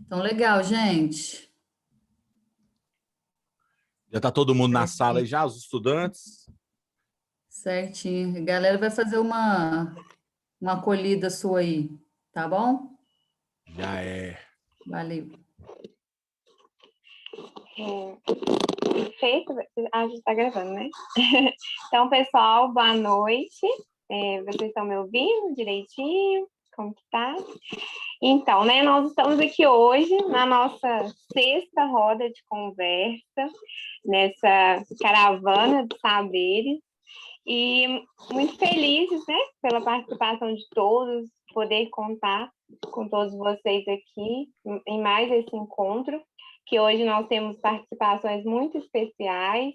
Então, legal, gente. Já está todo mundo na sala Certinho. aí já, os estudantes? Certinho. A galera vai fazer uma acolhida sua aí, tá bom? Já é. Valeu. Perfeito. A gente está gravando, né? Então, pessoal, boa noite. Vocês estão me ouvindo direitinho? Como que tá? Então, né, nós estamos aqui hoje na nossa sexta roda de conversa, nessa caravana de saberes, e muito felizes, né, pela participação de todos, poder contar com todos vocês aqui em mais esse encontro, que hoje nós temos participações muito especiais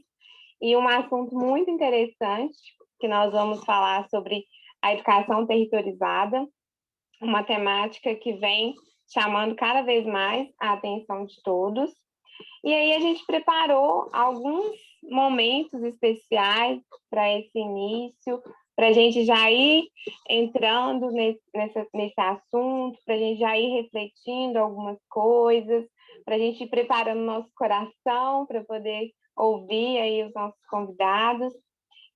e um assunto muito interessante, que nós vamos falar sobre a educação territorializada, uma temática que vem chamando cada vez mais a atenção de todos. E aí a gente preparou alguns momentos especiais para esse início, para a gente já ir entrando nesse assunto, para a gente já ir refletindo algumas coisas, para a gente ir preparando nosso coração para poder ouvir aí os nossos convidados.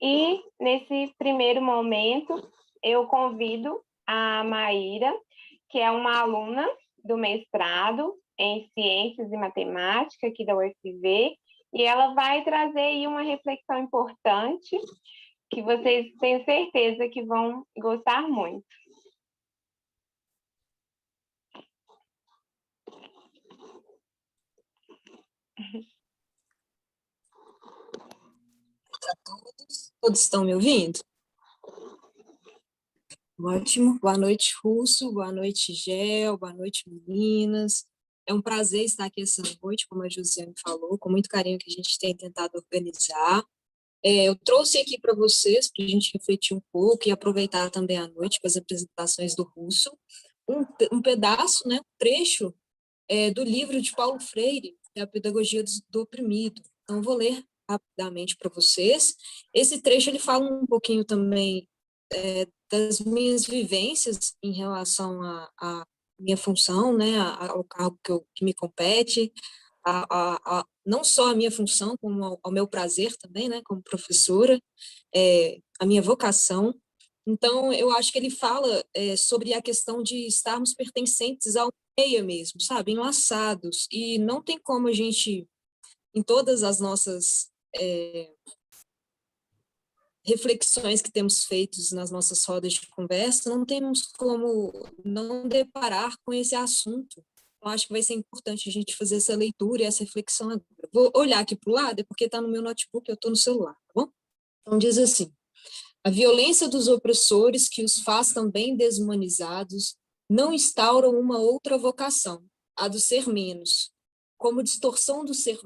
E nesse primeiro momento, eu convido a Maíra, que é uma aluna do mestrado em Ciências e Matemática aqui da UFV, e ela vai trazer aí uma reflexão importante que vocês tenho certeza que vão gostar muito. Todos estão me ouvindo? Ótimo. Boa noite, Russo. Boa noite, Gel. Boa noite, meninas. É um prazer estar aqui essa noite, como a Josiane falou, com muito carinho que a gente tem tentado organizar. Eu trouxe aqui para vocês, para a gente refletir um pouco e aproveitar também a noite com as apresentações do Russo, um pedaço, né, um trecho do livro de Paulo Freire, que é a Pedagogia do Oprimido. Então, eu vou ler rapidamente para vocês. Esse trecho ele fala um pouquinho também das minhas vivências em relação à minha função, né, ao cargo que me compete, não só a minha função, como ao meu prazer também, né, como professora, a minha vocação. Então, eu acho que ele fala sobre a questão de estarmos pertencentes ao meio mesmo, sabe, enlaçados, e não tem como a gente, em todas as nossas reflexões que temos feitos nas nossas rodas de conversa, não temos como não deparar com esse assunto. Eu acho que vai ser importante a gente fazer essa leitura e essa reflexão agora. Vou olhar aqui para o lado, porque está no meu notebook, eu estou no celular, tá bom? Então, diz assim: a violência dos opressores que os faz também desumanizados não instauram uma outra vocação, a do ser menos. Como distorção do ser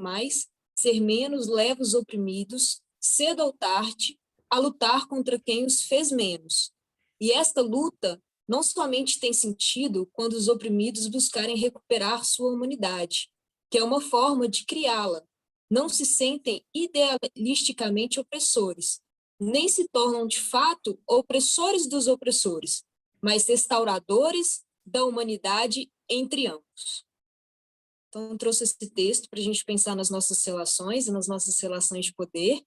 menos leva os oprimidos, cedo ou tarde, a lutar contra quem os fez menos. E esta luta não somente tem sentido quando os oprimidos buscarem recuperar sua humanidade, que é uma forma de criá-la. Não se sentem idealisticamente opressores, nem se tornam de fato opressores dos opressores, mas restauradores da humanidade entre ambos. Então, trouxe esse texto para a gente pensar nas nossas relações e nas nossas relações de poder,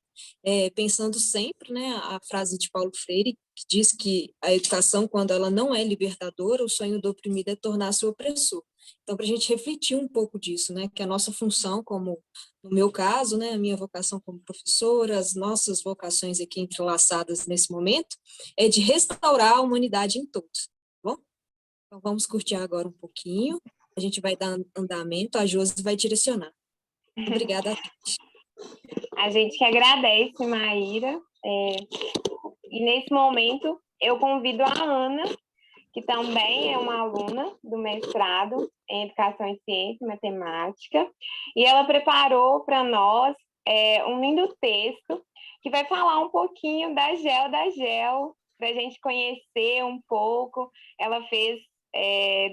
pensando sempre, né, a frase de Paulo Freire, que diz que a educação, quando ela não é libertadora, o sonho do oprimido é tornar-se opressor. Então, para a gente refletir um pouco disso, né, que a nossa função, como no meu caso, né, a minha vocação como professora, as nossas vocações aqui entrelaçadas nesse momento, é de restaurar a humanidade em todos, tá bom? Então, vamos curtir agora um pouquinho. A gente vai dar andamento, a Josi vai direcionar. Obrigada a todos. A gente que agradece, Maíra. E nesse momento, eu convido a Ana, que também é uma aluna do mestrado em Educação em Ciência e Matemática, e ela preparou para nós um lindo texto que vai falar um pouquinho da GEL, para a gente conhecer um pouco. Ela fez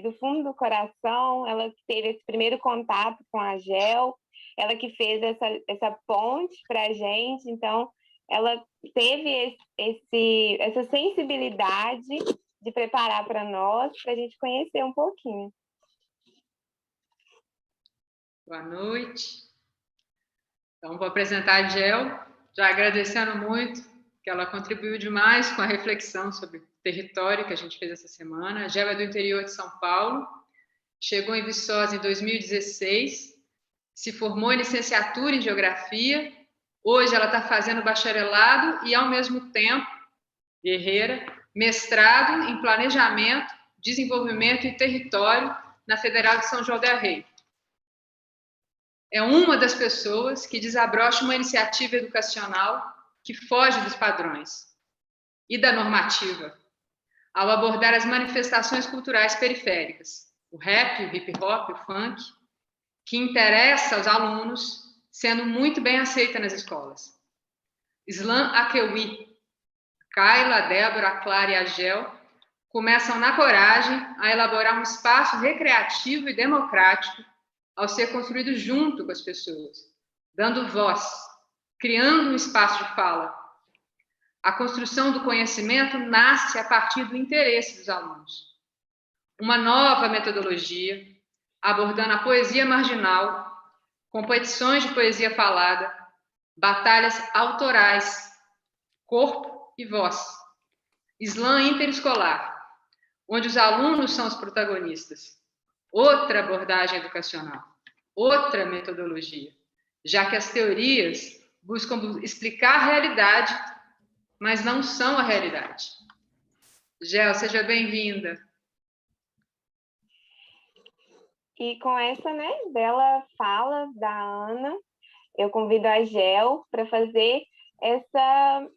do fundo do coração, ela teve esse primeiro contato com a GEL, ela que fez essa ponte para a gente, então ela teve essa sensibilidade de preparar para nós, para a gente conhecer um pouquinho. Boa noite. Então, vou apresentar a Gel, já agradecendo muito, que ela contribuiu demais com a reflexão sobre o território que a gente fez essa semana. A Gel é do interior de São Paulo, chegou em Viçosa em 2016, se formou em licenciatura em Geografia, hoje ela está fazendo bacharelado e, ao mesmo tempo, guerreira, mestrado em Planejamento, Desenvolvimento e Território na Federal de São João del Rei. É uma das pessoas que desabrocha uma iniciativa educacional que foge dos padrões e da normativa, ao abordar as manifestações culturais periféricas, o rap, o hip hop, o funk, que interessa aos alunos, sendo muito bem aceita nas escolas. Slam Akewi, Kayla, a Débora, a Clara e a Gel começam na coragem a elaborar um espaço recreativo e democrático ao ser construído junto com as pessoas, dando voz, criando um espaço de fala. A construção do conhecimento nasce a partir do interesse dos alunos. Uma nova metodologia, abordando a poesia marginal, competições de poesia falada, batalhas autorais, corpo e voz. Slam interescolar, onde os alunos são os protagonistas. Outra abordagem educacional, outra metodologia, já que as teorias buscam explicar a realidade, mas não são a realidade. Gel, seja bem-vinda. E com essa, bela fala da Ana, eu convido a Gel para fazer essa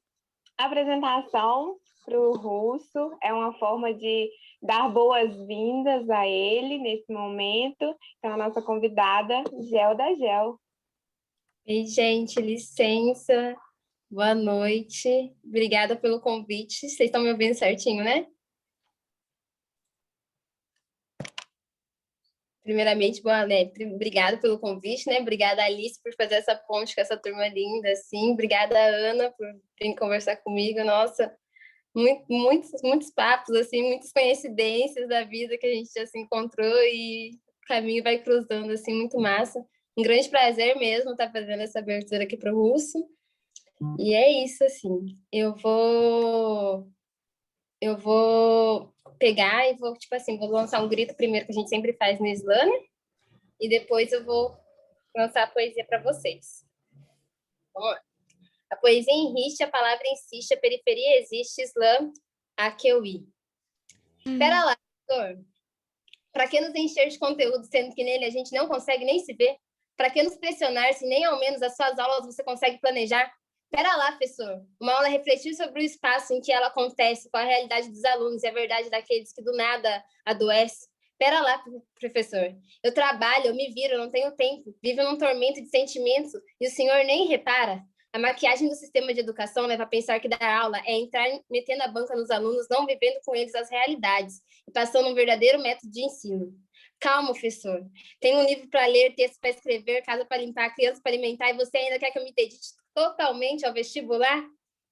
apresentação para o Russo. É uma forma de dar boas-vindas a ele nesse momento. Então, a nossa convidada, Gel da Gel. Oi, gente, licença. Boa noite. Obrigada pelo convite. Vocês estão me ouvindo certinho, né? Primeiramente, obrigada pelo convite, né? Obrigada, Alice, por fazer essa ponte com essa turma linda, assim. Obrigada, Ana, por vir conversar comigo. Nossa, muitos papos, assim, muitas coincidências da vida que a gente já se encontrou e o caminho vai cruzando, assim, muito massa. Um grande prazer mesmo estar fazendo essa abertura aqui para o Russo. E é isso, assim. Eu vou pegar e vou lançar um grito primeiro, que a gente sempre faz no slam, e depois eu vou lançar a poesia para vocês. Vamos lá. A poesia enriste, a palavra insiste, a periferia existe, slam, Akewi. Pera lá, doutor. Para que nos encher de conteúdo, sendo que nele a gente não consegue nem se ver? Para que nos pressionar, se nem ao menos as suas aulas você consegue planejar? Pera lá, professor. Uma aula é refletir sobre o espaço em que ela acontece, com a realidade dos alunos e a verdade daqueles que do nada adoecem. Pera lá, professor. Eu trabalho, eu me viro, eu não tenho tempo. Vivo num tormento de sentimentos e o senhor nem repara. A maquiagem do sistema de educação leva a pensar que dar aula é entrar metendo a banca nos alunos, não vivendo com eles as realidades e passando um verdadeiro método de ensino. Calma, professor. Tem um livro para ler, texto para escrever, casa para limpar, criança para alimentar, e você ainda quer que eu me dedique totalmente ao vestibular?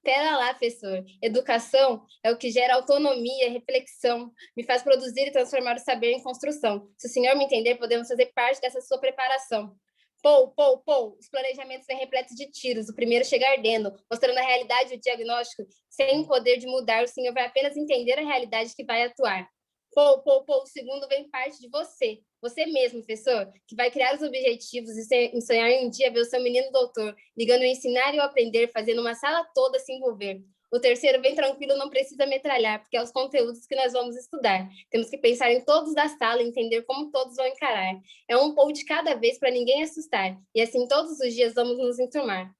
Pera lá, professor. Educação é o que gera autonomia, reflexão, me faz produzir e transformar o saber em construção. Se o senhor me entender, podemos fazer parte dessa sua preparação. Pou, os planejamentos vêm repletos de tiros, o primeiro chega ardendo, mostrando a realidade e o diagnóstico, sem o poder de mudar, o senhor vai apenas entender a realidade que vai atuar. O segundo vem parte de você. Você mesmo, professor, que vai criar os objetivos e sonhar em um dia ver o seu menino doutor, ligando o ensinar e o aprender, fazendo uma sala toda se envolver. O terceiro vem tranquilo, não precisa metralhar, porque é os conteúdos que nós vamos estudar. Temos que pensar em todos da sala e entender como todos vão encarar. É um pouco de cada vez para ninguém assustar. E assim todos os dias vamos nos enturmar.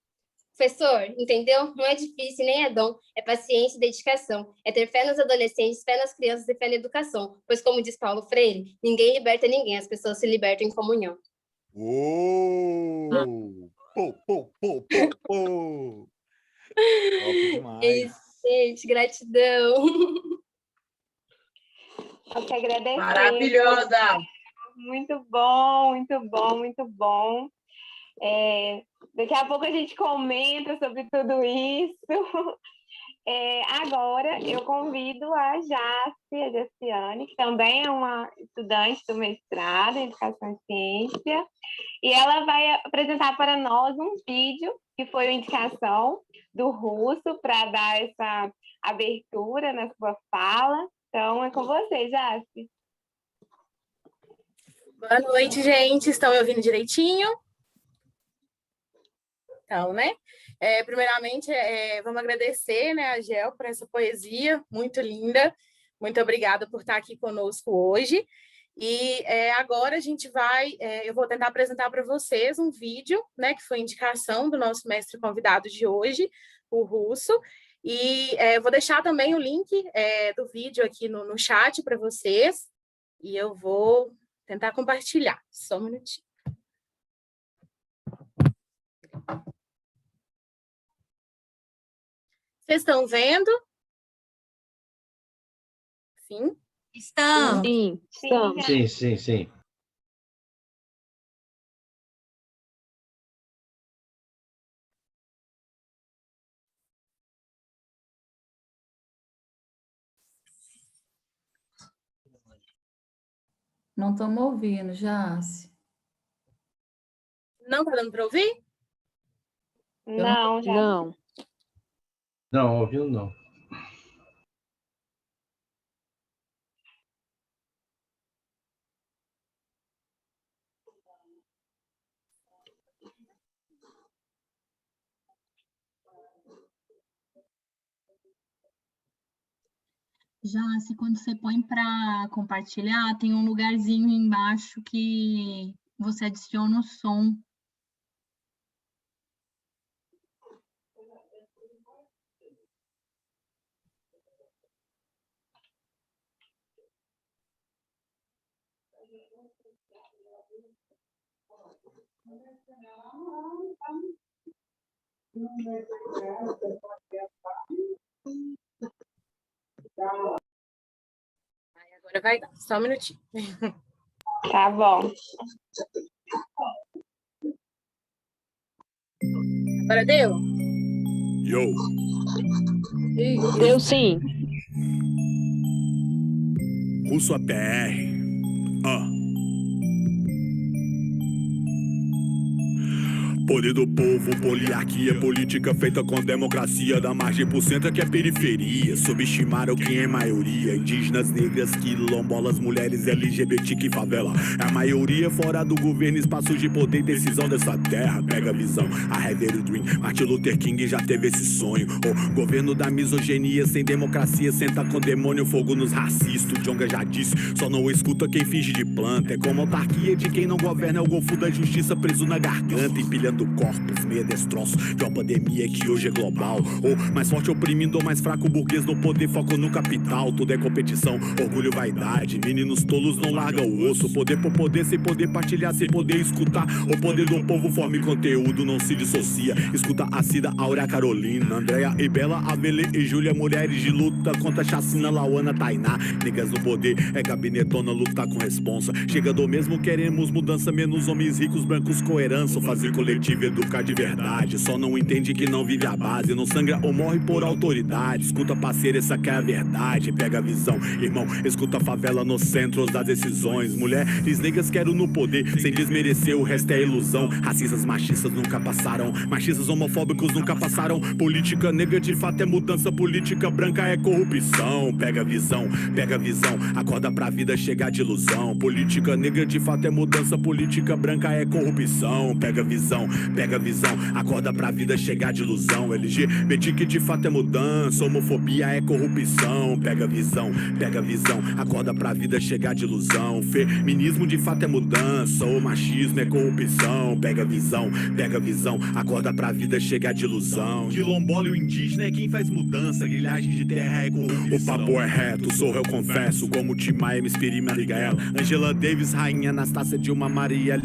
Professor, entendeu? Não é difícil, nem é dom, é paciência e dedicação. É ter fé nos adolescentes, fé nas crianças e fé na educação. Pois, como diz Paulo Freire, ninguém liberta ninguém, as pessoas se libertam em comunhão. Top demais. É isso, gente, gratidão. Eu que agradeço. Maravilhosa! Muito bom, muito bom, muito bom. Daqui a pouco a gente comenta sobre tudo isso. Agora eu convido a Jaciane, que também é uma estudante do mestrado em Educação e Ciência, e ela vai apresentar para nós um vídeo que foi uma indicação do Russo para dar essa abertura na sua fala. Então, é com você, Jaci. Boa noite, gente. Estão me ouvindo direitinho? Então, né? Primeiramente, vamos agradecer, né, a Gel por essa poesia muito linda. Muito obrigada por estar aqui conosco hoje. E agora a gente eu vou tentar apresentar para vocês um vídeo, né, que foi indicação do nosso mestre convidado de hoje, o Russo. E vou deixar também o link do vídeo aqui no chat para vocês. E eu vou tentar compartilhar. Só um minutinho. Vocês estão vendo? Sim? Estão. Sim. Sim. Não estamos ouvindo, Jace. Não está dando para ouvir? Não, Jaci. Não. Não, ouviu não. Já, se quando você põe para compartilhar, tem um lugarzinho embaixo que você adiciona o som. Agora vai dar, só um minutinho. Tá bom. Agora deu? Yo. Deu sim. Russo APR. Poder do povo, poliarquia, política feita com democracia, da margem pro centro que é periferia. Subestimaram quem é maioria: indígenas, negras, quilombolas, mulheres, LGBT que favela. É a maioria fora do governo, espaços de poder e decisão dessa terra. Pega a visão, a Heather Dream. Martin Luther King já teve esse sonho. O governo da misoginia, sem democracia, senta com demônio, fogo nos racistas. Djonga já disse, só não escuta quem finge de planta. É como a autarquia de quem não governa, é o golfo da justiça preso na garganta, empilhando corpos, meia destroço de uma pandemia que hoje é global. Ou mais forte oprimindo, ou mais fraco burguês no poder, foco no capital. Tudo é competição, orgulho, vaidade. Meninos tolos não largam o osso. Poder por poder, sem poder partilhar, sem poder escutar. O poder do povo forma conteúdo, não se dissocia. Escuta a Cida, Áurea, Carolina, Andréia e Bela, Avelê e Júlia. Mulheres de luta contra a chacina, Lauana, Tainá. Negas no poder, é gabinetona, lutar com responsa. Chega do mesmo, queremos mudança, menos homens ricos, brancos com herança. Fazer coletivo, educar de verdade. Só não entende que não vive a base, não sangra ou morre por autoridade. Escuta, parceiro, essa que é a verdade. Pega a visão, irmão, escuta a favela no centro das decisões. Mulheres negras quero no poder, sem desmerecer, o resto é ilusão. Racistas, machistas nunca passaram, machistas homofóbicos nunca passaram. Política negra de fato é mudança, política branca é corrupção. Pega a visão, acorda pra vida chegar de ilusão. Política negra de fato é mudança, política branca é corrupção. Pega a visão, acorda pra vida chegar de ilusão. LGBT que de fato é mudança, homofobia é corrupção. Pega a visão, acorda pra vida chegar de ilusão. Feminismo de fato é mudança, o machismo é corrupção. Pega a visão, acorda pra vida chegar de ilusão. Quilombola e o indígena é quem faz mudança, grilhagem de terra é corrupção. O papo é reto, sou eu confesso, como Tim Maia, me inspira e me liga ela. Angela Davis, rainha Anastácia, Dilma, Maria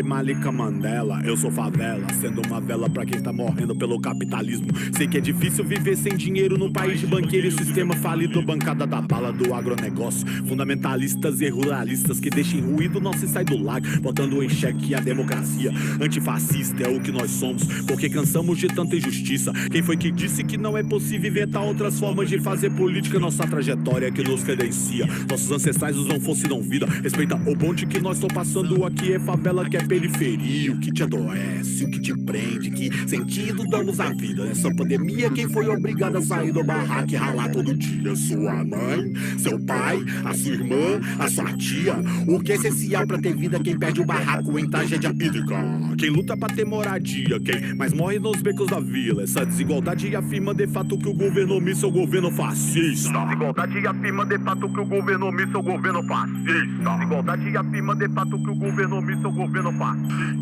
Malika Mandela, eu sou favela, sendo uma vela pra quem tá morrendo pelo capitalismo. Sei que é difícil viver sem dinheiro num país de banqueiro e sistema falido, bancada da bala do agronegócio. Fundamentalistas e ruralistas que deixem ruído não se sai do lago, botando em xeque a democracia. Antifascista é o que nós somos, porque cansamos de tanta injustiça. Quem foi que disse que não é possível inventar outras formas de fazer política? Nossa trajetória que nos credencia. Nossos ancestrais usam força e não vida. Respeita o bonde que nós tô passando aqui, é favela que é periferia, o que te adoece, o que te prende, que sentido damos à vida. Nessa pandemia, quem foi obrigado a sair do barraco e ralar todo dia? Sua mãe, seu pai, a sua irmã, a sua tia. O que é essencial pra ter vida? Quem perde o barraco em tragédia hídrica, quem luta pra ter moradia, quem mais morre nos becos da vila. Essa desigualdade afirma de fato que o governo omissa é o governo fascista. Desigualdade afirma de fato que o governo omissa é o governo fascista. Desigualdade afirma de fato que o governo omissa é o governo fascista.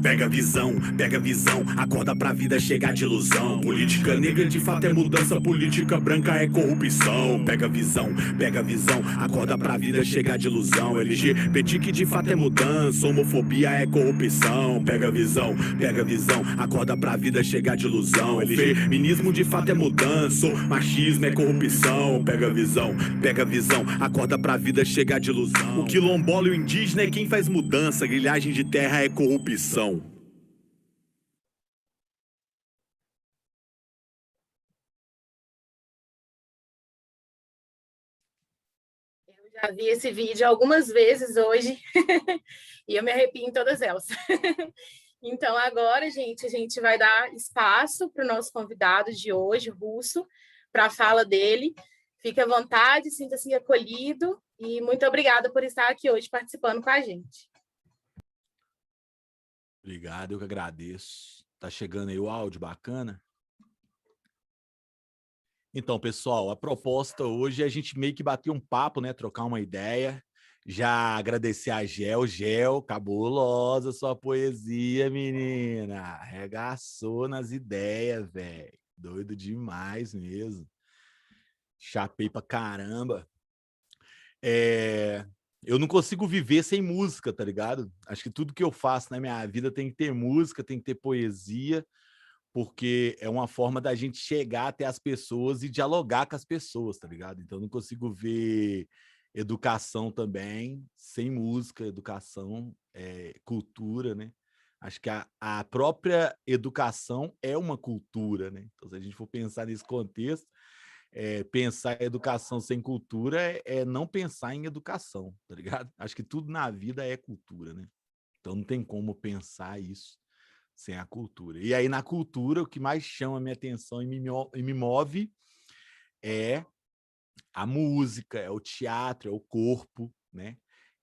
Pega a visão, acorda pra vida chegar de ilusão. Política negra de fato é mudança, política branca é corrupção. Pega a visão, acorda pra vida chegar de ilusão. LGBT que de fato é mudança, homofobia é corrupção. Pega a visão, acorda pra vida chegar de ilusão. Feminismo de fato é mudança, machismo é corrupção. Pega a visão, acorda pra vida chegar de ilusão. O quilombola e o indígena é quem faz mudança, grilhagem de terra é corrupção. Eu já vi esse vídeo algumas vezes hoje e eu me arrepio em todas elas. Então, agora, gente, a gente vai dar espaço para o nosso convidado de hoje, Russo, para a fala dele. Fique à vontade, sinta-se acolhido e muito obrigada por estar aqui hoje participando com a gente. Obrigado, eu que agradeço. Tá chegando aí o áudio bacana? Então, pessoal, a proposta hoje é a gente meio que bater um papo, né? Trocar uma ideia. Já agradecer a Gel. Gel, cabulosa sua poesia, menina. Arregaçou nas ideias, velho. Doido demais mesmo. Chapei pra caramba. Eu não consigo viver sem música, tá ligado? Acho que tudo que eu faço na minha vida tem que ter música, tem que ter poesia, porque é uma forma da gente chegar até as pessoas e dialogar com as pessoas, tá ligado? Então, eu não consigo ver educação também sem música, educação, cultura, né? Acho que a própria educação é uma cultura, né? Então, se a gente for pensar nesse contexto, pensar em educação sem cultura é não pensar em educação, tá ligado? Acho que tudo na vida é cultura, né? Então não tem como pensar isso sem a cultura. E aí na cultura o que mais chama a minha atenção e me move é a música, é o teatro, é o corpo, né?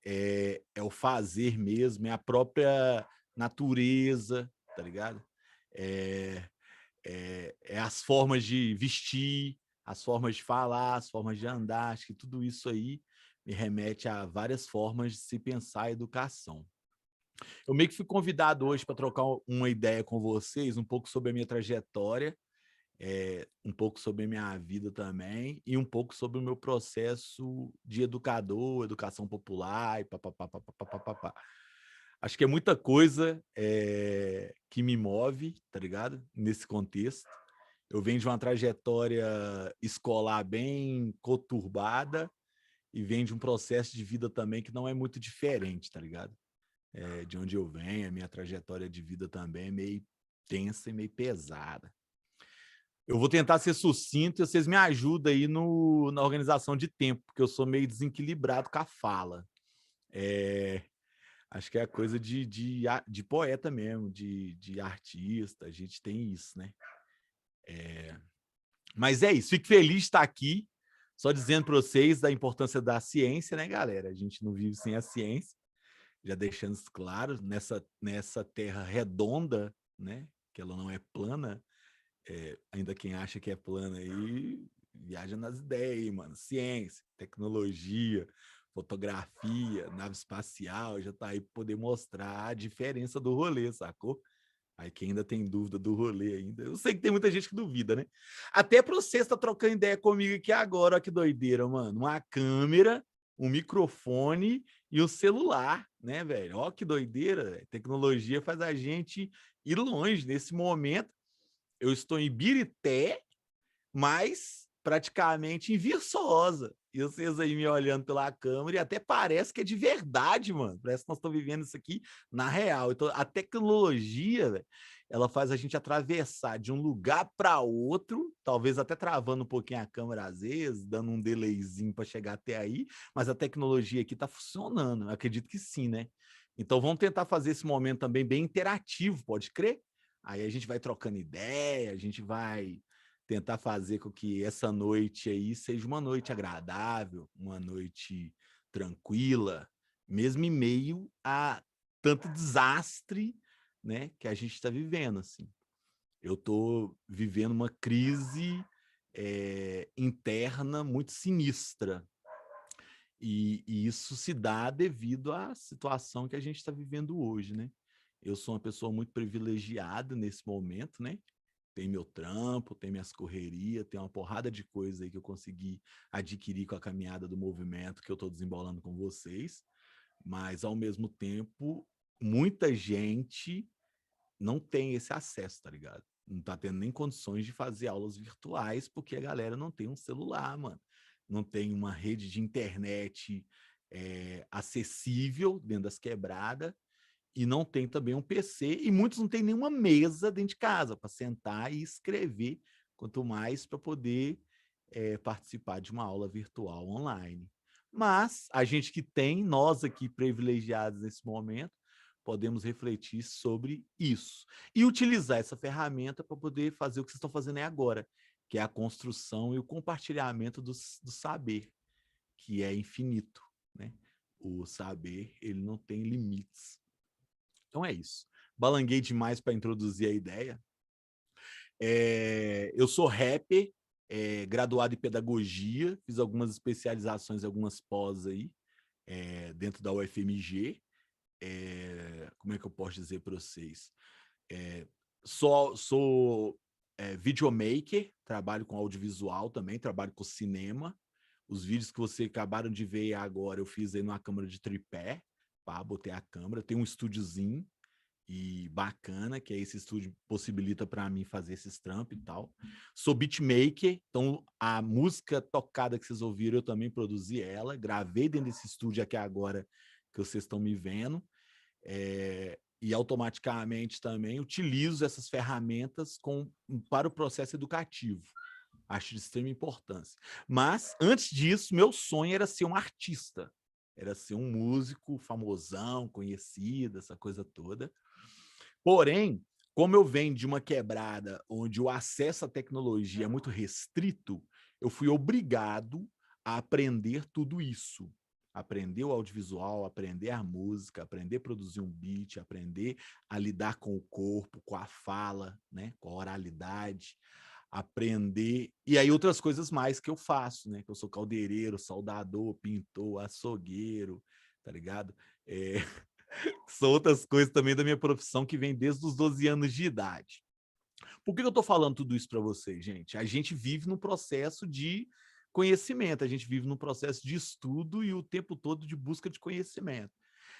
É o fazer mesmo, é a própria natureza, tá ligado? É as formas de vestir, as formas de falar, as formas de andar. Acho que tudo isso aí me remete a várias formas de se pensar a educação. Eu meio que fui convidado hoje para trocar uma ideia com vocês, um pouco sobre a minha trajetória, um pouco sobre a minha vida também, e um pouco sobre o meu processo de educador, educação popular, e papapá. Acho que é muita coisa que me move, tá ligado? Nesse contexto. Eu venho de uma trajetória escolar bem conturbada e venho de um processo de vida também que não é muito diferente, tá ligado? De onde eu venho, a minha trajetória de vida também é meio tensa e meio pesada. Eu vou tentar ser sucinto e vocês me ajudam aí na organização de tempo, porque eu sou meio desequilibrado com a fala. Acho que é a coisa de poeta mesmo, de artista, a gente tem isso, né? Mas é isso, fico feliz de estar aqui, só dizendo para vocês da importância da ciência, né, galera? A gente não vive sem a ciência, já deixando isso claro, nessa terra redonda, né, que ela não é plana, ainda quem acha que é plana aí, viaja nas ideias aí, mano. Ciência, tecnologia, fotografia, nave espacial, já tá aí para poder mostrar a diferença do rolê, sacou? Aí quem ainda tem dúvida do rolê ainda, eu sei que tem muita gente que duvida, né? Até para você estar trocando ideia comigo aqui agora, olha que doideira, mano. Uma câmera, um microfone e um celular, né, velho? Ó, que doideira, véio. Tecnologia faz a gente ir longe. Nesse momento, eu estou em Birité, mas praticamente em Viçosa. E vocês aí me olhando pela câmera, e até parece que é de verdade, mano. Parece que nós estamos vivendo isso aqui na real. Então, a tecnologia, véio, ela faz a gente atravessar de um lugar para outro, talvez até travando um pouquinho a câmera às vezes, dando um delayzinho para chegar até aí, mas a tecnologia aqui está funcionando. Eu acredito que sim, né? Então, vamos tentar fazer esse momento também bem interativo, pode crer? Aí a gente vai trocando ideia, a gente vai tentar fazer com que essa noite aí seja uma noite agradável, uma noite tranquila, mesmo em meio a tanto desastre, né, que a gente está vivendo, assim. Eu estou vivendo uma crise interna muito sinistra, e isso se dá devido à situação que a gente está vivendo hoje, né? Eu sou uma pessoa muito privilegiada nesse momento, né? Tem meu trampo, tem minhas correrias, tem uma porrada de coisa aí que eu consegui adquirir com a caminhada do movimento que eu estou desembolando com vocês, mas, ao mesmo tempo, muita gente não tem esse acesso, tá ligado? Não tá tendo nem condições de fazer aulas virtuais, porque a galera não tem um celular, mano. Não tem uma rede de internet acessível dentro das quebradas, e não tem também um PC, e muitos não têm nenhuma mesa dentro de casa para sentar e escrever, quanto mais para poder participar de uma aula virtual online. Mas a gente que tem, nós aqui privilegiados nesse momento, podemos refletir sobre isso e utilizar essa ferramenta para poder fazer o que vocês estão fazendo aí agora, que é a construção e o compartilhamento do saber, que é infinito, né? O saber, ele não tem limites. Então é isso. Balanguei demais para introduzir a ideia. Eu sou rapper, graduado em pedagogia, fiz algumas especializações, algumas pós aí, dentro da UFMG. Como é que eu posso dizer para vocês? Sou videomaker, trabalho com audiovisual também, trabalho com cinema. Os vídeos que vocês acabaram de ver agora, eu fiz aí numa câmera de tripé, botei a câmera, tem um estúdiozinho e bacana, que é esse estúdio possibilita para mim fazer esses trampos e tal. Sou beatmaker, então a música tocada que vocês ouviram, eu também produzi ela, gravei dentro desse estúdio aqui agora que vocês estão me vendo, e automaticamente também utilizo essas ferramentas para o processo educativo. Acho de extrema importância. Mas, antes disso, meu sonho era ser um artista, era ser um músico famosão, conhecido, essa coisa toda. Porém, como eu venho de uma quebrada onde o acesso à tecnologia é muito restrito, eu fui obrigado a aprender tudo isso. Aprender o audiovisual, aprender a música, aprender a produzir um beat, aprender a lidar com o corpo, com a fala, né, com a oralidade, aprender... E aí outras coisas mais que eu faço, né? Que eu sou caldeireiro, soldador, pintor, açougueiro, tá ligado? São outras coisas também da minha profissão que vem desde os 12 anos de idade. Por que eu estou falando tudo isso para vocês, gente? A gente vive num processo de conhecimento, a gente vive num processo de estudo e o tempo todo de busca de conhecimento.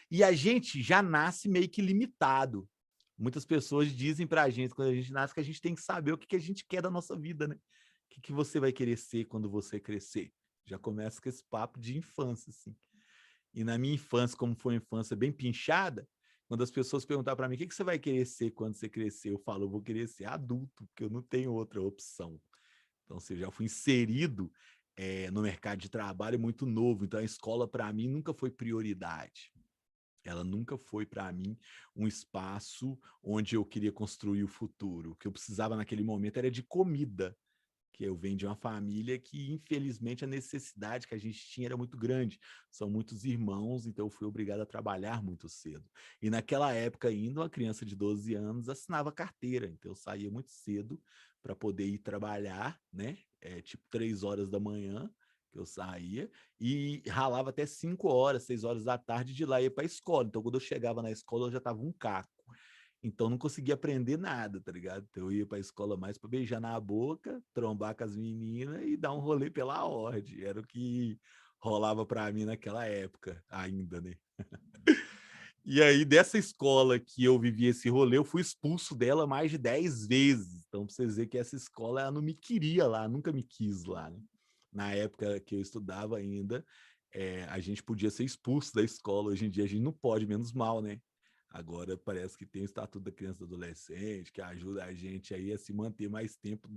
E a gente já nasce meio que limitado. Muitas pessoas dizem para a gente, quando a gente nasce, que a gente tem que saber o que a gente quer da nossa vida, né? O que você vai querer ser quando você crescer? Já começa com esse papo de infância, assim. E na minha infância, como foi uma infância bem pinchada, quando as pessoas perguntavam para mim, o que você vai querer ser quando você crescer? Eu falo, eu vou querer ser adulto, porque eu não tenho outra opção. Então, eu já fui inserido no mercado de trabalho muito novo, então a escola, para mim, nunca foi prioridade. Ela nunca foi, para mim, um espaço onde eu queria construir o futuro. O que eu precisava naquele momento era de comida, que eu venho de uma família que, infelizmente, a necessidade que a gente tinha era muito grande. São muitos irmãos, então eu fui obrigado a trabalhar muito cedo. E naquela época ainda, uma criança de 12 anos assinava carteira, então eu saía muito cedo para poder ir trabalhar, né? Tipo 3 horas da manhã, que eu saía, e ralava até 5 horas, 6 horas da tarde, de lá ia para a escola. Então, quando eu chegava na escola, eu já estava um caco. Então, não conseguia aprender nada, tá ligado? Então, eu ia para a escola mais para beijar na boca, trombar com as meninas e dar um rolê pela ordem. Era o que rolava para mim naquela época ainda, né? E aí, dessa escola que eu vivi esse rolê, eu fui expulso dela mais de 10 vezes. Então, para vocês verem que essa escola ela não me queria lá, nunca me quis lá, né? Na época que eu estudava ainda, a gente podia ser expulso da escola. Hoje em dia a gente não pode, menos mal, né? Agora parece que tem o Estatuto da Criança e do Adolescente, que ajuda a gente aí a se manter mais tempo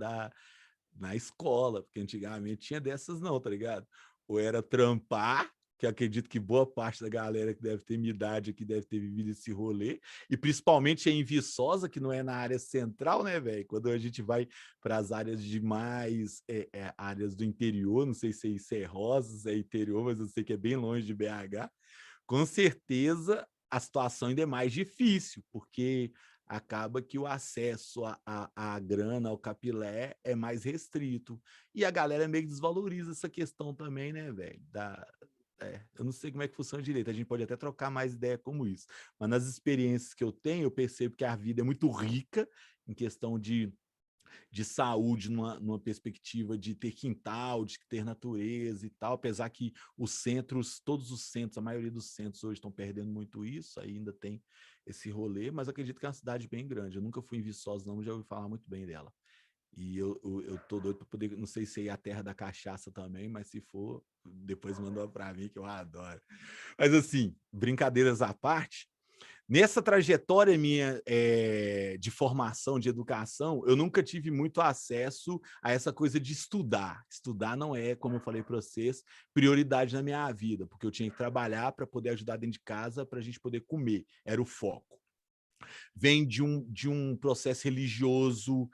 na escola, porque antigamente tinha dessas não, tá ligado? Ou era trampar, que eu acredito que boa parte da galera que deve ter minha idade aqui deve ter vivido esse rolê, e principalmente em Viçosa, que não é na área central, né, velho? Quando a gente vai para as áreas de mais áreas do interior, não sei se é Serrosas, é interior, mas eu sei que é bem longe de BH, com certeza a situação ainda é mais difícil, porque acaba que o acesso à grana, ao capilé, é mais restrito. E a galera meio que desvaloriza essa questão também, né, velho? Eu não sei como é que funciona direito, a gente pode até trocar mais ideia como isso. Mas nas experiências que eu tenho, eu percebo que a vida é muito rica em questão de saúde, numa perspectiva de ter quintal, de ter natureza e tal, apesar que os centros, todos os centros, a maioria dos centros hoje estão perdendo muito isso, ainda tem esse rolê, mas acredito que é uma cidade bem grande. Eu nunca fui em Viçosa, não, mas já ouvi falar muito bem dela. E eu tô doido para poder, não sei se é a terra da cachaça também, mas se for, depois manda para mim, que eu adoro. Mas assim, brincadeiras à parte, nessa trajetória minha de formação, de educação, eu nunca tive muito acesso a essa coisa de estudar. Estudar não é, como eu falei para vocês, prioridade na minha vida, porque eu tinha que trabalhar para poder ajudar dentro de casa, para a gente poder comer, era o foco. Vem de um processo religioso,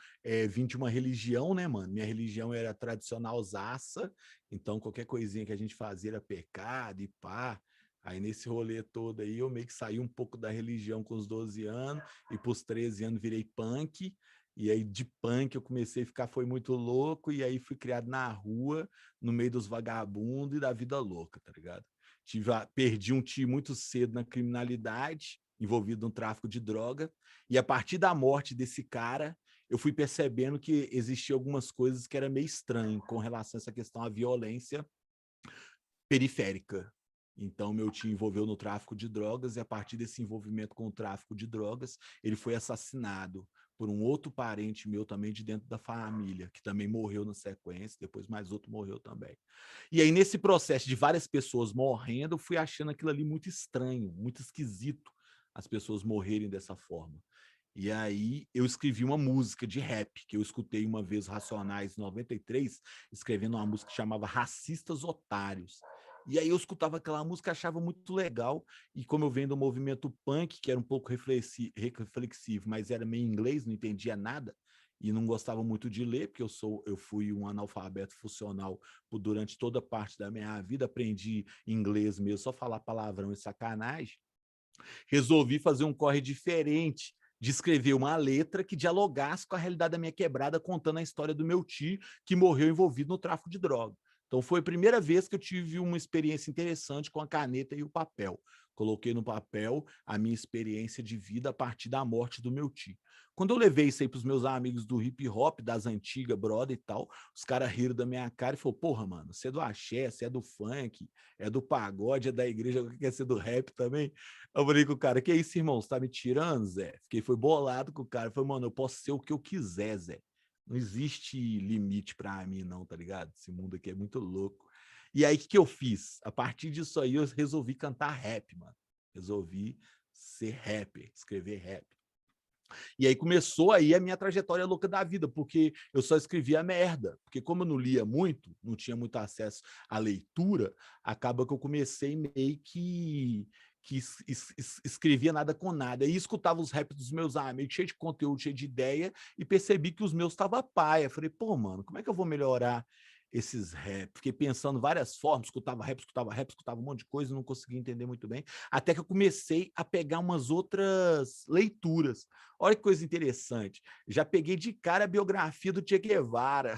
vim de uma religião, né, mano? Minha religião era tradicional zaça, então qualquer coisinha que a gente fazia era pecado e pá. Aí nesse rolê todo aí, eu meio que saí um pouco da religião com os 12 anos, e pros 13 anos virei punk, e aí de punk eu comecei a ficar, foi muito louco, e aí fui criado na rua, no meio dos vagabundos e da vida louca, tá ligado? Perdi um tio muito cedo na criminalidade, envolvido no tráfico de droga, e a partir da morte desse cara, eu fui percebendo que existiam algumas coisas que era meio estranho com relação a essa questão à violência periférica. Então, meu tio envolveu no tráfico de drogas, e a partir desse envolvimento com o tráfico de drogas, ele foi assassinado por um outro parente meu também de dentro da família, que também morreu na sequência, depois mais outro morreu também. E aí, nesse processo de várias pessoas morrendo, eu fui achando aquilo ali muito estranho, muito esquisito, as pessoas morrerem dessa forma. E aí eu escrevi uma música de rap, que eu escutei uma vez Racionais em 93, escrevendo uma música que chamava Racistas Otários. E aí eu escutava aquela música, achava muito legal, e como eu venho do movimento punk, que era um pouco reflexivo, mas era meio inglês, não entendia nada, e não gostava muito de ler, porque eu fui um analfabeto funcional durante toda parte da minha vida, aprendi inglês mesmo, só falar palavrão e sacanagem. Resolvi fazer um corre diferente, de escrever uma letra que dialogasse com a realidade da minha quebrada, contando a história do meu tio, que morreu envolvido no tráfico de droga. Então, foi a primeira vez que eu tive uma experiência interessante com a caneta e o papel. Coloquei no papel a minha experiência de vida a partir da morte do meu tio. Quando eu levei isso aí para os meus amigos do hip hop, das antigas, brother e tal, os caras riram da minha cara e falaram, porra, mano, você é do axé, você é do funk, é do pagode, é da igreja, quer ser do rap também? Eu falei com o cara, que é isso, irmão, você tá me tirando, Zé? Foi bolado com o cara, falei, mano, eu posso ser o que eu quiser, Zé. Não existe limite pra mim, não, tá ligado? Esse mundo aqui é muito louco. E aí, o que eu fiz? A partir disso aí, eu resolvi cantar rap, mano. Resolvi ser rapper, escrever rap. E aí começou aí a minha trajetória louca da vida, porque eu só escrevia merda. Porque como eu não lia muito, não tinha muito acesso à leitura, acaba que eu comecei meio que escrevia nada com nada. E escutava os raps dos meus amigos, cheio de conteúdo, cheio de ideia, e percebi que os meus estavam paia. Falei, pô, mano, como é que eu vou melhorar esses rap? Fiquei pensando várias formas, escutava rap, escutava um monte de coisa, não conseguia entender muito bem, até que eu comecei a pegar umas outras leituras. Olha que coisa interessante, já peguei de cara a biografia do Che Guevara.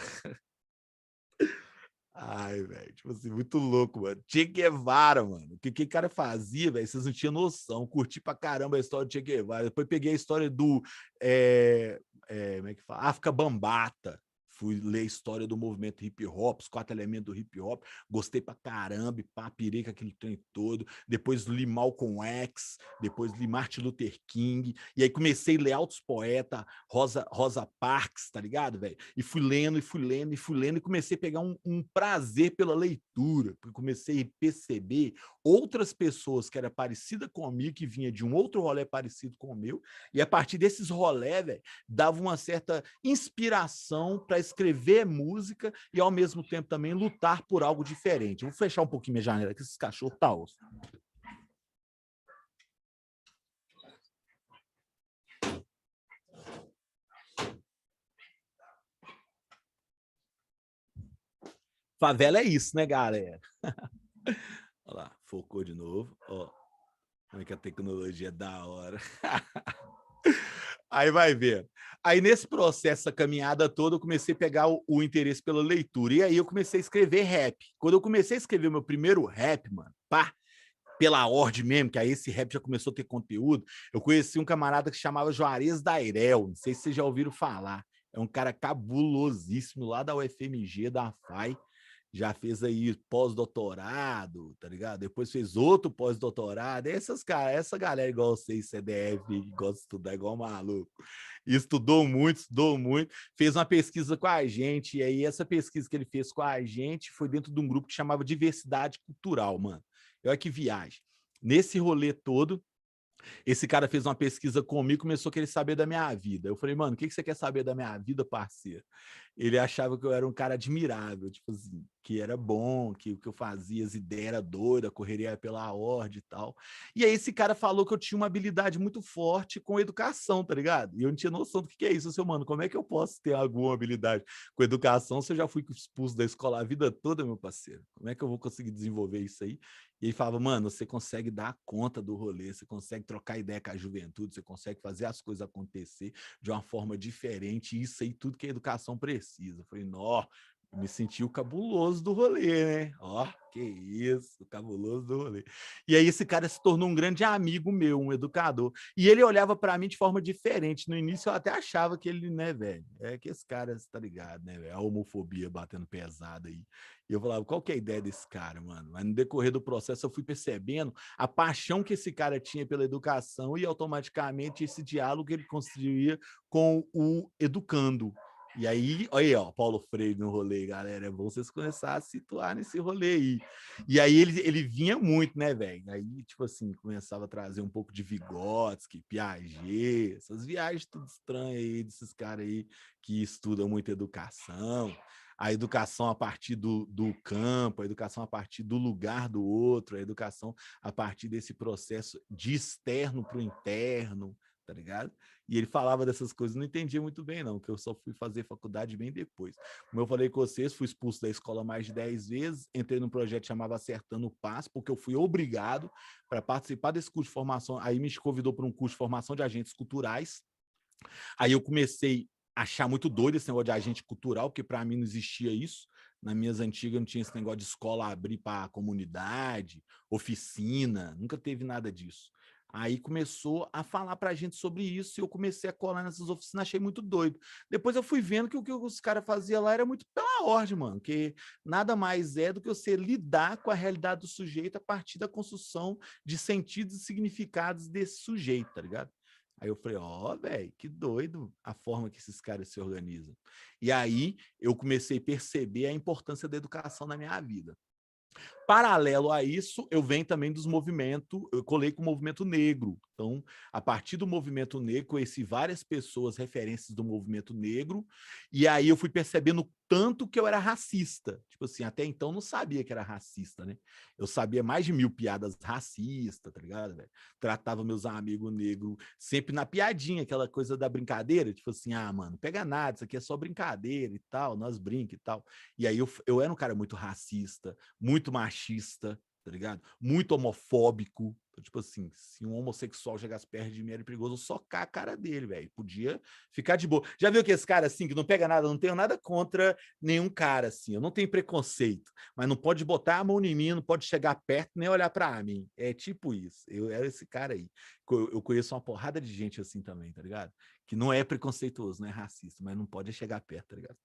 Ai, velho, tipo assim, muito louco, mano. Che Guevara, mano. O que o cara fazia, velho? Vocês não tinham noção. Curti pra caramba a história do Che Guevara. Depois peguei a história do como é que fala? África Bambata. fui ler a história do movimento hip hop, os 4 elementos do hip hop, gostei pra caramba, e pá, pirei com aquele trem todo. Depois li Malcolm X, depois li Martin Luther King, e aí comecei a ler altos poetas, Rosa Parks, tá ligado, velho? E fui lendo, e fui lendo, e fui lendo, e comecei a pegar um prazer pela leitura, porque comecei a perceber outras pessoas que eram parecidas comigo, que vinha de um outro rolê parecido com o meu, e a partir desses rolê, velho, dava uma certa inspiração para escrever música e, ao mesmo tempo, também lutar por algo diferente. Vou fechar um pouquinho minha janela, que esses cachorros tá osso. Favela é isso, né, galera? Olha lá, focou de novo. Ó, como é que a tecnologia é da hora. Aí vai ver. Aí, nesse processo, essa caminhada toda, eu comecei a pegar o interesse pela leitura. E aí eu comecei a escrever rap. Quando eu comecei a escrever o meu primeiro rap, mano, pá, pela ordem mesmo, que aí esse rap já começou a ter conteúdo, eu conheci um camarada que chamava Juarez Dairel. Não sei se vocês já ouviram falar. É um cara cabulosíssimo lá da UFMG, da FAI. Já fez aí pós-doutorado, tá ligado? Depois fez outro pós-doutorado. Essa galera igual vocês, CDF, que gosta de estudar igual maluco. Estudou muito, fez uma pesquisa com a gente, e aí essa pesquisa que ele fez com a gente foi dentro de um grupo que chamava Diversidade Cultural, mano. Olha que viagem. Nesse rolê todo, esse cara fez uma pesquisa comigo e começou a querer saber da minha vida. Eu falei, mano, o que você quer saber da minha vida, parceiro? Ele achava que eu era um cara admirável, tipo assim, que era bom, que o que eu fazia, as ideias eram doidas, correria pela ordem e tal. E aí esse cara falou que eu tinha uma habilidade muito forte com educação, tá ligado? E eu não tinha noção do que é isso. Eu falei, mano, como é que eu posso ter alguma habilidade com educação se eu já fui expulso da escola a vida toda, meu parceiro? Como é que eu vou conseguir desenvolver isso aí? E ele falava, mano, você consegue dar conta do rolê, você consegue trocar ideia com a juventude, você consegue fazer as coisas acontecer de uma forma diferente, isso aí tudo que a educação precisa. Eu falei, nó, me senti o cabuloso do rolê, né? Ó, que isso, o cabuloso do rolê. E aí esse cara se tornou um grande amigo meu, um educador. E ele olhava para mim de forma diferente. No início eu até achava que ele, né, velho? É que esse cara, tá ligado, né, velho? A homofobia batendo pesada aí. E eu falava, qual que é a ideia desse cara, mano? Mas no decorrer do processo eu fui percebendo a paixão que esse cara tinha pela educação e automaticamente esse diálogo que ele construía com o educando. E aí, olha aí, ó, Paulo Freire no rolê, galera. É bom vocês começarem a situar nesse rolê aí. E aí ele vinha muito, né, velho? Aí, tipo assim, começava a trazer um pouco de Vygotsky, Piaget, essas viagens tudo estranhas aí, desses caras aí que estudam muito educação. A educação a partir do campo, a educação a partir do lugar do outro, a educação a partir desse processo de externo para o interno, tá ligado? E ele falava dessas coisas, não entendia muito bem, não, que eu só fui fazer faculdade bem depois. Como eu falei com vocês, fui expulso da escola mais de 10 vezes, entrei num projeto que chamava Acertando o Passo, porque eu fui obrigado para participar desse curso de formação, aí me convidou para um curso de formação de agentes culturais, aí eu comecei a achar muito doido esse negócio de agente cultural, porque para mim não existia isso. Nas minhas antigas não tinha esse negócio de escola abrir para comunidade, oficina, nunca teve nada disso. Aí começou a falar para a gente sobre isso e eu comecei a colar nessas oficinas, achei muito doido. Depois eu fui vendo que o que os caras faziam lá era muito pela ordem, mano, que nada mais é do que você lidar com a realidade do sujeito a partir da construção de sentidos e significados desse sujeito, tá ligado? Aí eu falei, ó, velho, que doido a forma que esses caras se organizam. E aí eu comecei a perceber a importância da educação na minha vida. Paralelo a isso, eu venho também dos movimentos, eu colei com o movimento negro. Então, a partir do movimento negro, conheci várias pessoas, referências do movimento negro, e aí eu fui percebendo tanto que eu era racista. Tipo assim, até então não sabia que era racista, né? Eu sabia mais de 1000 piadas racistas, tá ligado, velho? Tratava meus amigos negros sempre na piadinha, aquela coisa da brincadeira, tipo assim, ah, mano, pega nada, isso aqui é só brincadeira e tal, nós brinca e tal. E aí eu era um cara muito racista, muito machista, tá ligado? Muito homofóbico. Então, tipo assim, se um homossexual chegasse perto de mim, era perigoso socar a cara dele, velho. Podia ficar de boa. Já viu que esse cara, assim, que não pega nada, não tenho nada contra nenhum cara, assim. Eu não tenho preconceito, mas não pode botar a mão em mim, não pode chegar perto nem olhar pra mim. É tipo isso. Eu era esse cara aí. Eu conheço uma porrada de gente assim também, tá ligado? Que não é preconceituoso, não é racista, mas não pode chegar perto, tá ligado?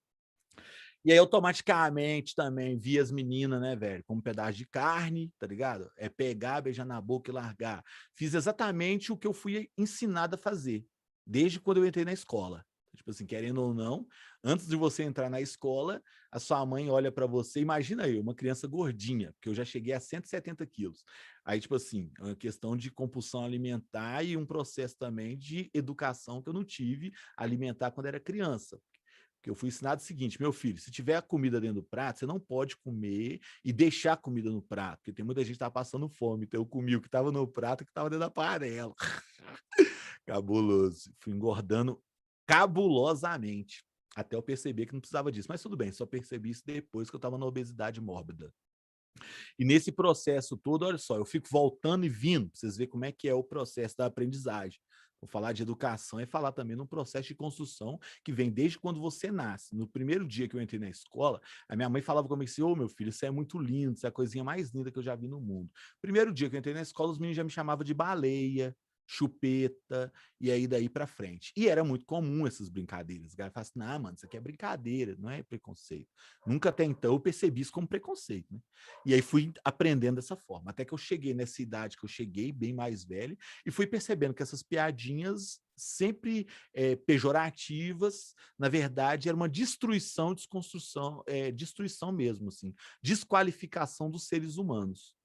E aí, automaticamente, também vi as meninas, né, velho, como um pedaço de carne, tá ligado? É pegar, beijar na boca e largar. Fiz exatamente o que eu fui ensinado a fazer, desde quando eu entrei na escola. Tipo assim, querendo ou não, antes de você entrar na escola, a sua mãe olha para você, imagina eu, uma criança gordinha, porque eu já cheguei a 170 quilos. Aí, tipo assim, é uma questão de compulsão alimentar e um processo também de educação que eu não tive alimentar quando era criança. Porque eu fui ensinado o seguinte, meu filho, se tiver a comida dentro do prato, você não pode comer e deixar a comida no prato, porque tem muita gente que tá passando fome, então eu comi o que estava no prato e o que estava dentro da panela. Cabuloso. Fui engordando cabulosamente, até eu perceber que não precisava disso. Mas tudo bem, só percebi isso depois que eu estava na obesidade mórbida. E nesse processo todo, olha só, eu fico voltando e vindo, para vocês verem como é que é o processo da aprendizagem. Vou falar de educação e falar também num processo de construção que vem desde quando você nasce. No primeiro dia que eu entrei na escola, a minha mãe falava comigo assim, ô meu filho, isso é muito lindo, isso é a coisinha mais linda que eu já vi no mundo. Primeiro dia que eu entrei na escola, os meninos já me chamavam de baleia, chupeta, e aí daí para frente. E era muito comum essas brincadeiras. O cara fala assim, não, mano, isso aqui é brincadeira, não é preconceito. Nunca até então eu percebi isso como preconceito, né? E aí fui aprendendo dessa forma, até que eu cheguei nessa idade que eu cheguei, bem mais velho, e fui percebendo que essas piadinhas sempre pejorativas, na verdade, era uma destruição, desconstrução, destruição mesmo, assim, desqualificação dos seres humanos.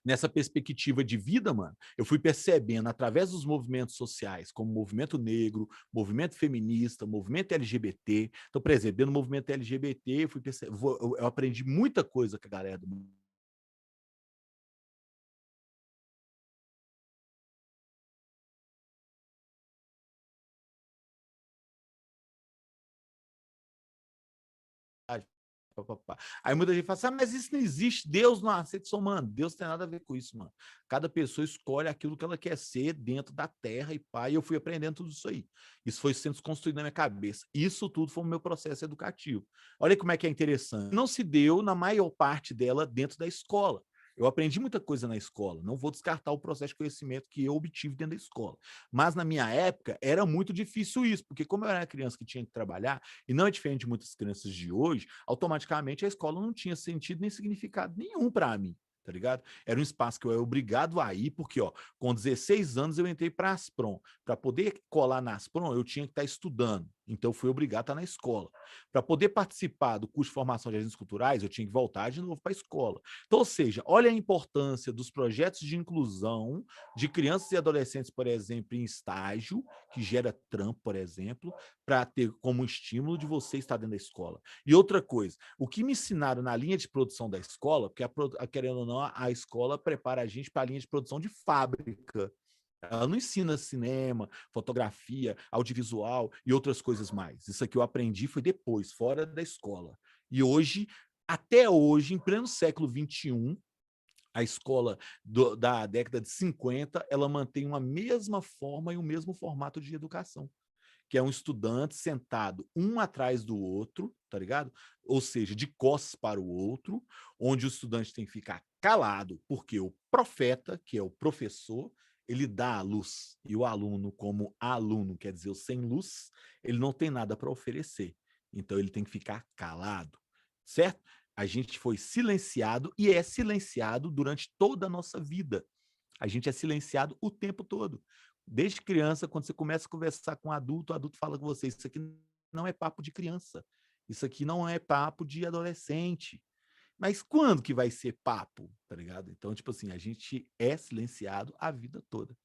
Nessa perspectiva de vida, mano, eu fui percebendo através dos movimentos sociais, como movimento negro, movimento feminista, movimento LGBT. Então, por exemplo, dentro do movimento LGBT, eu aprendi muita coisa com a galera do papapá. Aí muita gente fala assim, mas isso não existe, Deus não aceita isso, mano. Deus tem nada a ver com isso, mano. Cada pessoa escolhe aquilo que ela quer ser dentro da terra e pá, e eu fui aprendendo tudo isso aí. Isso foi sendo construído na minha cabeça. Isso tudo foi o meu processo educativo. Olha como é que é interessante. Não se deu, na maior parte dela, dentro da escola. Eu aprendi muita coisa na escola, não vou descartar o processo de conhecimento que eu obtive dentro da escola. Mas na minha época era muito difícil isso, porque como eu era criança que tinha que trabalhar, e não é diferente de muitas crianças de hoje, automaticamente a escola não tinha sentido nem significado nenhum para mim, tá ligado? Era um espaço que eu era obrigado a ir, porque ó, com 16 anos eu entrei para a Asprom. Para poder colar na Asprom, eu tinha que estar estudando. Então, eu fui obrigado a estar na escola. Para poder participar do curso de formação de agentes culturais, eu tinha que voltar de novo para a escola. Então, ou seja, olha a importância dos projetos de inclusão de crianças e adolescentes, por exemplo, em estágio, que gera trampo, por exemplo, para ter como estímulo de você estar dentro da escola. E outra coisa, o que me ensinaram na linha de produção da escola, porque, querendo ou não, a escola prepara a gente para a linha de produção de fábrica. Ela não ensina cinema, fotografia, audiovisual e outras coisas mais. Isso aqui eu aprendi foi depois, fora da escola. E hoje, até hoje, em pleno século XXI, a escola da década de 50, ela mantém uma mesma forma e o mesmo formato de educação, que é um estudante sentado um atrás do outro, tá ligado? Ou seja, de costas para o outro, onde o estudante tem que ficar calado, porque o profeta, que é o professor, ele dá a luz, e o aluno, como aluno, quer dizer, o sem luz, ele não tem nada para oferecer. Então, ele tem que ficar calado, certo? A gente foi silenciado e é silenciado durante toda a nossa vida. A gente é silenciado o tempo todo. Desde criança, quando você começa a conversar com um adulto, o adulto fala com você, isso aqui não é papo de criança, isso aqui não é papo de adolescente. Mas quando que vai ser papo, tá ligado? Então, tipo assim, a gente é silenciado a vida toda.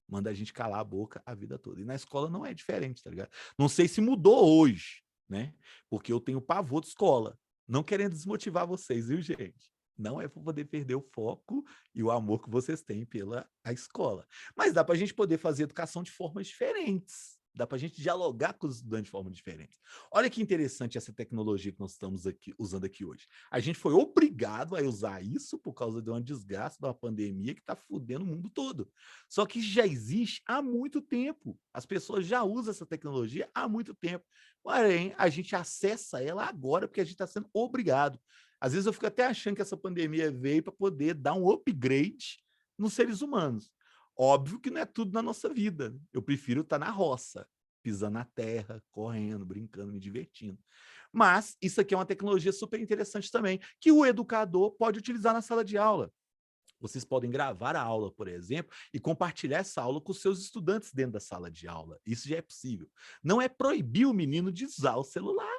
Manda a gente calar a boca a vida toda. E na escola não é diferente, tá ligado? Não sei se mudou hoje, né? Porque eu tenho pavor de escola. Não querendo desmotivar vocês, viu, gente? Não é para poder perder o foco e o amor que vocês têm pela a escola. Mas dá para a gente poder fazer educação de formas diferentes. Dá para a gente dialogar com os estudantes de forma diferente. Olha que interessante essa tecnologia que nós estamos aqui, usando aqui hoje. A gente foi obrigado a usar isso por causa de uma desgraça, de uma pandemia que está fudendo o mundo todo. Só que já existe há muito tempo. As pessoas já usam essa tecnologia há muito tempo. Porém, a gente acessa ela agora porque a gente está sendo obrigado. Às vezes eu fico até achando que essa pandemia veio para poder dar um upgrade nos seres humanos. Óbvio que não é tudo na nossa vida. Eu prefiro estar na roça, pisando na terra, correndo, brincando, me divertindo. Mas isso aqui é uma tecnologia super interessante também, que o educador pode utilizar na sala de aula. Vocês podem gravar a aula, por exemplo, e compartilhar essa aula com os seus estudantes dentro da sala de aula. Isso já é possível. Não é proibir o menino de usar o celular,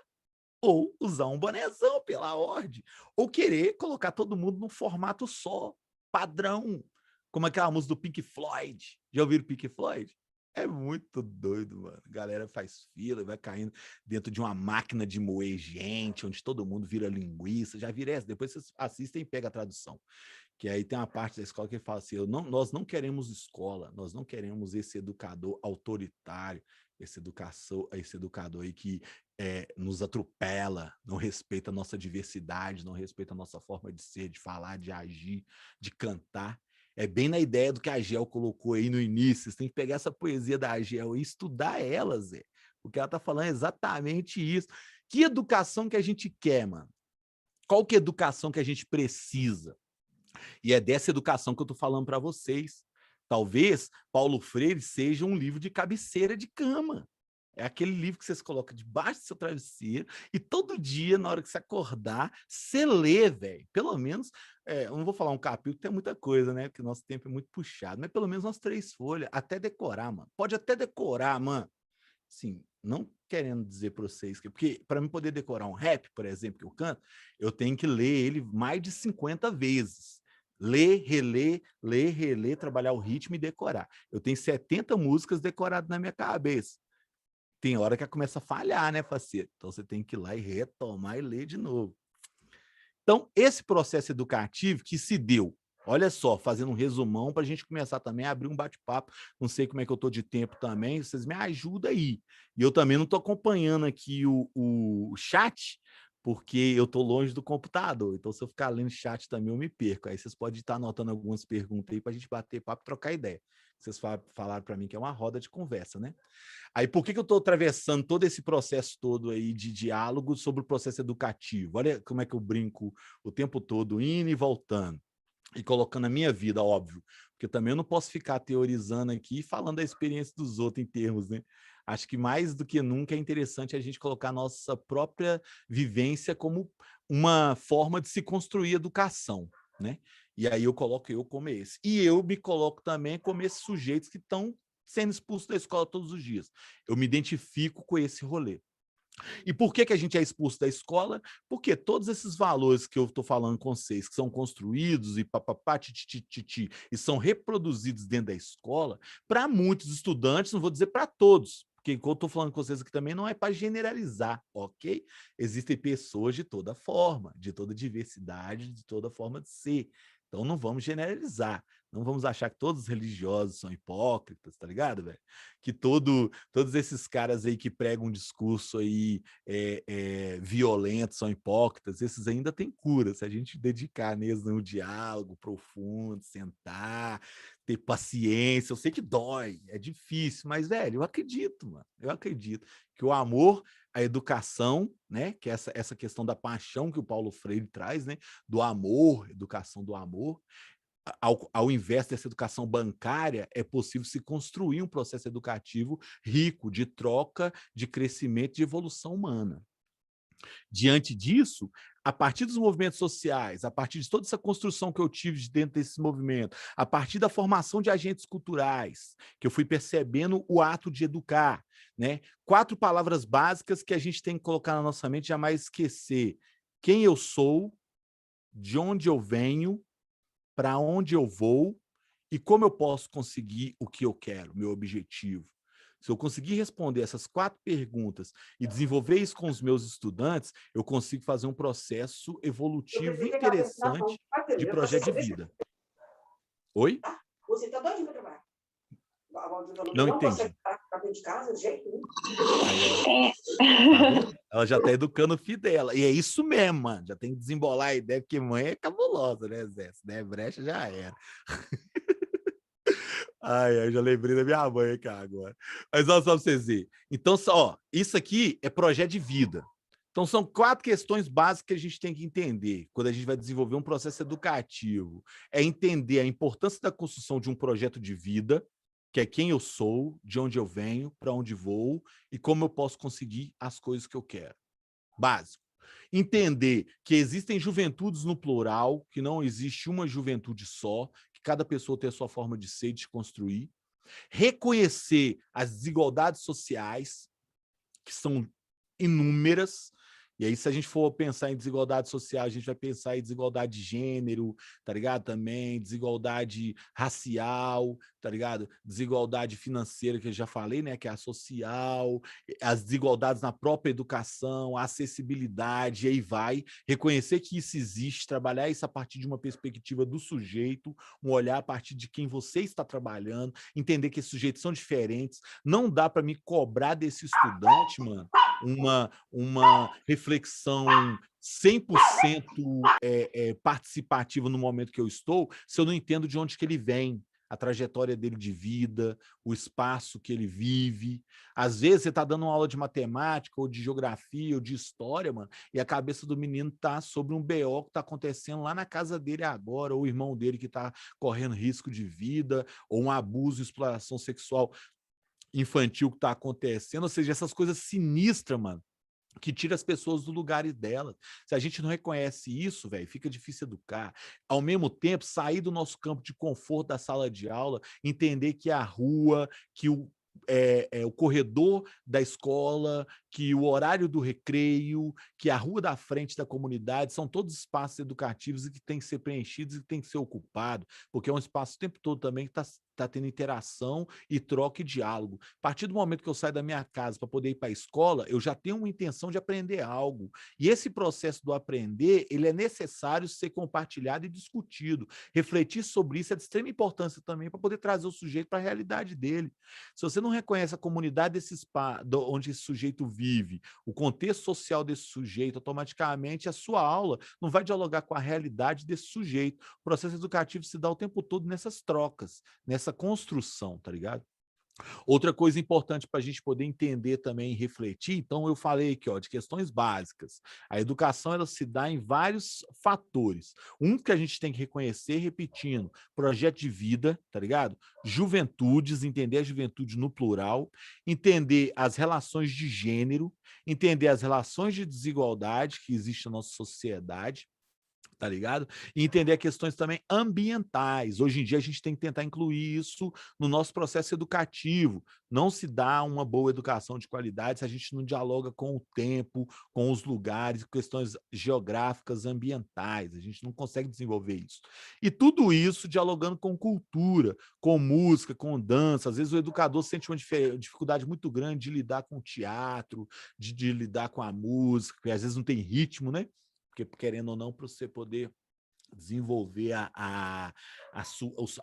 ou usar um bonézão pela ordem, ou querer colocar todo mundo num formato só, padrão, como aquela música do Pink Floyd. Já ouviram Pink Floyd? É muito doido, mano. A galera faz fila, vai caindo dentro de uma máquina de moer gente, onde todo mundo vira linguiça. Já vira essa, depois vocês assistem e pegam a tradução. Que aí tem uma parte da escola que fala assim, nós não queremos escola, nós não queremos esse educador autoritário, esse educador aí que nos atropela, não respeita a nossa diversidade, não respeita a nossa forma de ser, de falar, de agir, de cantar. É bem na ideia do que a Gel colocou aí no início. Vocês têm que pegar essa poesia da Gel e estudar ela, Zé. Porque ela tá falando exatamente isso. Que educação que a gente quer, mano? Qual que é a educação que a gente precisa? E é dessa educação que eu tô falando para vocês. Talvez Paulo Freire seja um livro de cabeceira de cama. É aquele livro que vocês colocam debaixo do seu travesseiro e todo dia, na hora que você acordar, você lê, velho. Pelo menos, eu não vou falar um capítulo, tem muita coisa, né? Porque o nosso tempo é muito puxado. Mas pelo menos umas 3 folhas, até decorar, mano. Pode até decorar, mano. Sim, não querendo dizer para vocês que... Porque para mim poder decorar um rap, por exemplo, que eu canto, eu tenho que ler ele mais de 50 vezes. Ler, reler, trabalhar o ritmo e decorar. Eu tenho 70 músicas decoradas na minha cabeça. Tem hora que começa a falhar, né, parceiro? Então você tem que ir lá e retomar e ler de novo. Então, esse processo educativo que se deu, olha só, fazendo um resumão para a gente começar também a abrir um bate-papo. Não sei como é que eu estou de tempo também, vocês me ajudam aí. E eu também não estou acompanhando aqui o chat, porque eu estou longe do computador. Então, se eu ficar lendo chat também, eu me perco. Aí vocês podem estar anotando algumas perguntas aí para a gente bater papo e trocar ideia. Vocês falaram para mim que é uma roda de conversa, né? Aí, por que eu estou atravessando todo esse processo todo aí de diálogo sobre o processo educativo? Olha como é que eu brinco o tempo todo, indo e voltando. E colocando a minha vida, óbvio. Porque também eu não posso ficar teorizando aqui e falando da experiência dos outros em termos, né? Acho que mais do que nunca é interessante a gente colocar a nossa própria vivência como uma forma de se construir educação, né? E aí eu coloco eu como esse. E eu me coloco também como esses sujeitos que estão sendo expulsos da escola todos os dias. Eu me identifico com esse rolê. E por que a gente é expulso da escola? Porque todos esses valores que eu estou falando com vocês, que são construídos e papapá, titititi, e são reproduzidos dentro da escola, para muitos estudantes, não vou dizer para todos, porque o que eu estou falando com vocês aqui também não é para generalizar, ok? Existem pessoas de toda forma, de toda diversidade, de toda forma de ser. Então não vamos generalizar. Não vamos achar que todos os religiosos são hipócritas, tá ligado, velho? Que todos esses caras aí que pregam um discurso aí violento são hipócritas, esses ainda têm cura, se a gente dedicar neles no diálogo profundo, sentar, ter paciência. Eu sei que dói, é difícil, mas, velho, eu acredito, mano. Eu acredito que o amor, a educação, né? Que é essa questão da paixão que o Paulo Freire traz, né? Do amor, educação do amor. Ao invés dessa educação bancária, é possível se construir um processo educativo rico de troca, de crescimento, de evolução humana. Diante disso, a partir dos movimentos sociais, a partir de toda essa construção que eu tive dentro desse movimento, a partir da formação de agentes culturais, que eu fui percebendo o ato de educar, né? 4 palavras básicas que a gente tem que colocar na nossa mente e jamais esquecer. Quem eu sou, de onde eu venho, para onde eu vou e como eu posso conseguir o que eu quero, meu objetivo. Se eu conseguir responder essas 4 perguntas e desenvolver isso com os meus estudantes, eu consigo fazer um processo evolutivo interessante de projeto de vida. Oi? Você está doidinho para trabalhar. Não entendi. Ficar dentro de casa, de jeito nenhum. Ela já está educando o filho dela. E é isso mesmo, mano. Já tem que desembolar a ideia, porque mãe é cabulosa, né, Zé? Se der brecha, já era. Ai, já lembrei da minha mãe aqui agora. Mas olha só para vocês verem. Então, ó, isso aqui é projeto de vida. Então, são 4 questões básicas que a gente tem que entender quando a gente vai desenvolver um processo educativo. É entender a importância da construção de um projeto de vida, que é quem eu sou, de onde eu venho, para onde vou e como eu posso conseguir as coisas que eu quero. Básico. Entender que existem juventudes no plural, que não existe uma juventude só, que cada pessoa tem a sua forma de ser e de se construir. Reconhecer as desigualdades sociais, que são inúmeras. E aí, se a gente for pensar em desigualdade social, a gente vai pensar em desigualdade de gênero, tá ligado? Também desigualdade racial, tá ligado? Desigualdade financeira, que eu já falei, né? Que é a social, as desigualdades na própria educação, a acessibilidade, e aí vai. Reconhecer que isso existe, trabalhar isso a partir de uma perspectiva do sujeito, um olhar a partir de quem você está trabalhando, entender que esses sujeitos são diferentes. Não dá para me cobrar desse estudante, mano, uma reflexão 100% participativa no momento que eu estou, se eu não entendo de onde que ele vem, a trajetória dele de vida, o espaço que ele vive. Às vezes você está dando uma aula de matemática, ou de geografia, ou de história, mano, e a cabeça do menino está sobre um BO que está acontecendo lá na casa dele agora, ou o irmão dele que está correndo risco de vida, ou um abuso e exploração sexual infantil que está acontecendo. Ou seja, essas coisas sinistras, mano, que tira as pessoas do lugar delas. Se a gente não reconhece isso, velho, fica difícil educar. Ao mesmo tempo, sair do nosso campo de conforto da sala de aula, entender que a rua, que o corredor da escola, que o horário do recreio, que a rua da frente da comunidade, são todos espaços educativos e que têm que ser preenchidos e que têm que ser ocupados, porque é um espaço o tempo todo também que está tendo interação e troca e diálogo. A partir do momento que eu saio da minha casa para poder ir para a escola, eu já tenho uma intenção de aprender algo. E esse processo do aprender, ele é necessário ser compartilhado e discutido. Refletir sobre isso é de extrema importância também para poder trazer o sujeito para a realidade dele. Se você não reconhece a comunidade desse espaço, onde esse sujeito vive, o contexto social desse sujeito, automaticamente a sua aula não vai dialogar com a realidade desse sujeito. O processo educativo se dá o tempo todo nessas trocas, nessa construção, tá ligado? Outra coisa importante para a gente poder entender também e refletir, então eu falei aqui, ó, de questões básicas. A educação, ela se dá em vários fatores. Um que a gente tem que reconhecer, repetindo, projeto de vida, tá ligado? Juventudes, entender a juventude no plural, entender as relações de gênero, entender as relações de desigualdade que existem na nossa sociedade, tá ligado? E entender questões também ambientais. Hoje em dia a gente tem que tentar incluir isso no nosso processo educativo. Não se dá uma boa educação de qualidade se a gente não dialoga com o tempo, com os lugares, questões geográficas, ambientais. A gente não consegue desenvolver isso. E tudo isso dialogando com cultura, com música, com dança. Às vezes o educador sente uma dificuldade muito grande de lidar com o teatro, de lidar com a música, porque às vezes não tem ritmo, né? Porque, querendo ou não, para você poder desenvolver a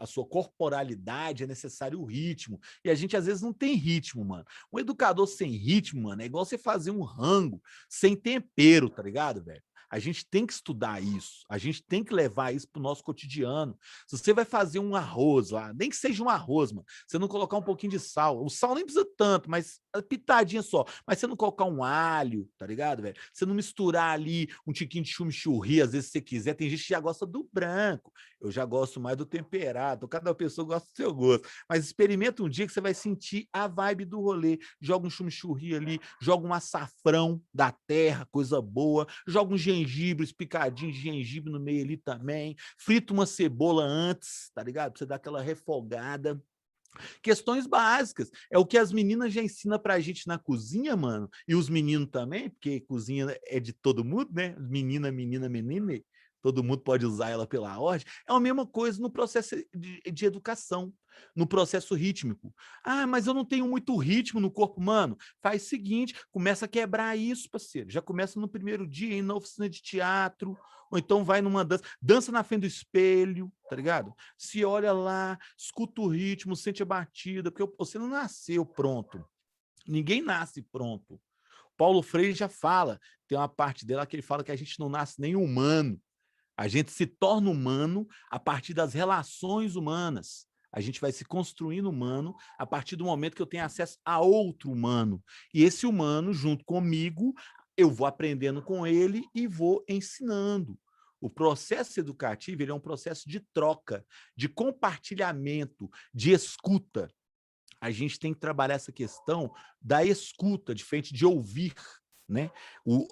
sua corporalidade, é necessário o ritmo. E a gente, às vezes, não tem ritmo, mano. Um educador sem ritmo, mano, é igual você fazer um rango sem tempero, tá ligado, velho? A gente tem que estudar isso, a gente tem que levar isso para o nosso cotidiano. Se você vai fazer um arroz lá, nem que seja um arroz, mano, você não colocar um pouquinho de sal, o sal nem precisa tanto, mas pitadinha só, mas você não colocar um alho, tá ligado, velho? Você não misturar ali um tiquinho de chimichurri, às vezes se você quiser, tem gente que já gosta do branco, eu já gosto mais do temperado, cada pessoa gosta do seu gosto, mas experimenta um dia que você vai sentir a vibe do rolê, joga um chimichurri ali, joga um açafrão da terra, coisa boa, joga um gengibre, picadinho de gengibre no meio ali também, frita uma cebola antes, tá ligado? Pra você dar aquela refogada. Questões básicas, é o que as meninas já ensinam pra gente na cozinha, mano, e os meninos também, porque cozinha é de todo mundo, né? Menina, todo mundo pode usar ela pela ordem, é a mesma coisa no processo de educação, no processo rítmico. Ah, mas eu não tenho muito ritmo no corpo, mano. Faz o seguinte, começa a quebrar isso, parceiro. Já começa no primeiro dia, ir na oficina de teatro, ou então vai numa dança na frente do espelho, tá ligado? Se olha lá, escuta o ritmo, sente a batida, porque você não nasceu pronto. Ninguém nasce pronto. Paulo Freire já fala, tem uma parte dela que ele fala que a gente não nasce nem humano. A gente se torna humano a partir das relações humanas. A gente vai se construindo humano a partir do momento que eu tenho acesso a outro humano. E esse humano, junto comigo, eu vou aprendendo com ele e vou ensinando. O processo educativo, ele é um processo de troca, de compartilhamento, de escuta. A gente tem que trabalhar essa questão da escuta, diferente de ouvir. né?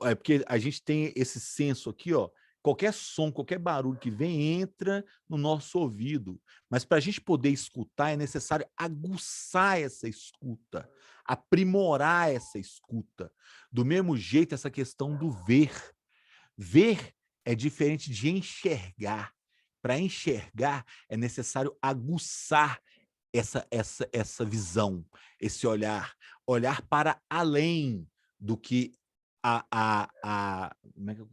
É porque a gente tem esse senso aqui, ó. Qualquer som, qualquer barulho que vem, entra no nosso ouvido. Mas para a gente poder escutar, é necessário aguçar essa escuta, aprimorar essa escuta. Do mesmo jeito, essa questão do ver. Ver é diferente de enxergar. Para enxergar, é necessário aguçar essa visão, esse olhar. Olhar para além do que como é que eu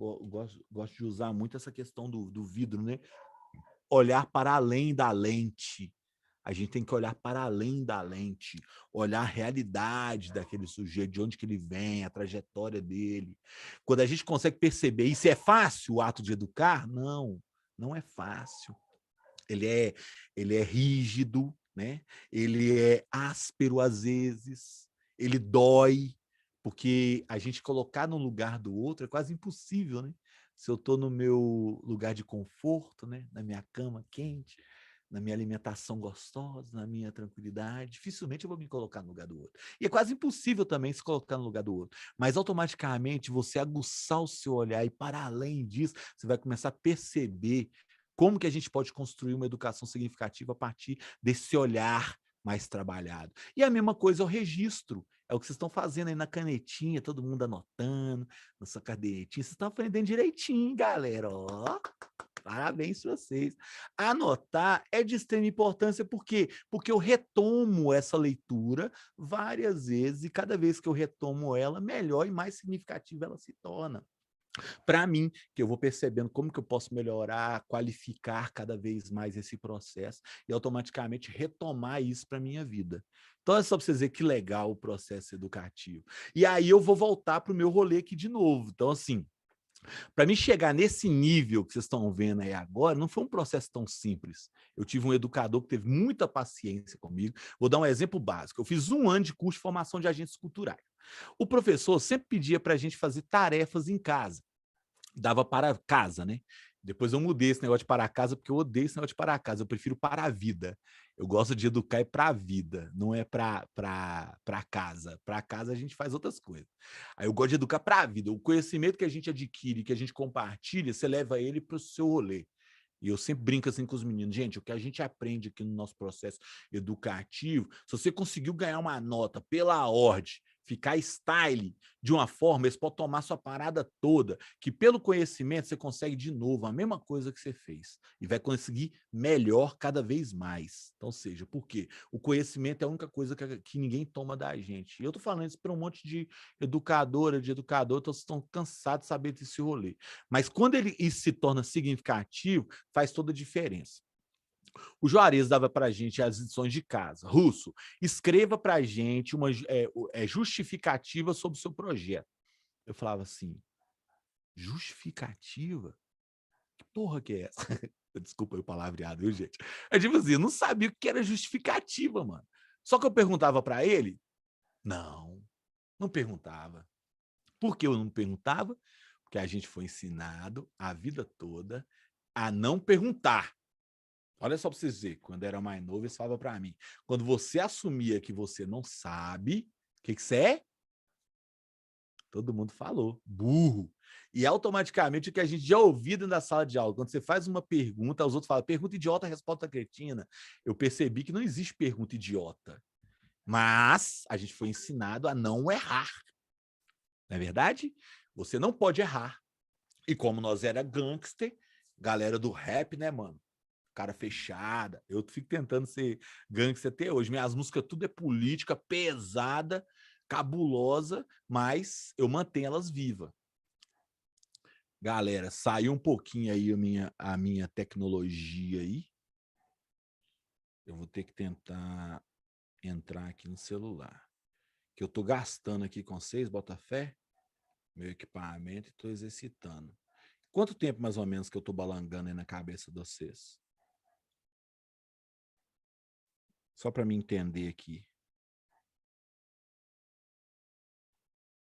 gosto de usar muito essa questão do vidro, né? Olhar para além da lente. A gente tem que olhar para além da lente, olhar a realidade daquele sujeito, de onde que ele vem, a trajetória dele. Quando a gente consegue perceber, isso é fácil, o ato de educar? Não, não é fácil. Ele é rígido, né? Ele é áspero às vezes, ele dói, porque a gente colocar no lugar do outro é quase impossível, né? Se eu estou no meu lugar de conforto, né? Na minha cama quente, na minha alimentação gostosa, na minha tranquilidade, dificilmente eu vou me colocar no lugar do outro. E é quase impossível também se colocar no lugar do outro. Mas automaticamente você aguçar o seu olhar e para além disso, você vai começar a perceber como que a gente pode construir uma educação significativa a partir desse olhar mais trabalhado. E a mesma coisa é o registro. É o que vocês estão fazendo aí na canetinha, todo mundo anotando, na sua cadernetinha. Vocês estão aprendendo direitinho, galera. Ó, parabéns para vocês. Anotar é de extrema importância, por quê? Porque eu retomo essa leitura várias vezes, e cada vez que eu retomo ela, melhor e mais significativa ela se torna. Para mim, que eu vou percebendo como que eu posso melhorar, qualificar cada vez mais esse processo e automaticamente retomar isso para a minha vida. Então é só para vocês verem que legal o processo educativo. E aí eu vou voltar para o meu rolê aqui de novo. Então, assim, para mim chegar nesse nível que vocês estão vendo aí agora, não foi um processo tão simples. Eu tive um educador que teve muita paciência comigo. Vou dar um exemplo básico. Eu fiz 1 ano de curso de formação de agentes culturais. O professor sempre pedia para a gente fazer tarefas em casa. Dava para casa, né? Depois eu mudei esse negócio de para casa, porque eu odeio esse negócio de para casa. Eu prefiro para a vida. Eu gosto de educar para a vida, não é para casa. Para casa a gente faz outras coisas. Aí eu gosto de educar para a vida. O conhecimento que a gente adquire, que a gente compartilha, você leva ele para o seu rolê. E eu sempre brinco assim com os meninos. Gente, o que a gente aprende aqui no nosso processo educativo, se você conseguiu ganhar uma nota pela ordem, ficar style de uma forma, você pode tomar sua parada toda, que pelo conhecimento você consegue de novo a mesma coisa que você fez. E vai conseguir melhor cada vez mais. Então, seja, por quê? O conhecimento é a única coisa que ninguém toma da gente. E eu tô falando isso para um monte de educadora, de educador, então vocês estão cansados de saber desse rolê. Mas quando isso se torna significativo, faz toda a diferença. O Juarez dava para a gente as lições de casa. Russo, escreva para a gente uma justificativa sobre o seu projeto. Eu falava assim, justificativa? Que porra que é essa? Desculpa aí o palavreado, viu, gente? É tipo assim, eu não sabia o que era justificativa, mano. Só que eu perguntava para ele, não perguntava. Por que eu não perguntava? Porque a gente foi ensinado a vida toda a não perguntar. Olha só para vocês verem, quando era mais novo, eles falavam para mim, quando você assumia que você não sabe, o que você é? Todo mundo falou, burro. E automaticamente o que a gente já ouviu dentro da sala de aula, quando você faz uma pergunta, os outros falam, pergunta idiota, resposta cretina. Eu percebi que não existe pergunta idiota. Mas a gente foi ensinado a não errar. Não é verdade? Você não pode errar. E como nós era gangster, galera do rap, né, mano? Cara fechada. Eu fico tentando ser gangster até hoje. Minhas músicas tudo é política, pesada, cabulosa, mas eu mantenho elas vivas. Galera, saiu um pouquinho aí a minha tecnologia aí. Eu vou ter que tentar entrar aqui no celular. Que eu tô gastando aqui com vocês, bota fé, meu equipamento e tô exercitando. Quanto tempo mais ou menos que eu tô balangando aí na cabeça de vocês? Só para me entender aqui.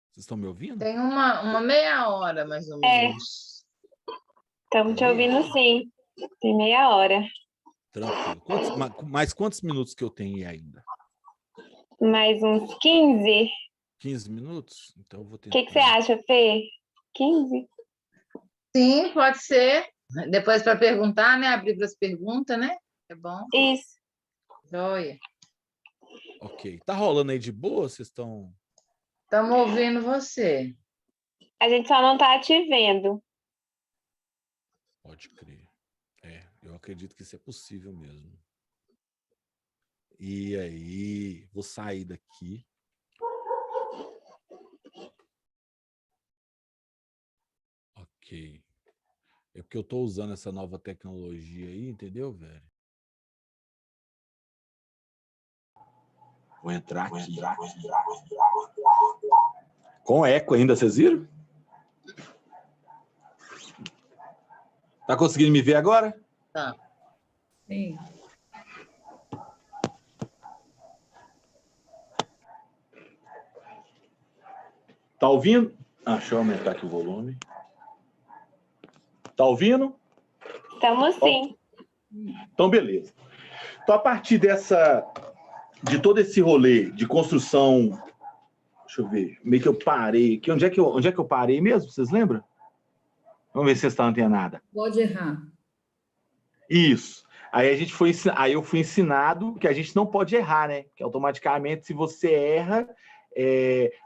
Vocês estão me ouvindo? Tem uma meia hora, mais ou menos. Estamos te ouvindo, sim. Tem meia hora. Tranquilo. Mais quantos minutos que eu tenho aí ainda? Mais uns 15. 15 minutos? Então eu vou O tentar. que você acha, Fê? 15? Sim, pode ser. Depois para perguntar, né? Abrir para as perguntas, né? É bom. Isso. Joia. Ok. Tá rolando aí de boa? Vocês estão... Estamos ouvindo você. A gente só não tá te vendo. Pode crer. Eu acredito que isso é possível mesmo. E aí, vou sair daqui. Ok. É porque eu tô usando essa nova tecnologia aí, entendeu, velho? Vou entrar aqui. Com eco ainda, vocês viram? Tá conseguindo me ver agora? Tá. Sim. Tá ouvindo? Deixa eu aumentar aqui o volume. Tá ouvindo? Estamos sim. Então, beleza. Então, a partir de todo esse rolê de construção, deixa eu ver, meio que eu parei aqui. Onde é que eu parei mesmo? Vocês lembram? Vamos ver se vocês estão antenados. Pode errar. Isso. Aí eu fui ensinado que a gente não pode errar, né? Que automaticamente, se você erra,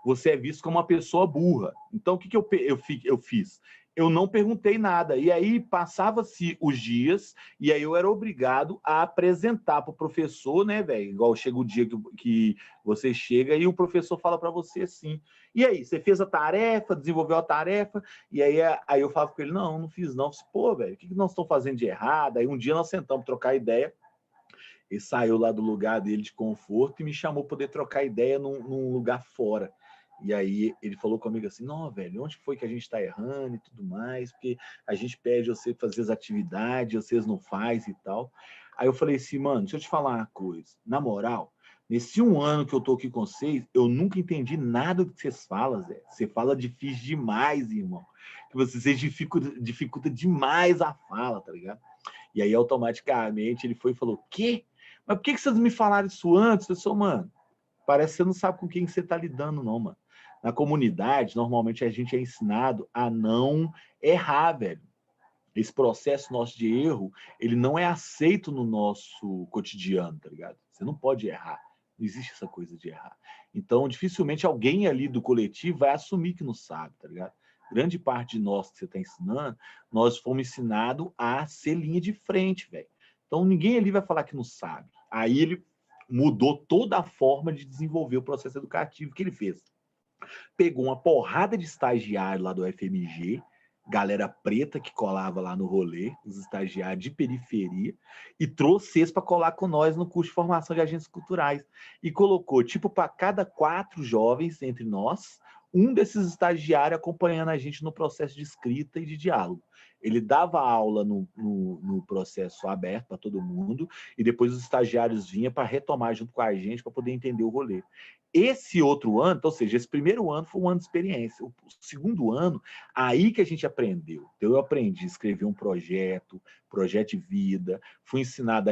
você é visto como uma pessoa burra. Então, o que eu fiz? Eu não perguntei nada. E aí passava-se os dias, e aí eu era obrigado a apresentar para o professor, né, velho? Igual chega o dia que você chega e o professor fala para você assim. E aí, você fez a tarefa, desenvolveu a tarefa, e aí eu falava com ele, não fiz não. Eu falei, pô, velho, o que nós estamos fazendo de errado? Aí um dia nós sentamos trocar ideia, ele saiu lá do lugar dele de conforto e me chamou para poder trocar ideia num lugar fora. E aí ele falou comigo assim, não, velho, onde foi que a gente está errando e tudo mais, porque a gente pede você fazer as atividades, vocês não fazem e tal. Aí eu falei assim, mano, deixa eu te falar uma coisa, na moral, nesse 1 ano que eu tô aqui com vocês, eu nunca entendi nada do que vocês falam, Zé. Você fala difícil demais, irmão. Que vocês dificulta demais a fala, tá ligado? E aí, automaticamente, ele foi e falou, quê? Mas por que vocês não me falaram isso antes? Eu falei, mano, parece que você não sabe com quem você tá lidando, não, mano. Na comunidade, normalmente, a gente é ensinado a não errar, velho. Esse processo nosso de erro, ele não é aceito no nosso cotidiano, tá ligado? Você não pode errar. Não existe essa coisa de errar. Então, dificilmente alguém ali do coletivo vai assumir que não sabe, tá ligado? Grande parte de nós que você está ensinando, nós fomos ensinados a ser linha de frente, velho. Então, ninguém ali vai falar que não sabe. Aí ele mudou toda a forma de desenvolver o processo educativo que ele fez. Pegou uma porrada de estagiário lá do FMG, galera preta que colava lá no rolê, os estagiários de periferia, e trouxe eles para colar com nós no curso de formação de agentes culturais. E colocou, tipo, para cada 4 jovens entre nós, um desses estagiários acompanhando a gente no processo de escrita e de diálogo. Ele dava aula no processo aberto para todo mundo, e depois os estagiários vinham para retomar junto com a gente, para poder entender o rolê. Esse outro ano, ou seja, esse primeiro ano foi um ano de experiência. O segundo ano, aí que a gente aprendeu. Então, eu aprendi a escrever um projeto de vida, fui ensinado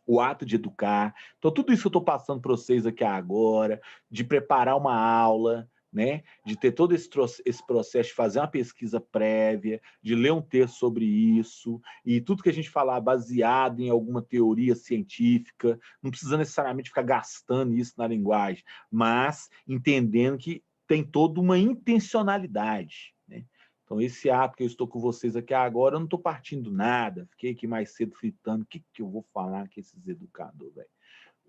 o ato de educar. Então, tudo isso que eu estou passando para vocês aqui agora, de preparar uma aula, né? De ter todo esse processo de fazer uma pesquisa prévia, de ler um texto sobre isso, e tudo que a gente falar baseado em alguma teoria científica, não precisa necessariamente ficar gastando isso na linguagem, mas entendendo que tem toda uma intencionalidade, né? Então, esse ato que eu estou com vocês aqui agora, eu não estou partindo nada, fiquei aqui mais cedo fritando, o que eu vou falar com esses educadores, velho?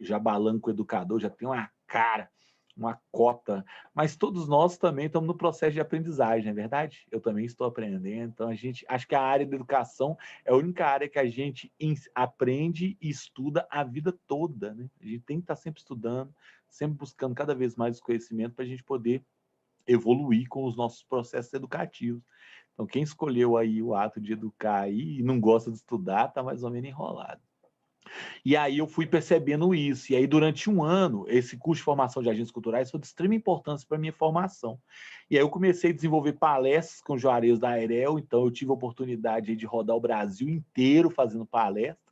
Já balando com o educador, já tem uma cara, uma cota, mas todos nós também estamos no processo de aprendizagem, não é verdade? Eu também estou aprendendo, então acho que a área da educação é a única área que a gente aprende e estuda a vida toda, né? A gente tem que estar sempre estudando, sempre buscando cada vez mais conhecimento para a gente poder evoluir com os nossos processos educativos. Então, quem escolheu aí o ato de educar aí e não gosta de estudar, está mais ou menos enrolado. E aí eu fui percebendo isso. E aí, durante 1 ano, esse curso de formação de agentes culturais foi de extrema importância para a minha formação. E aí eu comecei a desenvolver palestras com o Juarez da Airel, então eu tive a oportunidade de rodar o Brasil inteiro fazendo palestra.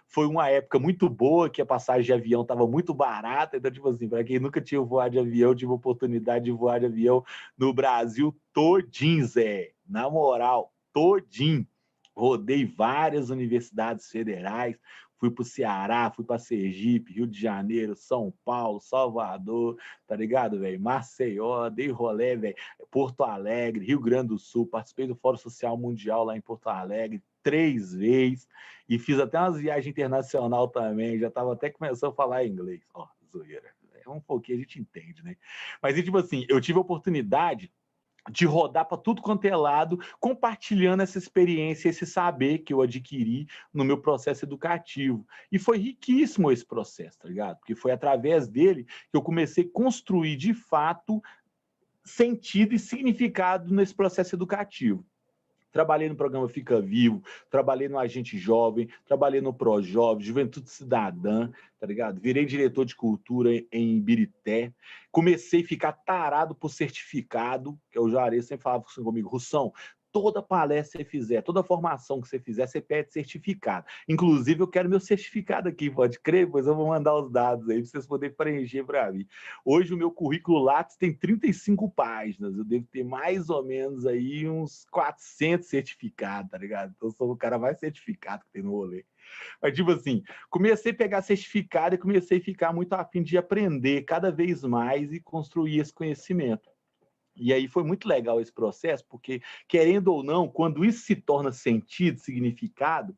foi uma época muito boa, que a passagem de avião estava muito barata, então, tipo assim, para quem nunca tinha voado de avião, tive a oportunidade de voar de avião no Brasil todinho, Zé, na moral, todinho. Rodei várias universidades federais, fui para o Ceará, fui para Sergipe, Rio de Janeiro, São Paulo, Salvador, tá ligado, velho? Maceió, dei rolê, velho. Porto Alegre, Rio Grande do Sul, participei do Fórum Social Mundial lá em Porto Alegre 3 vezes e fiz até umas viagens internacional também, já estava até começando a falar inglês. Ó, zoeira. É um pouquinho, a gente entende, né? Mas, tipo assim, eu tive a oportunidade de rodar para tudo quanto é lado, compartilhando essa experiência, esse saber que eu adquiri no meu processo educativo. E foi riquíssimo esse processo, tá ligado? Porque foi através dele que eu comecei a construir, de fato, sentido e significado nesse processo educativo. Trabalhei no programa Fica Vivo, trabalhei no Agente Jovem, trabalhei no ProJovem, Juventude Cidadã, tá ligado? Virei diretor de cultura em Ibirité. Comecei a ficar tarado por certificado, que o Juarez sempre falava assim comigo, Russão, toda palestra que você fizer, toda formação que você fizer, você pede certificado. Inclusive, eu quero meu certificado aqui, pode crer? Pois eu vou mandar os dados aí para vocês poderem preencher para mim. Hoje, o meu currículo Lattes tem 35 páginas. Eu devo ter mais ou menos aí uns 400 certificados, tá ligado? Então, eu sou o cara mais certificado que tem no rolê. Mas, tipo assim, comecei a pegar certificado e comecei a ficar muito afim de aprender cada vez mais e construir esse conhecimento. E aí foi muito legal esse processo, porque, querendo ou não, quando isso se torna sentido, significado,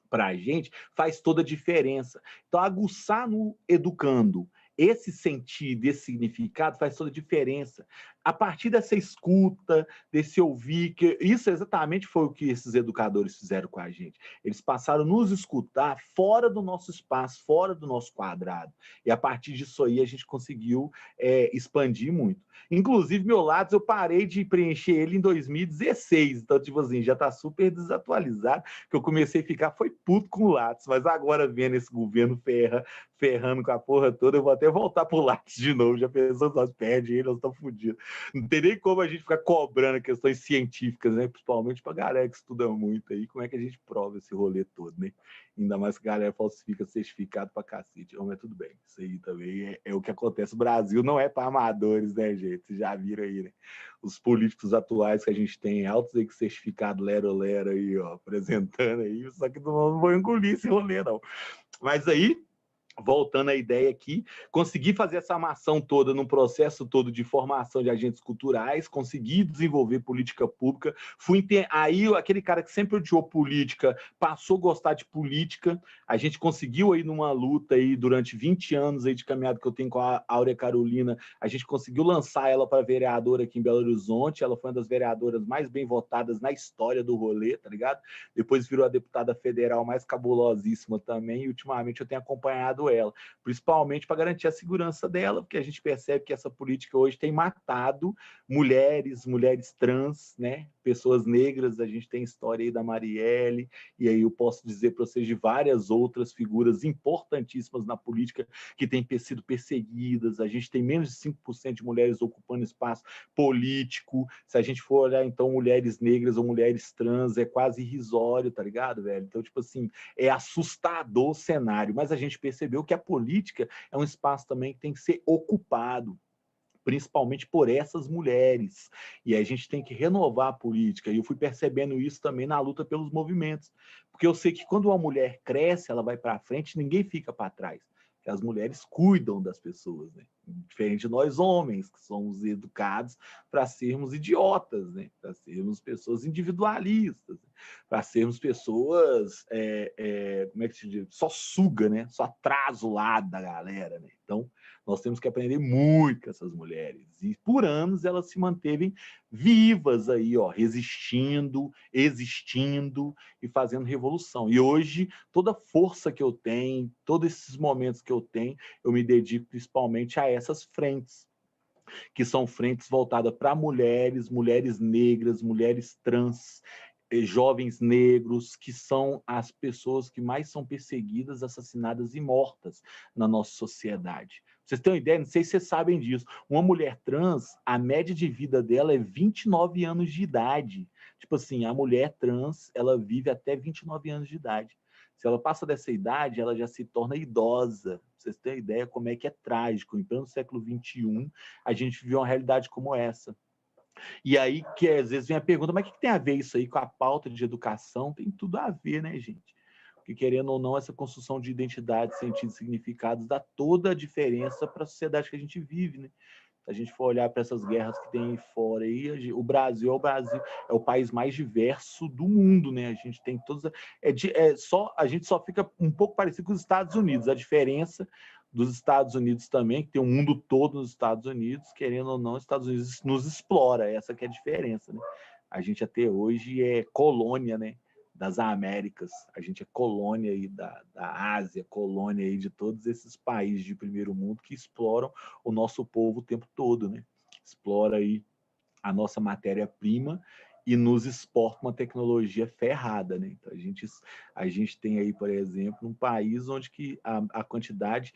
para a gente, faz toda a diferença. Então, aguçar no educando esse sentido, esse significado, faz toda a diferença. A partir dessa escuta, desse ouvir, que isso exatamente foi o que esses educadores fizeram com a gente. Eles passaram a nos escutar fora do nosso espaço, fora do nosso quadrado. E a partir disso aí, a gente conseguiu expandir muito. Inclusive, meu Lattes, eu parei de preencher ele em 2016. Então, tipo assim, já está super desatualizado, que eu comecei a ficar, foi puto com o Lattes. Mas agora, vendo esse governo ferrando com a porra toda, eu vou até voltar pro Lattes de novo. Já pensou, nós perdemos ele, nós estamos fodidos. Não tem nem como a gente ficar cobrando questões científicas, né? Principalmente para a galera que estuda muito aí. Como é que a gente prova esse rolê todo, né? Ainda mais que a galera falsifica certificado para cacete. Mas tudo bem. Isso aí também é o que acontece. O Brasil não é para amadores, né, gente? Vocês já viram aí, né? Os políticos atuais que a gente tem, altos aí que certificado lero-lero aí, ó, apresentando aí. Só que não vou engolir esse rolê, não. Mas aí, voltando à ideia aqui, consegui fazer essa armação toda num processo todo de formação de agentes culturais, consegui desenvolver política pública, aí aquele cara que sempre odiou política passou a gostar de política, a gente conseguiu aí numa luta aí durante 20 anos aí de caminhada que eu tenho com a Áurea Carolina, a gente conseguiu lançar ela para vereadora aqui em Belo Horizonte, ela foi uma das vereadoras mais bem votadas na história do rolê, tá ligado? Depois virou a deputada federal mais cabulosíssima também, e ultimamente eu tenho acompanhado ela, principalmente para garantir a segurança dela, porque a gente percebe que essa política hoje tem matado mulheres trans, né? Pessoas negras, a gente tem história aí da Marielle, e aí eu posso dizer para vocês de várias outras figuras importantíssimas na política que têm sido perseguidas, a gente tem menos de 5% de mulheres ocupando espaço político, se a gente for olhar então mulheres negras ou mulheres trans, é quase irrisório, tá ligado, velho? Então, tipo assim, é assustador o cenário, mas a gente percebeu que a política é um espaço também que tem que ser ocupado, principalmente por essas mulheres, e a gente tem que renovar a política, e eu fui percebendo isso também na luta pelos movimentos, porque eu sei que quando uma mulher cresce, ela vai para frente, ninguém fica para trás, porque as mulheres cuidam das pessoas, né? Diferente de nós homens, que somos educados para sermos idiotas, né? Para sermos pessoas individualistas, né? Para sermos pessoas, como é que se diz? Só suga, né? Só atrasa o lado da galera, né? Então, nós temos que aprender muito com essas mulheres. E por anos elas se manteve vivas aí, ó, resistindo, existindo e fazendo revolução. E hoje, toda a força que eu tenho, todos esses momentos que eu tenho, eu me dedico principalmente a essas frentes, que são frentes voltadas para mulheres, mulheres negras, mulheres trans, jovens negros, que são as pessoas que mais são perseguidas, assassinadas e mortas na nossa sociedade. Vocês têm uma ideia? Não sei se vocês sabem disso. Uma mulher trans, a média de vida dela é 29 anos de idade. Tipo assim, a mulher trans, ela vive até 29 anos de idade. Se ela passa dessa idade, ela já se torna idosa. Pra vocês terem ideia como é que é trágico. Em pleno século XXI, a gente vive uma realidade como essa. E aí, que às vezes vem a pergunta, mas o que tem a ver isso aí com a pauta de educação? Tem tudo a ver, né, gente? Porque, querendo ou não, essa construção de identidade, sentido e significados dá toda a diferença para a sociedade que a gente vive, né? Se a gente for olhar para essas guerras que tem aí fora, aí, o Brasil é o país mais diverso do mundo, né? A gente tem todas... a gente só fica um pouco parecido com os Estados Unidos. A diferença dos Estados Unidos também, que tem o mundo todo nos Estados Unidos, querendo ou não, os Estados Unidos nos explora, essa que é a diferença, né? A gente até hoje é colônia, né, das Américas, a gente é colônia aí da Ásia, colônia aí de todos esses países de primeiro mundo que exploram o nosso povo o tempo todo, né? Explora aí a nossa matéria-prima e nos exporta uma tecnologia ferrada, né? Então, a gente tem aí, por exemplo, um país onde que a quantidade,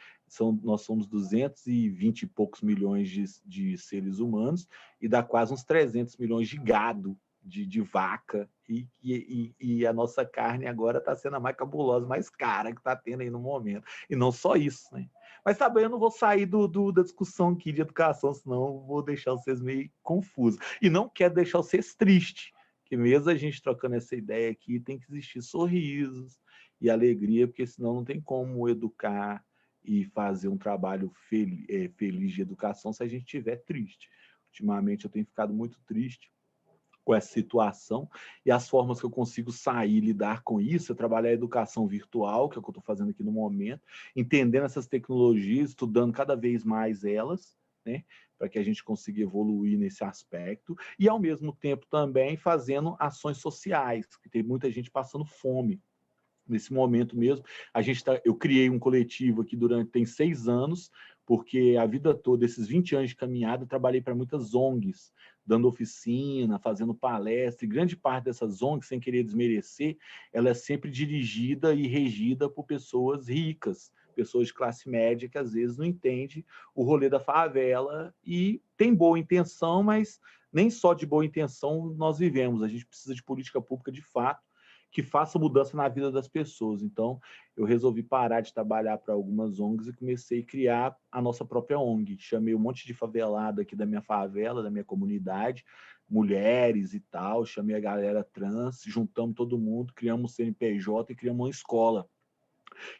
nós somos 220 e poucos milhões de seres humanos e dá quase uns 300 milhões de gado, de vaca, e a nossa carne agora está sendo a mais cabulosa, mais cara que está tendo aí no momento. E não só isso, né? Mas tá bem, eu não vou sair da discussão aqui de educação, senão eu vou deixar vocês meio confusos. E não quero deixar vocês tristes, que mesmo a gente trocando essa ideia aqui, tem que existir sorrisos e alegria, porque senão não tem como educar e fazer um trabalho feliz de educação se a gente estiver triste. Ultimamente eu tenho ficado muito triste com essa situação, e as formas que eu consigo sair e lidar com isso é trabalhar a educação virtual, que é o que eu estou fazendo aqui no momento, entendendo essas tecnologias, estudando cada vez mais elas, né, para que a gente consiga evoluir nesse aspecto, e ao mesmo tempo também fazendo ações sociais, porque tem muita gente passando fome. Nesse momento mesmo, eu criei um coletivo aqui tem 6 anos, porque a vida toda, esses 20 anos de caminhada, eu trabalhei para muitas ONGs, dando oficina, fazendo palestra, e grande parte dessas ONGs, sem querer desmerecer, ela é sempre dirigida e regida por pessoas ricas, pessoas de classe média que às vezes não entendem o rolê da favela e tem boa intenção, mas nem só de boa intenção nós vivemos, a gente precisa de política pública de fato, que faça mudança na vida das pessoas. Então, eu resolvi parar de trabalhar para algumas ONGs e comecei a criar a nossa própria ONG. Chamei um monte de favelado aqui da minha favela, da minha comunidade, mulheres e tal, chamei a galera trans, juntamos todo mundo, criamos um CNPJ e criamos uma escola,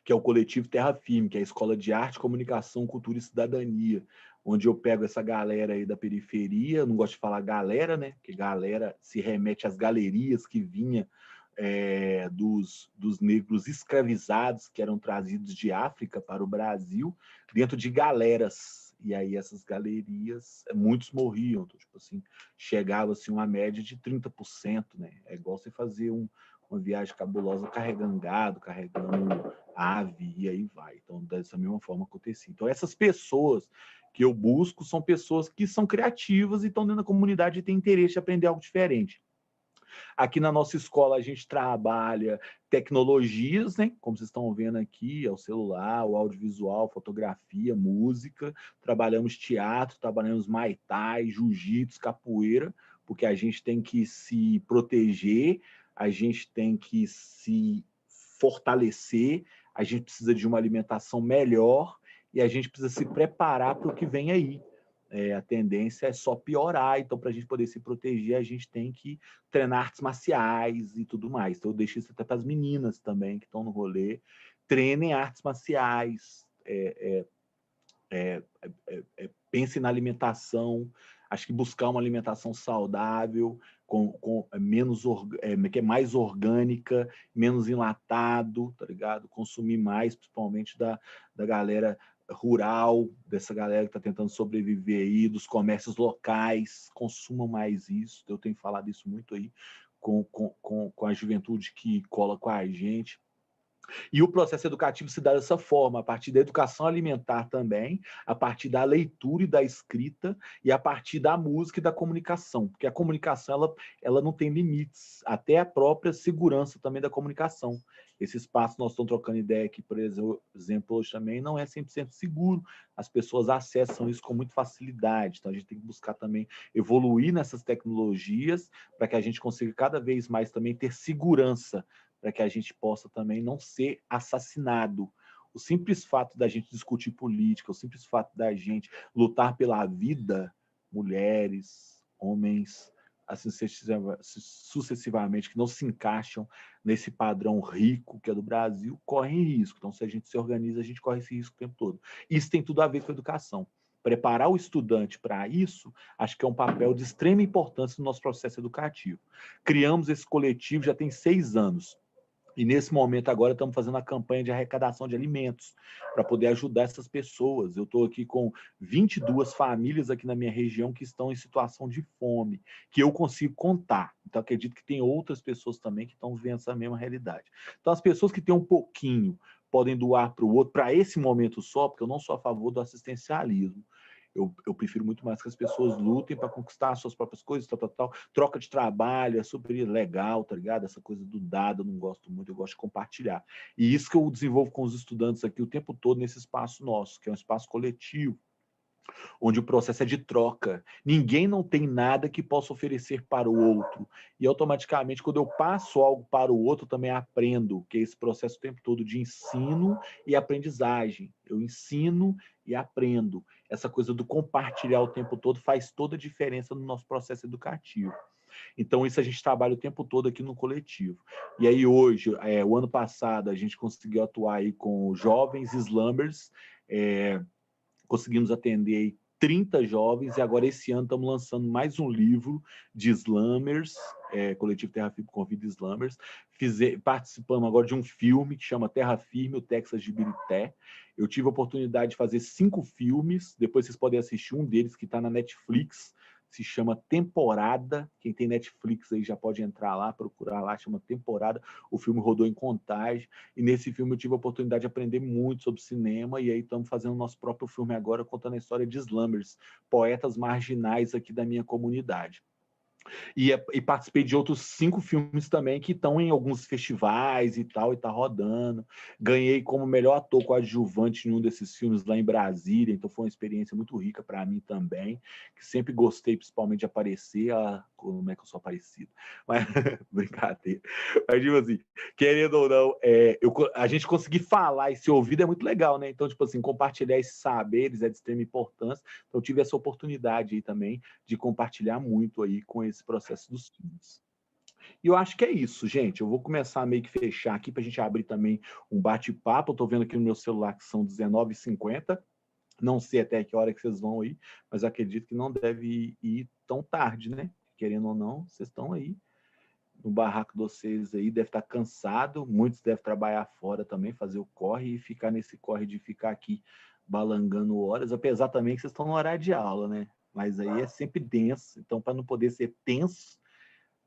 que é o Coletivo Terra Firme, que é a Escola de Arte, Comunicação, Cultura e Cidadania, onde eu pego essa galera aí da periferia, não gosto de falar galera, né? Porque galera se remete às galerias que vinha dos negros escravizados que eram trazidos de África para o Brasil, dentro de galeras. E aí essas galerias, muitos morriam. Então, tipo assim, chegava assim, uma média de 30%, né? É igual você fazer uma viagem cabulosa carregando gado, carregando ave, e aí vai. Então, dessa mesma forma acontecia. Então, essas pessoas que eu busco são pessoas que são criativas e estão dentro da comunidade e têm interesse em aprender algo diferente. Aqui na nossa escola a gente trabalha tecnologias, né? Como vocês estão vendo aqui, é o celular, o audiovisual, fotografia, música. Trabalhamos teatro, trabalhamos Muay Thai, jiu-jitsu, capoeira, porque a gente tem que se proteger, a gente tem que se fortalecer, a gente precisa de uma alimentação melhor e a gente precisa se preparar para o que vem aí. A tendência é só piorar, então para a gente poder se proteger, a gente tem que treinar artes marciais e tudo mais. Então eu deixo isso até para as meninas também que estão no rolê, treinem artes marciais, pensem na alimentação, acho que buscar uma alimentação saudável, que é mais orgânica, menos enlatado, tá ligado? Consumir mais, principalmente da galera rural, dessa galera que está tentando sobreviver aí, dos comércios locais, consumam mais isso. Eu tenho falado isso muito aí com a juventude que cola com a gente. E o processo educativo se dá dessa forma, a partir da educação alimentar também, a partir da leitura e da escrita, e a partir da música e da comunicação, porque a comunicação ela não tem limites, até a própria segurança também da comunicação. Esse espaço nós estamos trocando ideia aqui, por exemplo, hoje também não é 100% seguro, as pessoas acessam isso com muita facilidade, então a gente tem que buscar também evoluir nessas tecnologias para que a gente consiga cada vez mais também ter segurança para que a gente possa também não ser assassinado. O simples fato da gente discutir política, o simples fato da gente lutar pela vida, mulheres, homens, assim sucessivamente, que não se encaixam nesse padrão rico que é do Brasil, correm risco. Então, se a gente se organiza, a gente corre esse risco o tempo todo. Isso tem tudo a ver com a educação. Preparar o estudante para isso, acho que é um papel de extrema importância no nosso processo educativo. Criamos esse coletivo já tem 6 anos. E nesse momento agora estamos fazendo a campanha de arrecadação de alimentos para poder ajudar essas pessoas. Eu estou aqui com 22 famílias aqui na minha região que estão em situação de fome, que eu consigo contar. Então acredito que tem outras pessoas também que estão vivendo essa mesma realidade. Então as pessoas que têm um pouquinho podem doar para o outro, para esse momento só, porque eu não sou a favor do assistencialismo. Eu prefiro muito mais que as pessoas lutem para conquistar as suas próprias coisas, tal. Troca de trabalho é super legal, tá ligado? Essa coisa do dado eu não gosto muito, eu gosto de compartilhar. E isso que eu desenvolvo com os estudantes aqui o tempo todo nesse espaço nosso, que é um espaço coletivo, onde o processo é de troca. Ninguém não tem nada que possa oferecer para o outro. E automaticamente, quando eu passo algo para o outro, eu também aprendo, que é esse processo o tempo todo de ensino e aprendizagem. Eu ensino e aprendo. Essa coisa do compartilhar o tempo todo faz toda a diferença no nosso processo educativo. Então, isso a gente trabalha o tempo todo aqui no coletivo. E aí, hoje, o ano passado, a gente conseguiu atuar aí com jovens slammers, conseguimos atender aí 30 jovens, e agora esse ano estamos lançando mais um livro de slammers, Coletivo Terra Firme convida slammers. Participamos agora de um filme que chama Terra Firme, o Texas de Ibirité. Eu tive a oportunidade de fazer 5 filmes, depois vocês podem assistir um deles que está na Netflix, se chama Temporada. Quem tem Netflix aí já pode entrar lá, procurar lá, chama Temporada. O filme rodou em Contagem, e nesse filme eu tive a oportunidade de aprender muito sobre cinema, e aí estamos fazendo o nosso próprio filme agora, contando a história de slammers, poetas marginais aqui da minha comunidade. E participei de outros 5 filmes também que estão em alguns festivais e tal, e tá rodando. Ganhei como melhor ator coadjuvante em um desses filmes lá em Brasília, então foi uma experiência muito rica para mim também, que sempre gostei principalmente de aparecer. Como é que eu sou aparecido? Mas, brincadeira. Mas, tipo assim, querendo ou não, a gente conseguir falar e ser ouvido é muito legal, né? Então, tipo assim, compartilhar esses saberes é de extrema importância. Então, eu tive essa oportunidade aí também de compartilhar muito aí com esse processo dos filmes. E eu acho que é isso, gente. Eu vou começar a meio que fechar aqui para a gente abrir também um bate-papo. Eu estou vendo aqui no meu celular que são 19h50. Não sei até que hora que vocês vão aí, mas acredito que não deve ir tão tarde, né? Querendo ou não, vocês estão aí no barraco de vocês aí, deve estar cansado, muitos devem trabalhar fora também, fazer o corre e ficar nesse corre de ficar aqui balangando horas, apesar também que vocês estão no horário de aula, né? Mas aí é sempre denso, então para não poder ser tenso,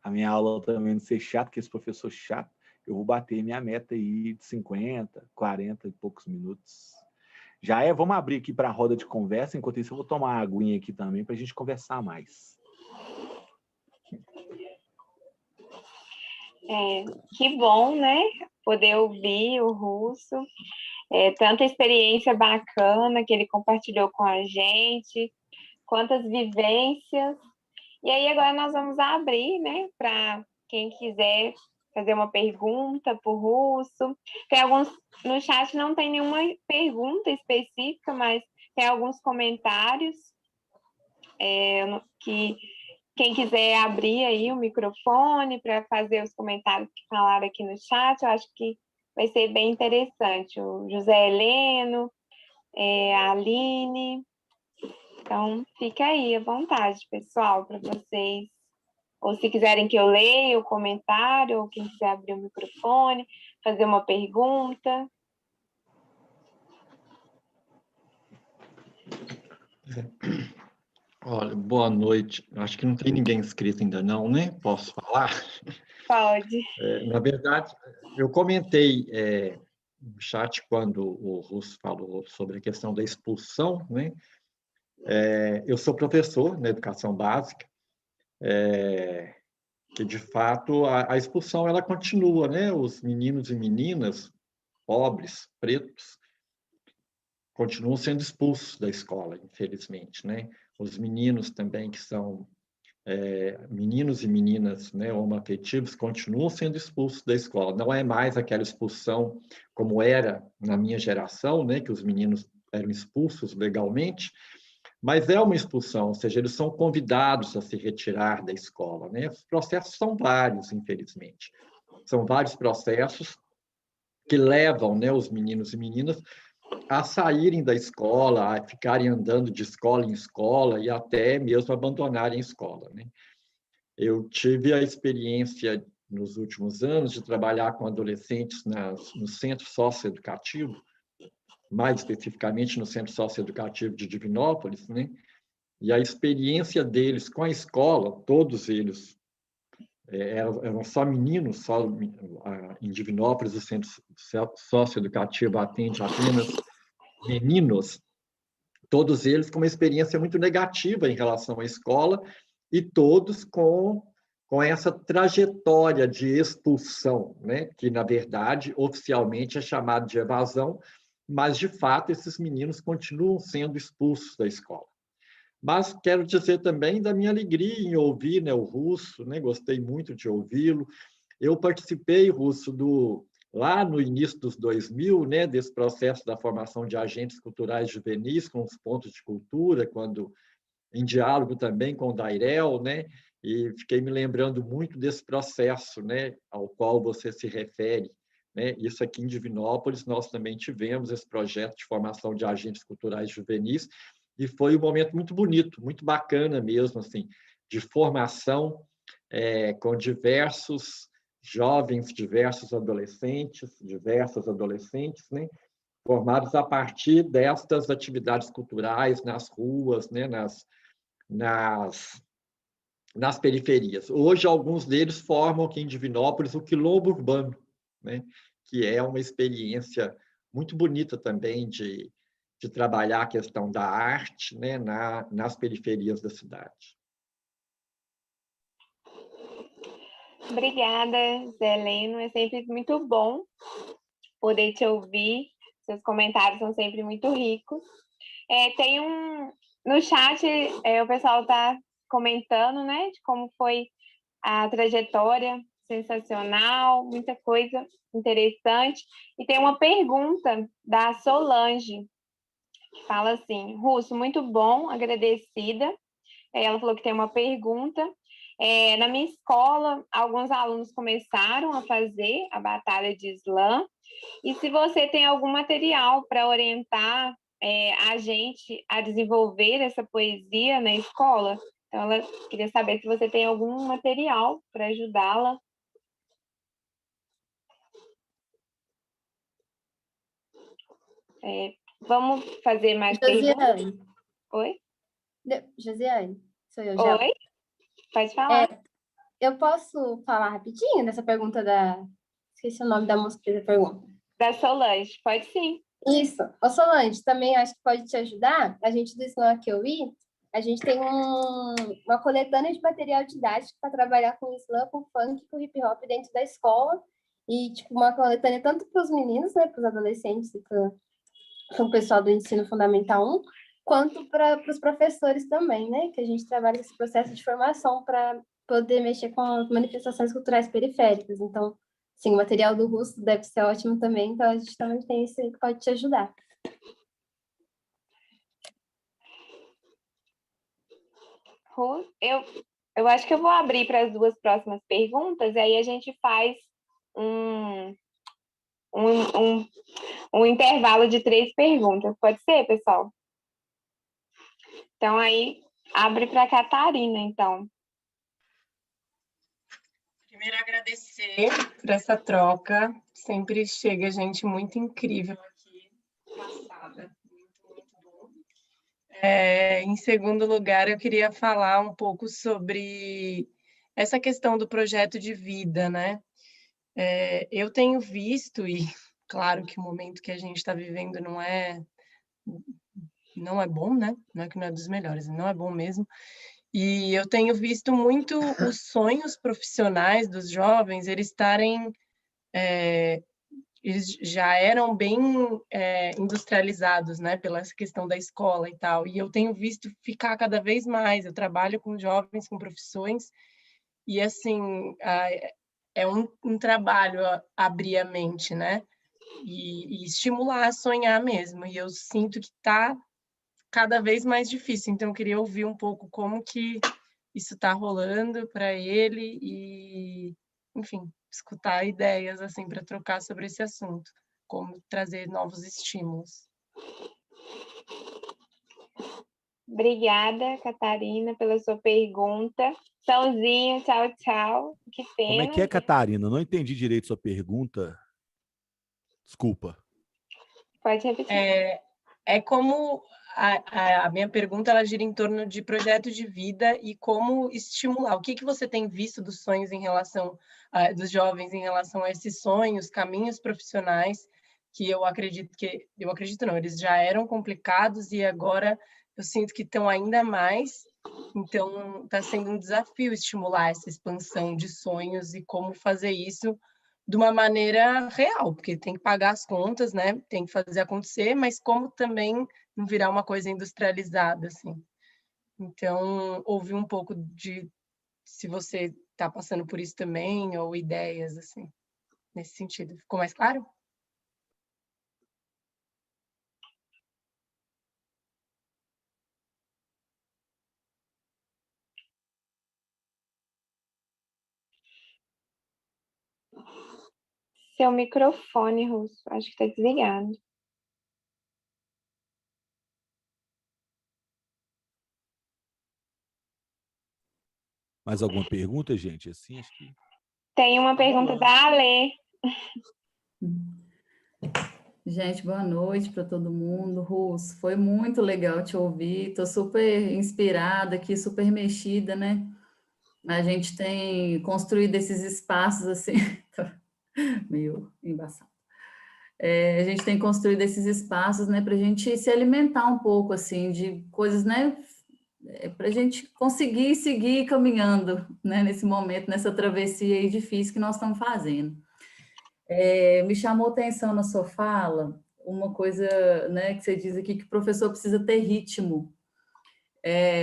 a minha aula também não ser chata, porque esse professor chato, eu vou bater minha meta aí de 50, 40 e poucos minutos. Vamos abrir aqui para a roda de conversa, enquanto isso eu vou tomar uma aguinha aqui também para a gente conversar mais. Que bom, né? Poder ouvir o Russo. Tanta experiência bacana que ele compartilhou com a gente, quantas vivências. E aí agora nós vamos abrir, né, para quem quiser fazer uma pergunta para o Russo. Tem alguns no chat, não tem nenhuma pergunta específica, mas tem alguns comentários que quem quiser abrir aí o microfone para fazer os comentários que falaram aqui no chat, eu acho que vai ser bem interessante. O José Heleno, a Aline. Então, fica aí à vontade, pessoal, para vocês. Ou se quiserem que eu leia o comentário, ou quem quiser abrir o microfone, fazer uma pergunta. Olha, boa noite. Acho que não tem ninguém inscrito ainda não, né? Posso falar? Pode. Na verdade, eu comentei no chat quando o Russo falou sobre a questão da expulsão, né? Eu sou professor na educação básica, que de fato a expulsão ela continua, né? Os meninos e meninas pobres, pretos, continuam sendo expulsos da escola, infelizmente, né? Os meninos também que são meninos e meninas, né, homoafetivos continuam sendo expulsos da escola. Não é mais aquela expulsão como era na minha geração, né, que os meninos eram expulsos legalmente, mas é uma expulsão, ou seja, eles são convidados a se retirar da escola, né? Os processos são vários, infelizmente. São vários processos que levam, né, os meninos e meninas a saírem da escola, a ficarem andando de escola em escola e até mesmo abandonarem a escola, né? Eu tive a experiência, nos últimos anos, de trabalhar com adolescentes no centro socioeducativo, mais especificamente no Centro Socioeducativo de Divinópolis, né? E a experiência deles com a escola, todos eles eram só meninos, só em Divinópolis o Centro Socioeducativo atende apenas meninos, todos eles com uma experiência muito negativa em relação à escola e todos com essa trajetória de expulsão, né? Que, na verdade, oficialmente é chamado de evasão, mas, de fato, esses meninos continuam sendo expulsos da escola. Mas quero dizer também da minha alegria em ouvir, né, o Russo, né? Gostei muito de ouvi-lo. Eu participei, Russo, lá no início dos 2000, né, desse processo da formação de agentes culturais juvenis com os pontos de cultura, em diálogo também com o Dairel, né? E fiquei me lembrando muito desse processo, né, ao qual você se refere. Né? Isso aqui em Divinópolis, nós também tivemos esse projeto de formação de agentes culturais juvenis, e foi um momento muito bonito, muito bacana mesmo, assim, de formação com diversos jovens, diversas adolescentes, né? Formados a partir destas atividades culturais nas ruas, né? nas periferias. Hoje, alguns deles formam aqui em Divinópolis o Quilombo Urbano, né? Que é uma experiência muito bonita também de trabalhar a questão da arte, né? nas periferias da cidade. Obrigada, Zé Heleno. É sempre muito bom poder te ouvir. Seus comentários são sempre muito ricos. No chat, o pessoal está comentando, né, de como foi a trajetória, sensacional, muita coisa interessante. E tem uma pergunta da Solange, que fala assim: Russo, muito bom, agradecida. Ela falou que tem uma pergunta. Na minha escola, alguns alunos começaram a fazer a batalha de slam, e se você tem algum material para orientar a gente a desenvolver essa poesia na escola, então ela queria saber se você tem algum material para ajudá-la. Vamos fazer mais perguntas? Oi? Josiane, sou eu, Oi? Pode falar. Eu posso falar rapidinho dessa pergunta Esqueci o nome da moça que fez a pergunta. Da Solange, pode sim. Isso. Ô, Solange, também acho que pode te ajudar. A gente do Slam que eu vi, a gente tem uma coletânea de material didático para trabalhar com slam, com funk, com hip hop dentro da escola. E, tipo, uma coletânea tanto para os meninos, né, para os adolescentes e para o pessoal do ensino fundamental 1, quanto para os professores também, né? Que a gente trabalha esse processo de formação para poder mexer com as manifestações culturais periféricas. Então, sim, o material do Russo deve ser ótimo também, então a gente também tem isso aí que pode te ajudar. Eu acho que eu vou abrir para as duas próximas perguntas, e aí a gente faz um intervalo de 3 perguntas. Pode ser, pessoal? Então, aí, abre para a Catarina, então. Primeiro, agradecer por essa troca. Sempre chega gente muito incrível aqui, passada. Muito bom. Em segundo lugar, eu queria falar um pouco sobre essa questão do projeto de vida, né? Eu tenho visto, e claro que o momento que a gente está vivendo não é bom, né? Não é que não é dos melhores, não é bom mesmo. E eu tenho visto muito os sonhos profissionais dos jovens, eles estarem eles já eram bem industrializados, né, pela essa questão da escola e tal, e eu tenho visto ficar cada vez mais. Eu trabalho com jovens, com profissões, e assim, é um trabalho abrir a mente, né, e estimular a sonhar mesmo, e eu sinto que está cada vez mais difícil, então eu queria ouvir um pouco como que isso está rolando para ele e, enfim, escutar ideias assim para trocar sobre esse assunto, como trazer novos estímulos. Obrigada, Catarina, pela sua pergunta. Tchauzinho, tchau, tchau. Que pena. Como é que é, Catarina? Não entendi direito sua pergunta. Desculpa. Pode repetir. É como a minha pergunta ela gira em torno de projeto de vida e como estimular. O que você tem visto dos sonhos em relação dos jovens em relação a esses sonhos, caminhos profissionais que eu acredito não, eles já eram complicados e agora eu sinto que estão ainda mais. Então está sendo um desafio estimular essa expansão de sonhos e como fazer isso de uma maneira real, porque tem que pagar as contas, né? Tem que fazer acontecer, mas como também não virar uma coisa industrializada, assim. Então, ouvir um pouco de se você está passando por isso também, ou ideias, assim, nesse sentido. Ficou mais claro? Seu microfone, Russo, acho que está desligado. Mais alguma pergunta, gente? Assim, acho que... Tem uma pergunta da Ale. Gente, boa noite para todo mundo. Russo, foi muito legal te ouvir. Estou super inspirada aqui, super mexida, né? A gente tem construído esses espaços assim, meio embaçado. A gente tem construído esses espaços, né, para a gente se alimentar um pouco assim de coisas, né, para a gente conseguir seguir caminhando, né, nesse momento, nessa travessia aí difícil que nós estamos fazendo. Me chamou atenção na sua fala uma coisa, né, que você diz aqui que o professor precisa ter ritmo.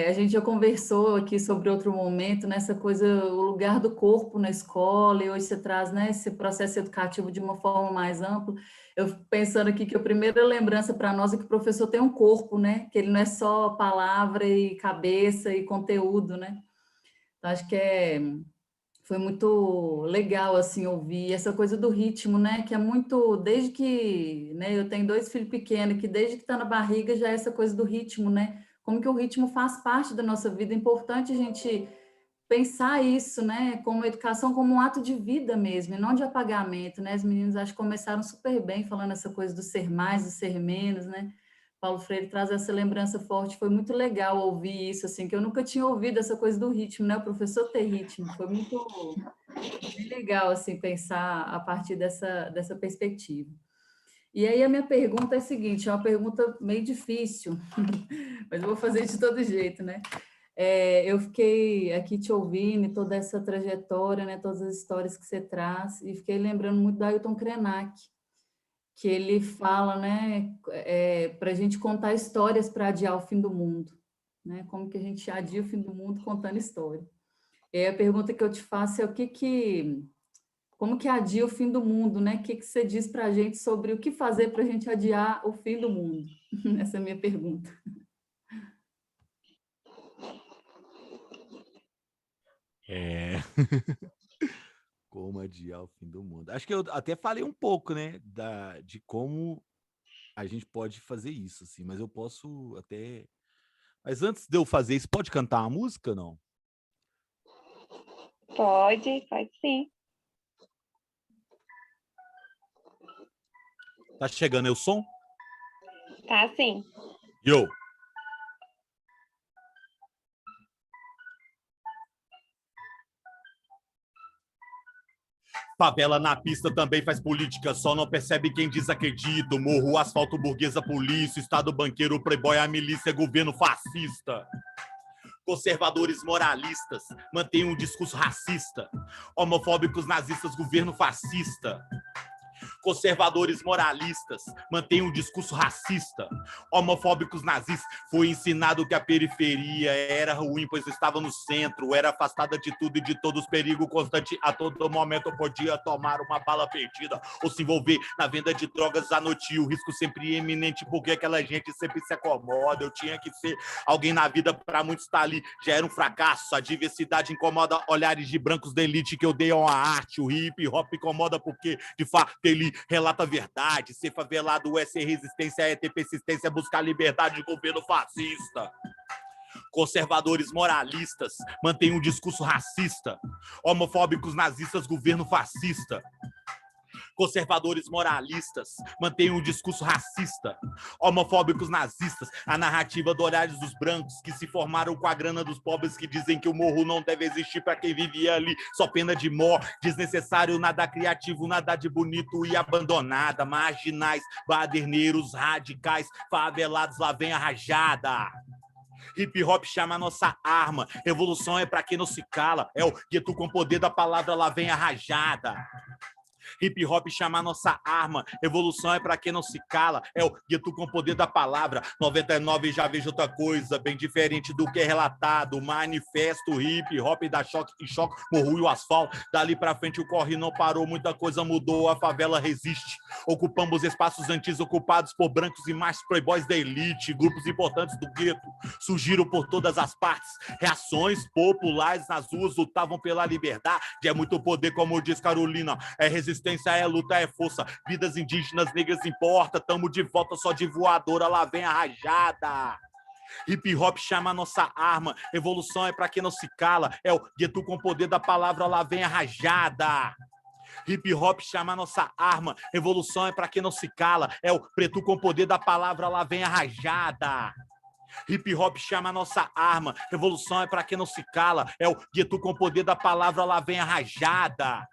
A gente já conversou aqui sobre outro momento, nessa coisa, o lugar do corpo na escola, e hoje você traz, né, esse processo educativo de uma forma mais ampla. Eu fico pensando aqui que a primeira lembrança para nós é que o professor tem um corpo, né, que ele não é só palavra e cabeça e conteúdo, né. Então, acho que foi muito legal, assim, ouvir essa coisa do ritmo, né, que é muito, desde que, né, eu tenho 2 filhos pequenos, que desde que está na barriga já é essa coisa do ritmo, né, como que o ritmo faz parte da nossa vida. É importante a gente pensar isso, né, como educação, como um ato de vida mesmo, e não de apagamento, né, as meninas acho que começaram super bem falando essa coisa do ser mais, do ser menos, né, Paulo Freire traz essa lembrança forte, foi muito legal ouvir isso, assim, que eu nunca tinha ouvido essa coisa do ritmo, né, o professor ter ritmo, foi muito bem legal, assim, pensar a partir dessa perspectiva. E aí a minha pergunta é a seguinte, é uma pergunta meio difícil, mas eu vou fazer de todo jeito, né? Eu fiquei aqui te ouvindo, toda essa trajetória, né, todas as histórias que você traz, e fiquei lembrando muito do Ailton Krenak, que ele fala, né, para a gente contar histórias para adiar o fim do mundo, né? Como que a gente adia o fim do mundo contando história. E aí a pergunta que eu te faço é como que adia o fim do mundo, né? O que você diz para a gente sobre o que fazer para a gente adiar o fim do mundo? Essa é a minha pergunta. Como adiar o fim do mundo. Acho que eu até falei um pouco, né, de como a gente pode fazer isso, assim, mas eu posso até... Mas antes de eu fazer isso, pode cantar uma música, não? Pode sim. Tá chegando aí o som? Tá sim. Yo! Favela na pista também faz política, só não percebe quem desacredita. Morro, asfalto, burguesa, polícia, estado banqueiro, playboy, a milícia, governo fascista. Conservadores moralistas mantêm um discurso racista. Homofóbicos, nazistas, governo fascista. Conservadores moralistas mantêm um discurso racista. Homofóbicos nazistas, foi ensinado que a periferia era ruim, pois estava no centro, era afastada de tudo e de todos, perigo constante a todo momento, podia tomar uma bala perdida ou se envolver na venda de drogas à noite, o risco sempre iminente, porque aquela gente sempre se acomoda. Eu tinha que ser alguém na vida, para muitos estar ali já era um fracasso. A diversidade incomoda olhares de brancos da elite que odeiam a arte. O hip hop incomoda porque, de fato, ele relata a verdade. Ser favelado é ser resistência, é ter persistência, buscar liberdade de governo fascista. Conservadores moralistas mantêm um discurso racista. Homofóbicos nazistas, governo fascista. Conservadores moralistas mantêm um discurso racista. Homofóbicos nazistas, a narrativa do horários dos brancos que se formaram com a grana dos pobres, que dizem que o morro não deve existir para quem vivia ali, só pena de morte, desnecessário, nada criativo, nada de bonito e abandonada, marginais, baderneiros, radicais, favelados, lá vem a rajada. Hip hop chama a nossa arma, revolução é para quem não se cala, é o gueto com poder da palavra, lá vem a rajada. Hip hop chama a nossa arma, revolução é para quem não se cala, é o gueto com o poder da palavra. 99 já vejo outra coisa, bem diferente do que é relatado. Manifesto hip hop dá choque e choque, morro e o asfalto. Dali pra frente o corre não parou, muita coisa mudou, a favela resiste. Ocupamos espaços antigos ocupados por brancos e machos playboys da elite. Grupos importantes do gueto surgiram por todas as partes. Reações populares nas ruas lutavam pela liberdade. É muito poder, como diz Carolina, é resistência, é luta, é força. Vidas indígenas, negras importa. Tamo de volta só de voadora, lá vem a rajada. Hip hop chama a nossa arma, revolução é pra quem não se cala, é o gueto com o poder da palavra, lá vem a rajada. Hip hop chama a nossa arma, revolução é pra quem não se cala, é o preto com o poder da palavra, lá vem a rajada. Hip hop chama a nossa arma, revolução é pra quem não se cala, é o gueto com o poder da palavra, lá vem a rajada.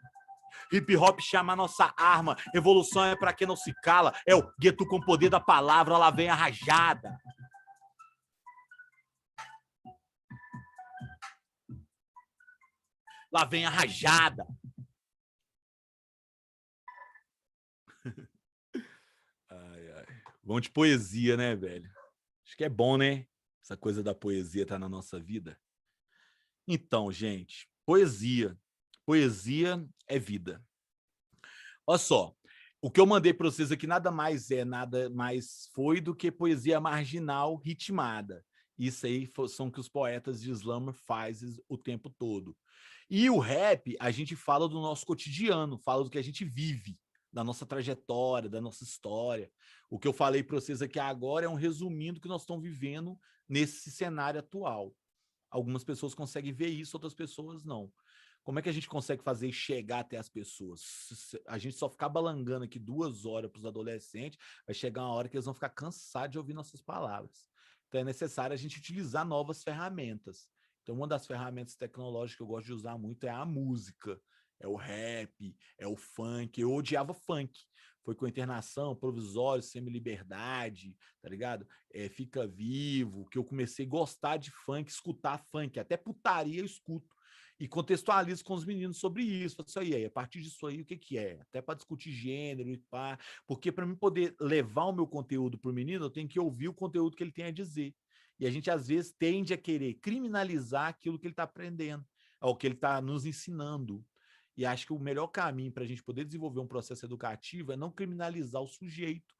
Hip hop chama a nossa arma, revolução é pra quem não se cala, é o gueto com o poder da palavra, lá vem a rajada. Lá vem a rajada. Ai, ai. Vamos de poesia, né, velho? Acho que é bom, né? Essa coisa da poesia tá na nossa vida. Então, gente, poesia. Poesia é vida. Olha só, o que eu mandei para vocês aqui nada mais foi do que poesia marginal ritmada. Isso aí são que os poetas de slam fazem o tempo todo. E o rap, a gente fala do nosso cotidiano, fala do que a gente vive, da nossa trajetória, da nossa história. O que eu falei para vocês aqui agora é um resuminho do que nós estamos vivendo nesse cenário atual. Algumas pessoas conseguem ver isso, outras pessoas não. Como é que a gente consegue fazer chegar até as pessoas? A gente só ficar balangando aqui 2 horas para os adolescentes, vai chegar uma hora que eles vão ficar cansados de ouvir nossas palavras. Então é necessário a gente utilizar novas ferramentas. Então uma das ferramentas tecnológicas que eu gosto de usar muito é a música, é o rap, é o funk. Eu odiava funk. Foi com internação, provisório, semi-liberdade, tá ligado? Fica Vivo, que eu comecei a gostar de funk, escutar funk, até putaria eu escuto. E contextualizo com os meninos sobre isso. Isso aí, a partir disso aí, o que é? Até para discutir gênero e pá. Porque para mim poder levar o meu conteúdo para o menino, eu tenho que ouvir o conteúdo que ele tem a dizer. E a gente, às vezes, tende a querer criminalizar aquilo que ele está aprendendo, o que ele está nos ensinando. E acho que o melhor caminho para a gente poder desenvolver um processo educativo é não criminalizar o sujeito.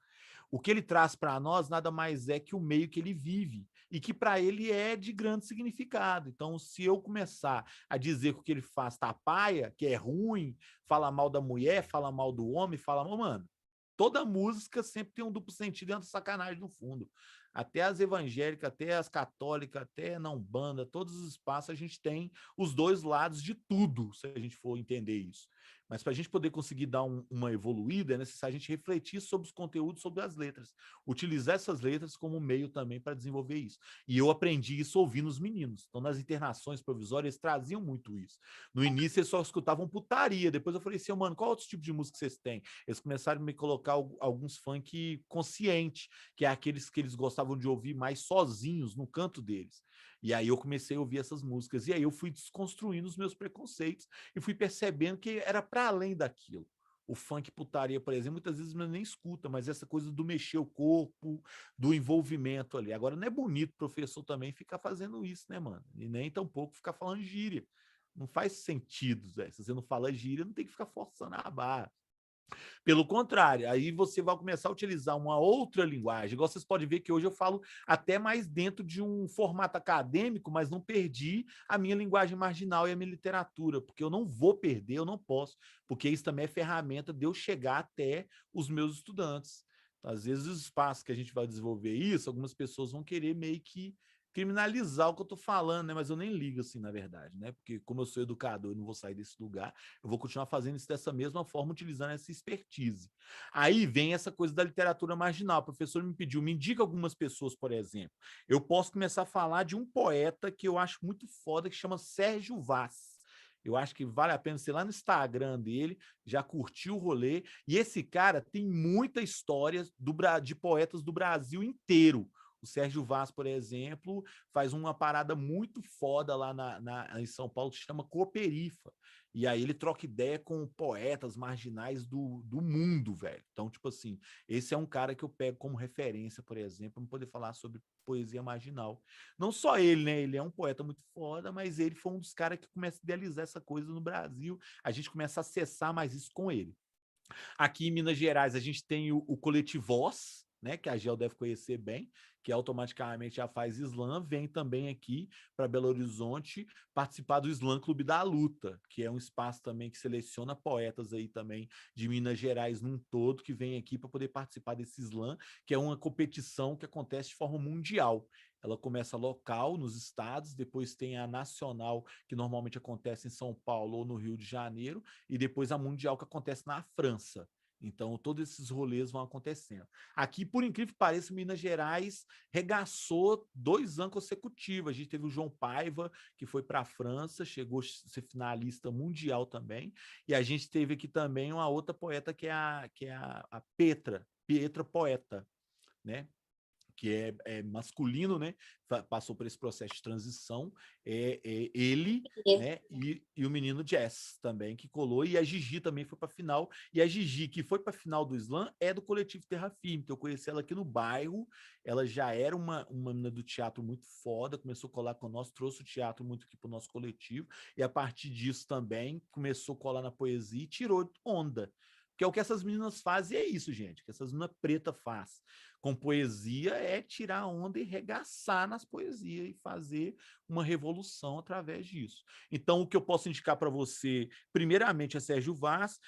O que ele traz para nós nada mais é que o meio que ele vive e que para ele é de grande significado. Então, se eu começar a dizer que o que ele faz tá paia, que é ruim, fala mal da mulher, fala mal do homem, fala mal, mano, toda música sempre tem um duplo sentido e uma sacanagem no fundo. Até as evangélicas, até as católicas, até na Umbanda, todos os espaços a gente tem os dois lados de tudo, se a gente for entender isso. Mas para a gente poder conseguir dar uma evoluída, é necessário a gente refletir sobre os conteúdos, sobre as letras. Utilizar essas letras como meio também para desenvolver isso. E eu aprendi isso ouvindo os meninos. Então, nas internações provisórias, eles traziam muito isso. No início, eles só escutavam putaria. Depois eu falei assim, mano, qual outro tipo de música vocês têm? Eles começaram a me colocar alguns funk consciente, que é aqueles que eles gostavam de ouvir mais sozinhos, no canto deles. E aí eu comecei a ouvir essas músicas. E aí eu fui desconstruindo os meus preconceitos e fui percebendo que era para além daquilo. O funk putaria, por exemplo, muitas vezes nem escuta, mas essa coisa do mexer o corpo, do envolvimento ali. Agora, não é bonito o professor também ficar fazendo isso, né, mano? E nem tampouco ficar falando gíria. Não faz sentido, Zé. Se você não fala gíria, não tem que ficar forçando a barra. Pelo contrário, aí você vai começar a utilizar uma outra linguagem. Igual vocês podem ver que hoje eu falo até mais dentro de um formato acadêmico, mas não perdi a minha linguagem marginal e a minha literatura, porque eu não vou perder, eu não posso, porque isso também é ferramenta de eu chegar até os meus estudantes. Então, às vezes, os espaços que a gente vai desenvolver isso, algumas pessoas vão querer meio que criminalizar o que eu estou falando, né? Mas eu nem ligo assim, na verdade, né? Porque como eu sou educador e não vou sair desse lugar, eu vou continuar fazendo isso dessa mesma forma, utilizando essa expertise. Aí vem essa coisa da literatura marginal. O professor me pediu, me indica algumas pessoas, por exemplo. Eu posso começar a falar de um poeta que eu acho muito foda, que chama Sérgio Vaz. Eu acho que vale a pena ser lá no Instagram dele, já curtiu o rolê. E esse cara tem muita história de poetas do Brasil inteiro. O Sérgio Vaz, por exemplo, faz uma parada muito foda lá em São Paulo, que se chama Cooperifa. E aí ele troca ideia com poetas marginais do mundo, velho. Então, tipo assim, esse é um cara que eu pego como referência, por exemplo, para poder falar sobre poesia marginal. Não só ele, né? Ele é um poeta muito foda, mas ele foi um dos caras que começa a idealizar essa coisa no Brasil. A gente começa a acessar mais isso com ele. Aqui em Minas Gerais, a gente tem o Coletivós, né, que a Gel deve conhecer bem, que automaticamente já faz slam, vem também aqui para Belo Horizonte participar do Slam Clube da Luta, que é um espaço também que seleciona poetas aí também de Minas Gerais num todo, que vem aqui para poder participar desse slam, que é uma competição que acontece de forma mundial. Ela começa local, nos estados, depois tem a nacional, que normalmente acontece em São Paulo ou no Rio de Janeiro, e depois a mundial, que acontece na França. Então, todos esses rolês vão acontecendo. Aqui, por incrível que pareça, Minas Gerais regaçou 2 anos consecutivos. A gente teve o João Paiva, que foi para a França, chegou a ser finalista mundial também. E a gente teve aqui também uma outra poeta, que é a Petra Poeta, né? Que é masculino, né? Passou por esse processo de transição, ele, né? E o menino Jess também, que colou, e a Gigi também foi para a final, e a Gigi, que foi para a final do slam, é do coletivo Terra Firme, então eu conheci ela aqui no bairro, ela já era uma menina do teatro muito foda, começou a colar com nós, trouxe o teatro muito aqui para o nosso coletivo, e a partir disso também começou a colar na poesia e tirou onda. Que é o que essas meninas fazem, e é isso, gente, que essas meninas pretas fazem com poesia, é tirar onda e regaçar nas poesias e fazer uma revolução através disso. Então, o que eu posso indicar para você, primeiramente, é Sérgio Vaz,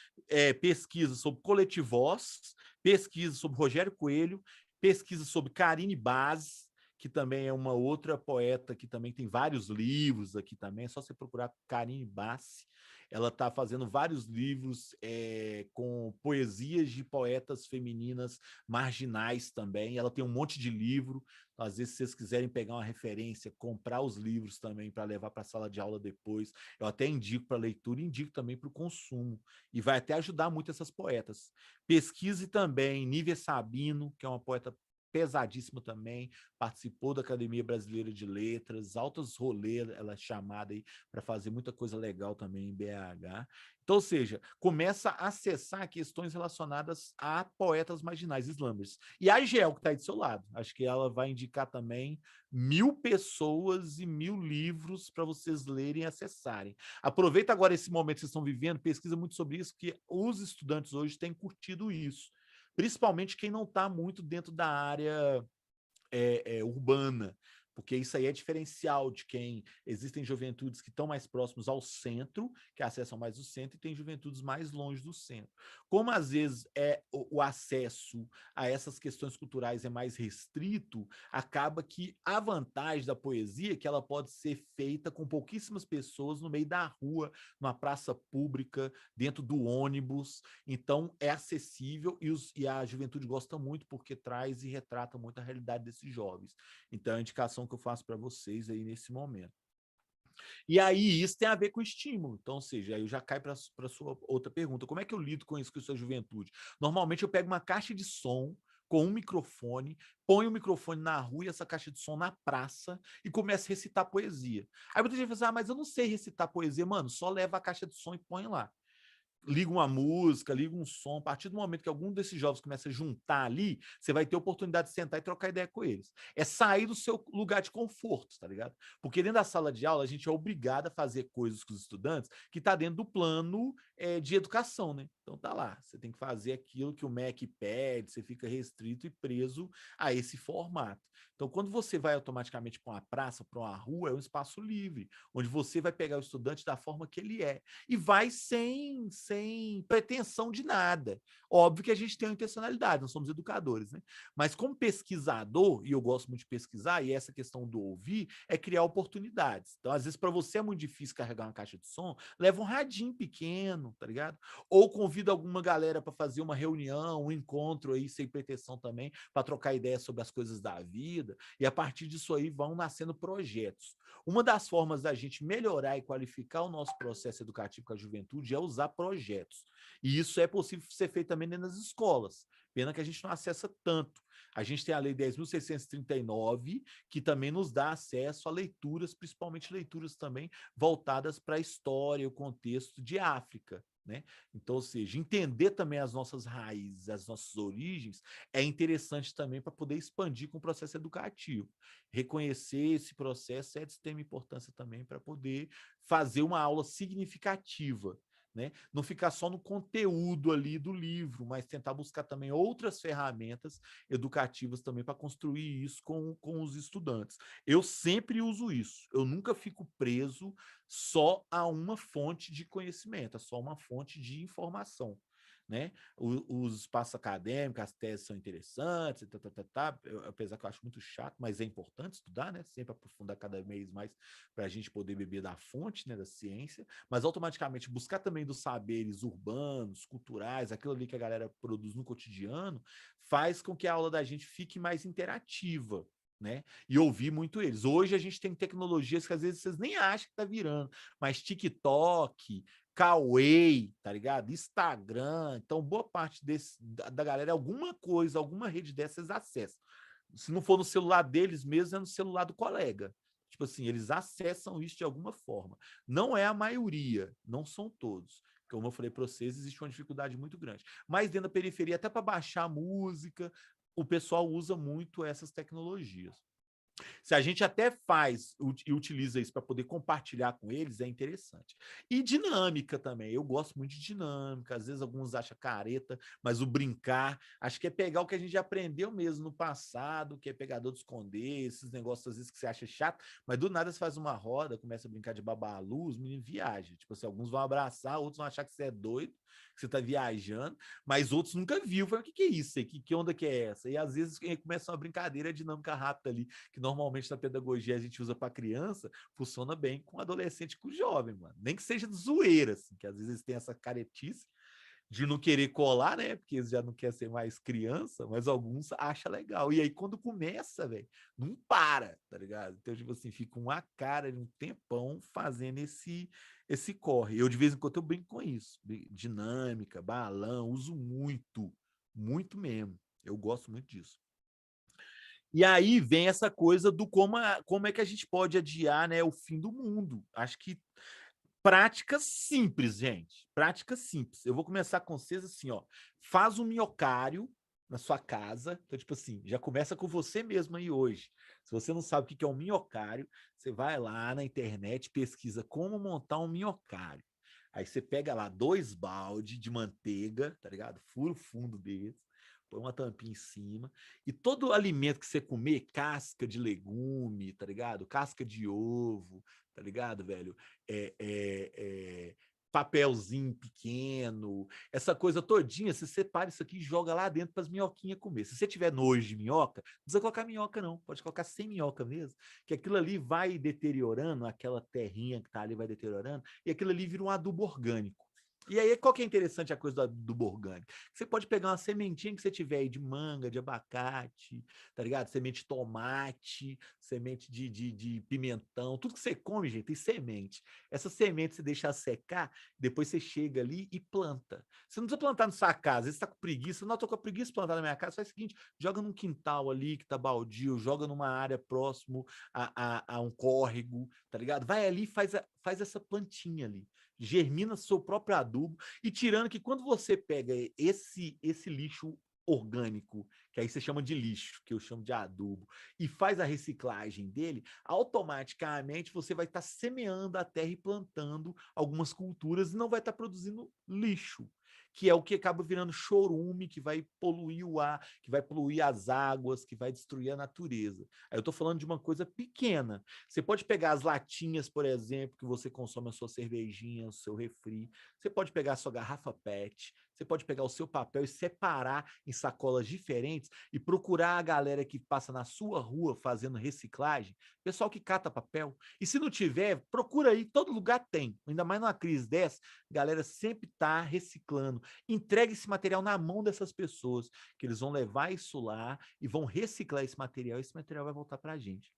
pesquisa sobre Coletivós, pesquisa sobre Rogério Coelho, pesquisa sobre Karine Baz, que também é uma outra poeta que também tem vários livros aqui também, é só você procurar Karine Baz. Ela está fazendo vários livros com poesias de poetas femininas marginais também. Ela tem um monte de livro. Então, às vezes, se vocês quiserem pegar uma referência, comprar os livros também para levar para a sala de aula depois, eu até indico para leitura e indico também para o consumo. E vai até ajudar muito essas poetas. Pesquise também Nívia Sabino, que é uma poeta pesadíssima também, participou da Academia Brasileira de Letras, altos rolês, ela é chamada aí para fazer muita coisa legal também em BH. Então, ou seja, começa a acessar questões relacionadas a poetas marginais slammers. E a Gel, que está aí do seu lado, acho que ela vai indicar também 1000 pessoas e 1000 livros para vocês lerem e acessarem. Aproveita agora esse momento que vocês estão vivendo, pesquisa muito sobre isso, que os estudantes hoje têm curtido isso. Principalmente quem não está muito dentro da área urbana, porque isso aí é diferencial de quem... Existem juventudes que estão mais próximos ao centro, que acessam mais o centro, e tem juventudes mais longe do centro. Como, às vezes, o acesso a essas questões culturais é mais restrito, acaba que a vantagem da poesia é que ela pode ser feita com pouquíssimas pessoas no meio da rua, numa praça pública, dentro do ônibus. Então, é acessível e a juventude gosta muito porque traz e retrata muito a realidade desses jovens. Então, é a indicação que eu faço para vocês aí nesse momento. E aí, isso tem a ver com estímulo. Então, ou seja, aí eu já caio para a sua outra pergunta. Como é que eu lido com isso com a sua juventude? Normalmente, eu pego uma caixa de som com um microfone, ponho o microfone na rua e essa caixa de som na praça e começo a recitar poesia. Aí muita gente fala assim, mas eu não sei recitar poesia. Mano, só leva a caixa de som e põe lá. liga uma música, liga um som. A partir do momento que algum desses jovens começa a juntar ali, você vai ter a oportunidade de sentar e trocar ideia com eles. É sair do seu lugar de conforto, tá ligado? Porque dentro da sala de aula, a gente é obrigado a fazer coisas com os estudantes que tá dentro do plano de educação, né? Então tá lá, você tem que fazer aquilo que o MEC pede, você fica restrito e preso a esse formato. Então, quando você vai automaticamente para uma praça, para uma rua, é um espaço livre, onde você vai pegar o estudante da forma que ele é. E vai sem pretensão de nada. Óbvio que a gente tem uma intencionalidade, nós somos educadores, né? Mas como pesquisador, e eu gosto muito de pesquisar, e essa questão do ouvir, é criar oportunidades. Então, às vezes, para você é muito difícil carregar uma caixa de som, leva um radinho pequeno, tá ligado? Ou convida alguma galera para fazer uma reunião, um encontro aí, sem pretensão também, para trocar ideias sobre as coisas da vida, e a partir disso aí vão nascendo projetos. Uma das formas da gente melhorar e qualificar o nosso processo educativo com a juventude é usar projetos. E isso é possível ser feito também dentro das escolas. Pena que a gente não acessa tanto. A gente tem a Lei 10.639, que também nos dá acesso a leituras, principalmente leituras também voltadas para a história e o contexto de África, né? Então, ou seja, entender também as nossas raízes, as nossas origens, é interessante também para poder expandir com o processo educativo. Reconhecer esse processo é de extrema importância também para poder fazer uma aula significativa, né? Não ficar só no conteúdo ali do livro, mas tentar buscar também outras ferramentas educativas também para construir isso com os estudantes. Eu sempre uso isso, eu nunca fico preso só a uma fonte de conhecimento, a só uma fonte de informação, né? Os espaços acadêmicos, as teses são interessantes, apesar que eu acho muito chato, mas é importante estudar, né? Sempre aprofundar cada vez mais para a gente poder beber da fonte, né, da ciência, mas automaticamente buscar também dos saberes urbanos, culturais, aquilo ali que a galera produz no cotidiano, faz com que a aula da gente fique mais interativa, né? E ouvir muito eles. Hoje a gente tem tecnologias que às vezes vocês nem acham que tá virando, mas TikTok, Kawaii, tá ligado? Instagram. Então, boa parte da galera, alguma coisa, alguma rede dessas acessa. Se não for no celular deles mesmo, é no celular do colega. Tipo assim, eles acessam isso de alguma forma. Não é a maioria, não são todos. Como eu falei para vocês, existe uma dificuldade muito grande. Mas dentro da periferia, até para baixar música, o pessoal usa muito essas tecnologias. Se a gente até faz e utiliza isso para poder compartilhar com eles, é interessante. E dinâmica também. Eu gosto muito de dinâmica. Às vezes alguns acham careta, mas o brincar, acho que é pegar o que a gente aprendeu mesmo no passado, que é pegador de esconder, esses negócios às vezes que você acha chato, mas do nada você faz uma roda, começa a brincar de babalu, os meninos viajam. Tipo assim, alguns vão abraçar, outros vão achar que você é doido, que você está viajando, mas outros nunca viu. Falam, o que é isso aí? Que onda que é essa? E às vezes começa uma brincadeira dinâmica rápida ali, que normalmente na pedagogia a gente usa para criança, funciona bem com adolescente e com jovem, mano. Nem que seja de zoeira, assim, que às vezes eles têm essa caretice de não querer colar, né? Porque eles já não querem ser mais criança, mas alguns acham legal. E aí, quando começa, velho, não para, tá ligado? Então, tipo assim, fica uma cara de um tempão fazendo esse corre. Eu, de vez em quando, eu brinco com isso. Dinâmica, balão, uso muito, muito mesmo. Eu gosto muito disso. E aí vem essa coisa do como é que a gente pode adiar, né, o fim do mundo. Acho que prática simples, gente. Prática simples. Eu vou começar com vocês assim, ó. Faz um minhocário na sua casa. Então, tipo assim, já começa com você mesmo aí hoje. Se você não sabe o que é um minhocário, você vai lá na internet, pesquisa como montar um minhocário. Aí você pega lá 2 baldes de manteiga, tá ligado? Fura o fundo deles, põe uma tampinha em cima, e todo alimento que você comer, casca de legume, tá ligado? Casca de ovo, tá ligado, velho? Papelzinho pequeno, essa coisa todinha, você separa isso aqui e joga lá dentro para as minhoquinhas comer. Se você tiver nojo de minhoca, não precisa colocar minhoca não, pode colocar sem minhoca mesmo, que aquilo ali vai deteriorando, aquela terrinha que tá ali vai deteriorando, e aquilo ali vira um adubo orgânico. E aí, qual que é interessante a coisa do orgânico? Você pode pegar uma sementinha que você tiver aí de manga, de abacate, tá ligado? Semente de tomate, semente de pimentão, tudo que você come, gente, tem semente. Essa semente você deixa secar, depois você chega ali e planta. Você não precisa plantar na sua casa, às vezes você tá com preguiça, não, eu tô com preguiça de plantar na minha casa, faz o seguinte, joga num quintal ali que tá baldio, joga numa área próximo a um córrego, tá ligado? Vai ali e faz faz essa plantinha ali, germina seu próprio adubo, e tirando que quando você pega esse lixo orgânico, que aí você chama de lixo, que eu chamo de adubo, e faz a reciclagem dele, automaticamente você vai estar semeando a terra e plantando algumas culturas e não vai estar produzindo lixo, que é o que acaba virando chorume, que vai poluir o ar, que vai poluir as águas, que vai destruir a natureza. Aí eu estou falando de uma coisa pequena. Você pode pegar as latinhas, por exemplo, que você consome a sua cervejinha, o seu refri, você pode pegar a sua garrafa PET, você pode pegar o seu papel e separar em sacolas diferentes e procurar a galera que passa na sua rua fazendo reciclagem, pessoal que cata papel. E se não tiver, procura aí, todo lugar tem. Ainda mais numa crise dessa, a galera sempre está reciclando. Entregue esse material na mão dessas pessoas, que eles vão levar isso lá e vão reciclar esse material vai voltar para a gente.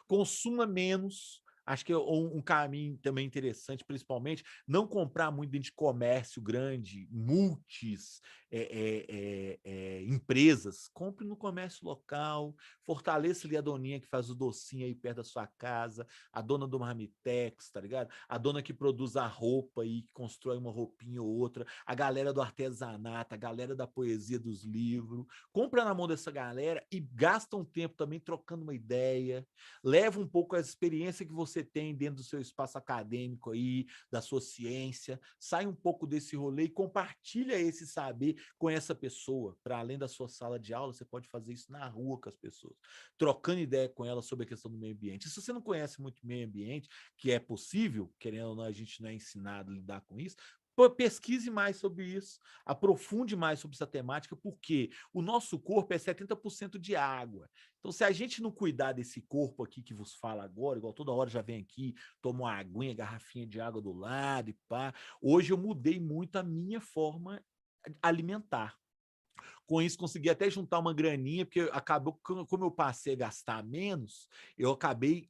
Consuma menos. Acho que é um caminho também interessante, principalmente, não comprar muito dentro de comércio grande, multis, empresas. Compre no comércio local, fortaleça ali a doninha que faz o docinho aí perto da sua casa, a dona do Marmitex, tá ligado? A dona que produz a roupa aí, que constrói uma roupinha ou outra, a galera do artesanato, a galera da poesia dos livros. Compra na mão dessa galera e gasta um tempo também trocando uma ideia, leva um pouco a experiência que você tem dentro do seu espaço acadêmico aí, da sua ciência, sai um pouco desse rolê e compartilha esse saber com essa pessoa. Para além da sua sala de aula, você pode fazer isso na rua com as pessoas, trocando ideia com elas sobre a questão do meio ambiente. E se você não conhece muito meio ambiente, que é possível, querendo ou não, a gente não é ensinado a lidar com isso, pesquise mais sobre isso, aprofunde mais sobre essa temática, porque o nosso corpo é 70% de água. Então, se a gente não cuidar desse corpo aqui que vos fala agora, igual toda hora já vem aqui, toma uma aguinha, garrafinha de água do lado e pá. Hoje eu mudei muito a minha forma alimentar. Com isso, consegui até juntar uma graninha, porque acabou, como eu passei a gastar menos, eu acabei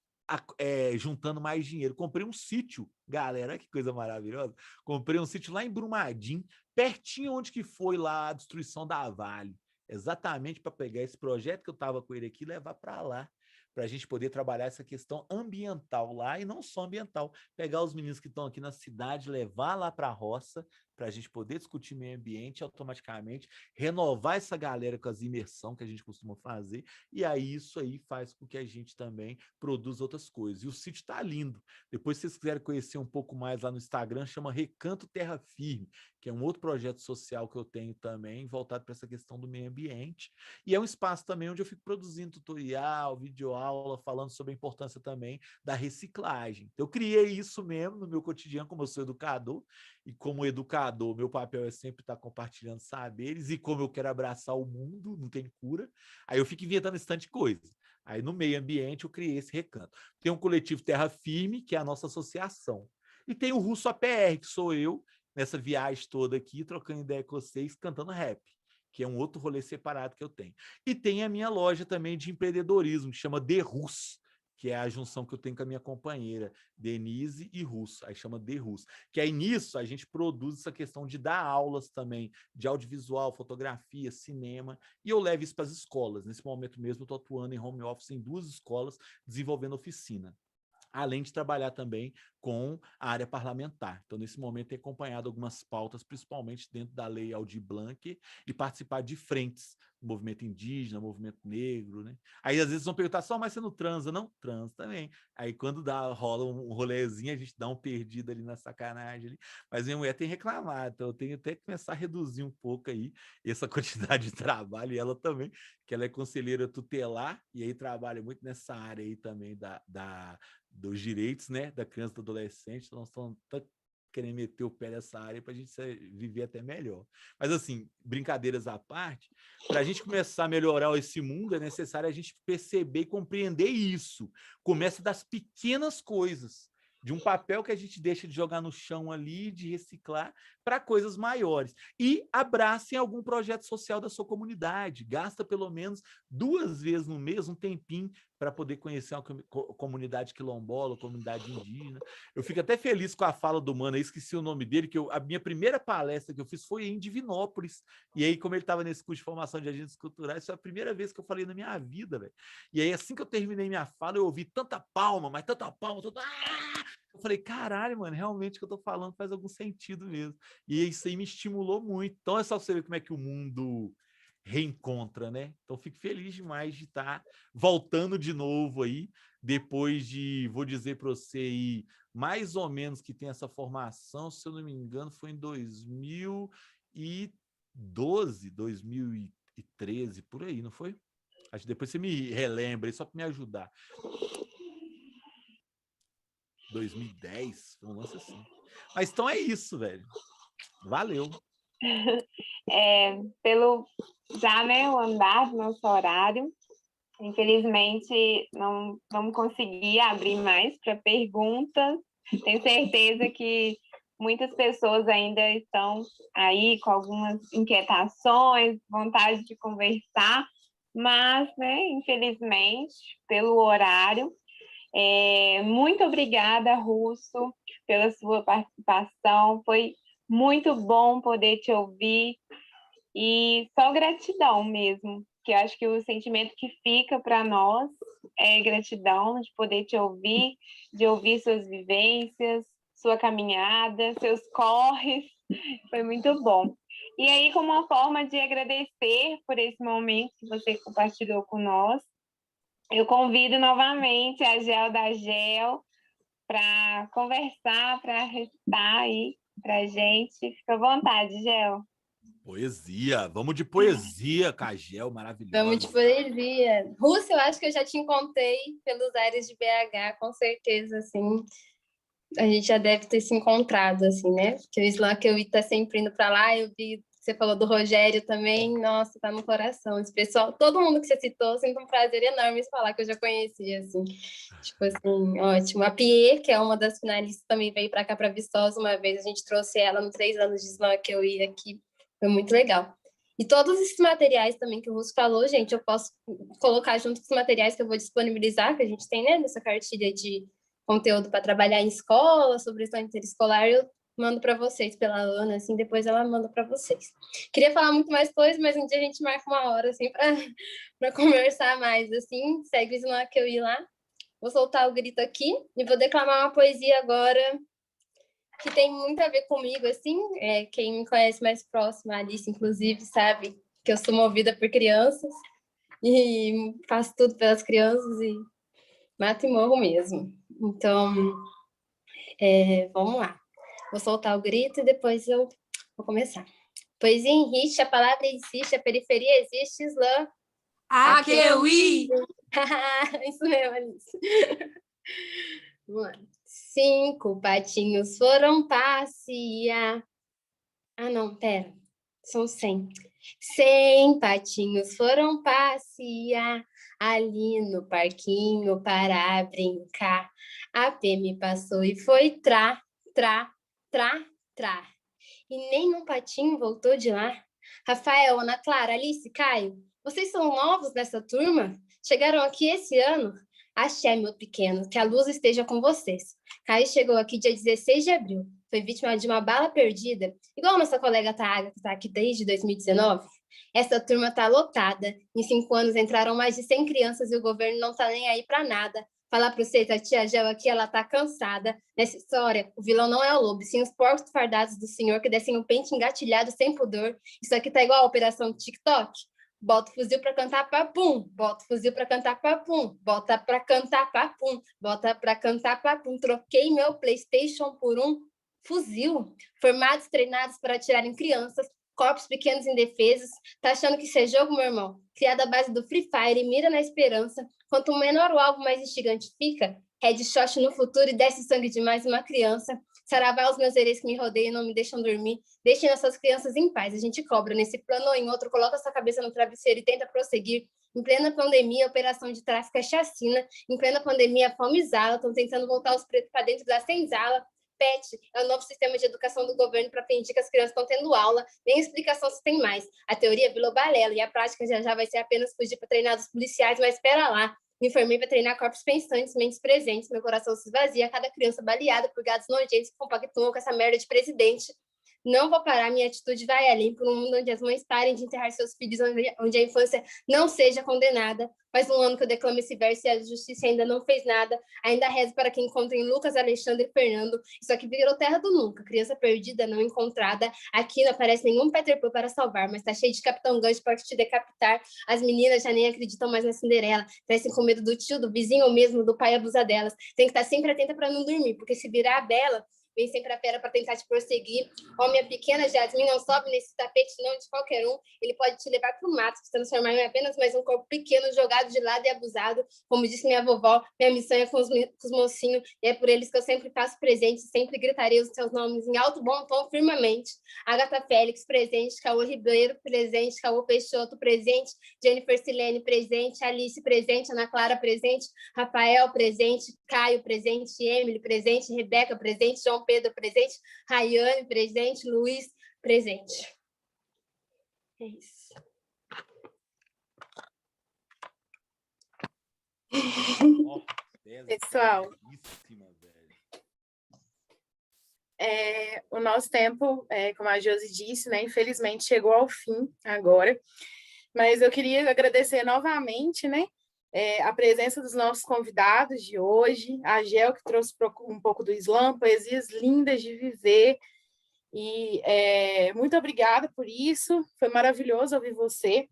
juntando mais dinheiro. Comprei um sítio, galera, que coisa maravilhosa. Comprei um sítio lá em Brumadinho, pertinho onde que foi lá a destruição da Vale. Exatamente para pegar esse projeto que eu estava com ele aqui e levar para lá, para a gente poder trabalhar essa questão ambiental lá, e não só ambiental, pegar os meninos que estão aqui na cidade, levar lá para a roça, para a gente poder discutir meio ambiente, automaticamente renovar essa galera com as imersão que a gente costuma fazer, e aí isso aí faz com que a gente também produza outras coisas. E o sítio está lindo. Depois, se vocês quiserem conhecer um pouco mais lá no Instagram, chama Recanto Terra Firme, que é um outro projeto social que eu tenho também, voltado para essa questão do meio ambiente. E é um espaço também onde eu fico produzindo tutorial, videoaula, falando sobre a importância também da reciclagem. Eu criei isso mesmo no meu cotidiano, como eu sou educador, e como educador, meu papel é sempre estar compartilhando saberes, e como eu quero abraçar o mundo, não tem cura, aí eu fico inventando esse tanto de coisa. Aí no meio ambiente eu criei esse recanto. Tem um coletivo Terra Firme, que é a nossa associação. E tem o Russo APR, que sou eu, nessa viagem toda aqui, trocando ideia com vocês, cantando rap, que é um outro rolê separado que eu tenho. E tem a minha loja também de empreendedorismo, que chama The Rus, que é a junção que eu tenho com a minha companheira, Denise e Russo, aí chama The Rus. Que aí nisso a gente produz essa questão de dar aulas também, de audiovisual, fotografia, cinema, e eu levo isso para as escolas. Nesse momento mesmo eu estou atuando em home office em 2 escolas, desenvolvendo oficina, além de trabalhar também com a área parlamentar. Então, nesse momento, tenho acompanhado algumas pautas, principalmente dentro da Lei Aldir Blanc, e participar de frentes, movimento indígena, movimento negro, né? Aí, às vezes, vão perguntar, só, mas você não transa? Não, transa também. Aí, quando rola um rolezinho, a gente dá um perdido ali na sacanagem. Ali. Mas minha mulher tem reclamado, então eu tenho até que começar a reduzir um pouco aí essa quantidade de trabalho, e ela também, que ela é conselheira tutelar, e aí trabalha muito nessa área aí também dos direitos, né, da criança e do adolescente. Então, nós estamos querendo meter o pé nessa área para a gente viver até melhor. Mas, assim, brincadeiras à parte, para a gente começar a melhorar esse mundo, é necessário a gente perceber e compreender isso. Começa das pequenas coisas, de um papel que a gente deixa de jogar no chão ali, de reciclar, para coisas maiores. E abracem algum projeto social da sua comunidade. Gasta pelo menos 2 vezes no mês um tempinho para poder conhecer uma comunidade quilombola, comunidade indígena. Eu fico até feliz com a fala do mano, eu esqueci o nome dele, que a minha primeira palestra que eu fiz foi em Divinópolis. E aí, como ele estava nesse curso de formação de agentes culturais, foi a primeira vez que eu falei na minha vida, velho. E aí, assim que eu terminei minha fala, eu ouvi tanta palma, mas tanta palma, tanta... eu falei, caralho, mano, realmente o que eu tô falando faz algum sentido mesmo. E isso aí me estimulou muito. Então é só você ver como é que o mundo reencontra, né? Então fico feliz demais de estar voltando de novo aí, depois de, vou dizer para você aí, mais ou menos que tem essa formação, se eu não me engano, foi em 2012, 2013, por aí, não foi? Acho que depois você me relembra, só para me ajudar. 2010, um lance assim. Mas então é isso, velho. Valeu. Pelo já, né, o andar do nosso horário, infelizmente não vamos conseguir abrir mais para perguntas. Tenho certeza que muitas pessoas ainda estão aí com algumas inquietações, vontade de conversar, mas, né, infelizmente, pelo horário. Muito obrigada, Russo, pela sua participação. Foi muito bom poder te ouvir e só gratidão mesmo, que eu acho que o sentimento que fica para nós é gratidão de poder te ouvir, de ouvir suas vivências, sua caminhada, seus corres. Foi muito bom. E aí, como uma forma de agradecer por esse momento que você compartilhou com nós, eu convido novamente a Gel da Gel para conversar, para recitar aí para a gente. Fica à vontade, Gel. Poesia. Vamos de poesia, Cagel, maravilhoso. Vamos de poesia. Rússia, eu acho que eu já te encontrei pelos ares de BH, com certeza, assim. A gente já deve ter se encontrado, assim, né? Porque o Islã que eu vi tá sempre indo para lá, eu vi, você falou do Rogério também, nossa, tá no coração. Esse pessoal, todo mundo que você citou, sinto um prazer enorme em falar que eu já conhecia, assim. Tipo assim, ótimo. A Pierre, que é uma das finalistas, também veio para cá, para Viçosa, uma vez, a gente trouxe ela nos 3 anos de Islã que eu ia aqui, foi muito legal. E todos esses materiais também que o Russo falou, gente, eu posso colocar junto com os materiais que eu vou disponibilizar, que a gente tem, né, nessa cartilha de conteúdo para trabalhar em escola, sobre questão interescolar, eu mando para vocês pela Ana, assim, depois ela manda para vocês. Queria falar muito mais coisas, mas um dia a gente marca uma hora, assim, para conversar mais, assim, segue o Islã que eu ir lá. Vou soltar o grito aqui e vou declamar uma poesia agora que tem muito a ver comigo, assim, quem me conhece mais próximo, a Alice, inclusive, sabe que eu sou movida por crianças e faço tudo pelas crianças e mato e morro mesmo. Então, vamos lá. Vou soltar o grito e depois eu vou começar. Poesia em Rite, a palavra existe, a periferia existe, Islã. Aqueuí! Isso mesmo, Alice. Vamos lá. 5 patinhos foram passear. Ah, não, pera. São 100. 100 patinhos foram passear ali no parquinho para brincar. A PM passou e foi trá, trá, trá, trá. E nenhum patinho voltou de lá. Rafael, Ana Clara, Alice, Caio, vocês são novos nessa turma? Chegaram aqui esse ano? Axé, meu pequeno, que a luz esteja com vocês. Caio chegou aqui dia 16 de abril. Foi vítima de uma bala perdida, igual a nossa colega Taaga, que está aqui desde 2019. Essa turma está lotada. Em 5 anos entraram mais de 100 crianças e o governo não está nem aí para nada. Falar para vocês, a tia Gel aqui, ela está cansada. Nessa história, o vilão não é o lobo, sim os porcos fardados do senhor que descem um pente engatilhado sem pudor. Isso aqui tá igual a operação TikTok. Bota o fuzil para cantar papum, bota o fuzil para cantar papum, bota para cantar papum, bota para cantar papum. Troquei meu PlayStation por um fuzil. Formados, treinados para atirarem crianças, corpos pequenos indefesos. Tá achando que isso é jogo, meu irmão? Criado à base do Free Fire, mira na esperança. Quanto menor o alvo, mais instigante fica. Headshot no futuro e desce sangue de mais uma criança. Saravá aos meus hereis que me rodeiam e não me deixam dormir. Deixem essas crianças em paz. A gente cobra nesse plano ou em outro, coloca sua cabeça no travesseiro e tenta prosseguir. Em plena pandemia, a operação de tráfico é chacina. Em plena pandemia, a fome exala. Estão tentando voltar os pretos para dentro da senzala. PET é o novo sistema de educação do governo para fingir que as crianças estão tendo aula. Nem explicação se tem mais. A teoria virou balela e a prática já vai ser apenas fugir para treinar dos policiais, mas espera lá. Me informei para treinar corpos pensantes, mentes presentes. Meu coração se esvazia a cada criança baleada por gados nojentos que compactuam com essa merda de presidente. Não vou parar, minha atitude vai além por um mundo onde as mães parem de enterrar seus filhos, onde a infância não seja condenada. Faz um ano que eu declamo esse verso e a justiça ainda não fez nada. Ainda rezo para que encontrem Lucas, Alexandre e Fernando. Isso aqui virou terra do nunca. Criança perdida, não encontrada. Aqui não aparece nenhum Peter Pan para salvar, mas tá cheio de Capitão Gancho para te decapitar. As meninas já nem acreditam mais na Cinderela. Crescem com medo do tio, do vizinho ou mesmo do pai abusar delas. Tem que estar sempre atenta para não dormir, porque se virar a Bela, vem sempre a fera para tentar te prosseguir. Ó, minha pequena Jasmine, não sobe nesse tapete não de qualquer um. Ele pode te levar para o mato, te transformar em apenas mais um corpo pequeno, jogado de lado e abusado. Como disse minha vovó, minha missão é com os mocinhos, e é por eles que eu sempre faço presente, sempre gritarei os seus nomes em alto bom tom, firmemente. Agatha Félix, presente. Caô Ribeiro, presente. Caô Peixoto, presente. Jennifer Silene, presente. Alice, presente. Ana Clara, presente. Rafael, presente. Caio, presente. Emily, presente. Rebeca, presente. João Pedro, presente. Rayane, presente. Luiz, presente. É isso. Pessoal, o nosso tempo, como a Josi disse, né, infelizmente chegou ao fim agora, mas eu queria agradecer novamente, né, a presença dos nossos convidados de hoje, a Gel, que trouxe um pouco do slam, poesias lindas de viver, e muito obrigada por isso, foi maravilhoso ouvir você,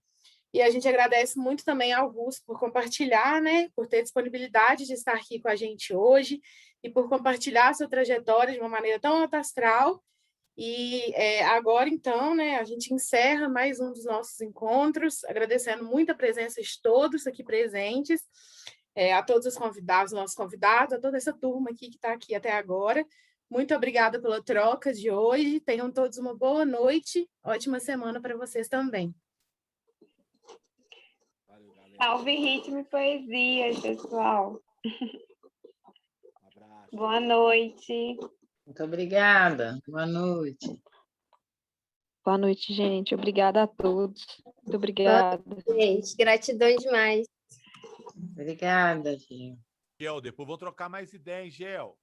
e a gente agradece muito também ao Russo por compartilhar, né, por ter disponibilidade de estar aqui com a gente hoje, e por compartilhar a sua trajetória de uma maneira tão alta astral. E agora, então, né, a gente encerra mais um dos nossos encontros, agradecendo muito a presença de todos aqui presentes, a todos os convidados, nossos convidados, a toda essa turma aqui que está aqui até agora. Muito obrigada pela troca de hoje. Tenham todos uma boa noite, ótima semana para vocês também. Salve ritmo e poesia, pessoal. Boa noite. Muito obrigada. Boa noite. Boa noite, gente. Obrigada a todos. Muito obrigada. Gente, gratidão demais. Obrigada, Gel. Gel, depois vou trocar mais ideia, hein, Gel?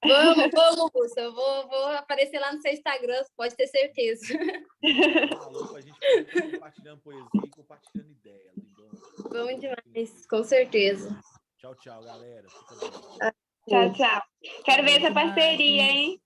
Vamos, Russo. Eu vou aparecer lá no seu Instagram, pode ter certeza. Falou pra gente compartilhando poesia e compartilhando ideia. Vamos demais, com certeza. Tchau, tchau, galera. Tchau, tchau. Quero ver essa parceria, hein?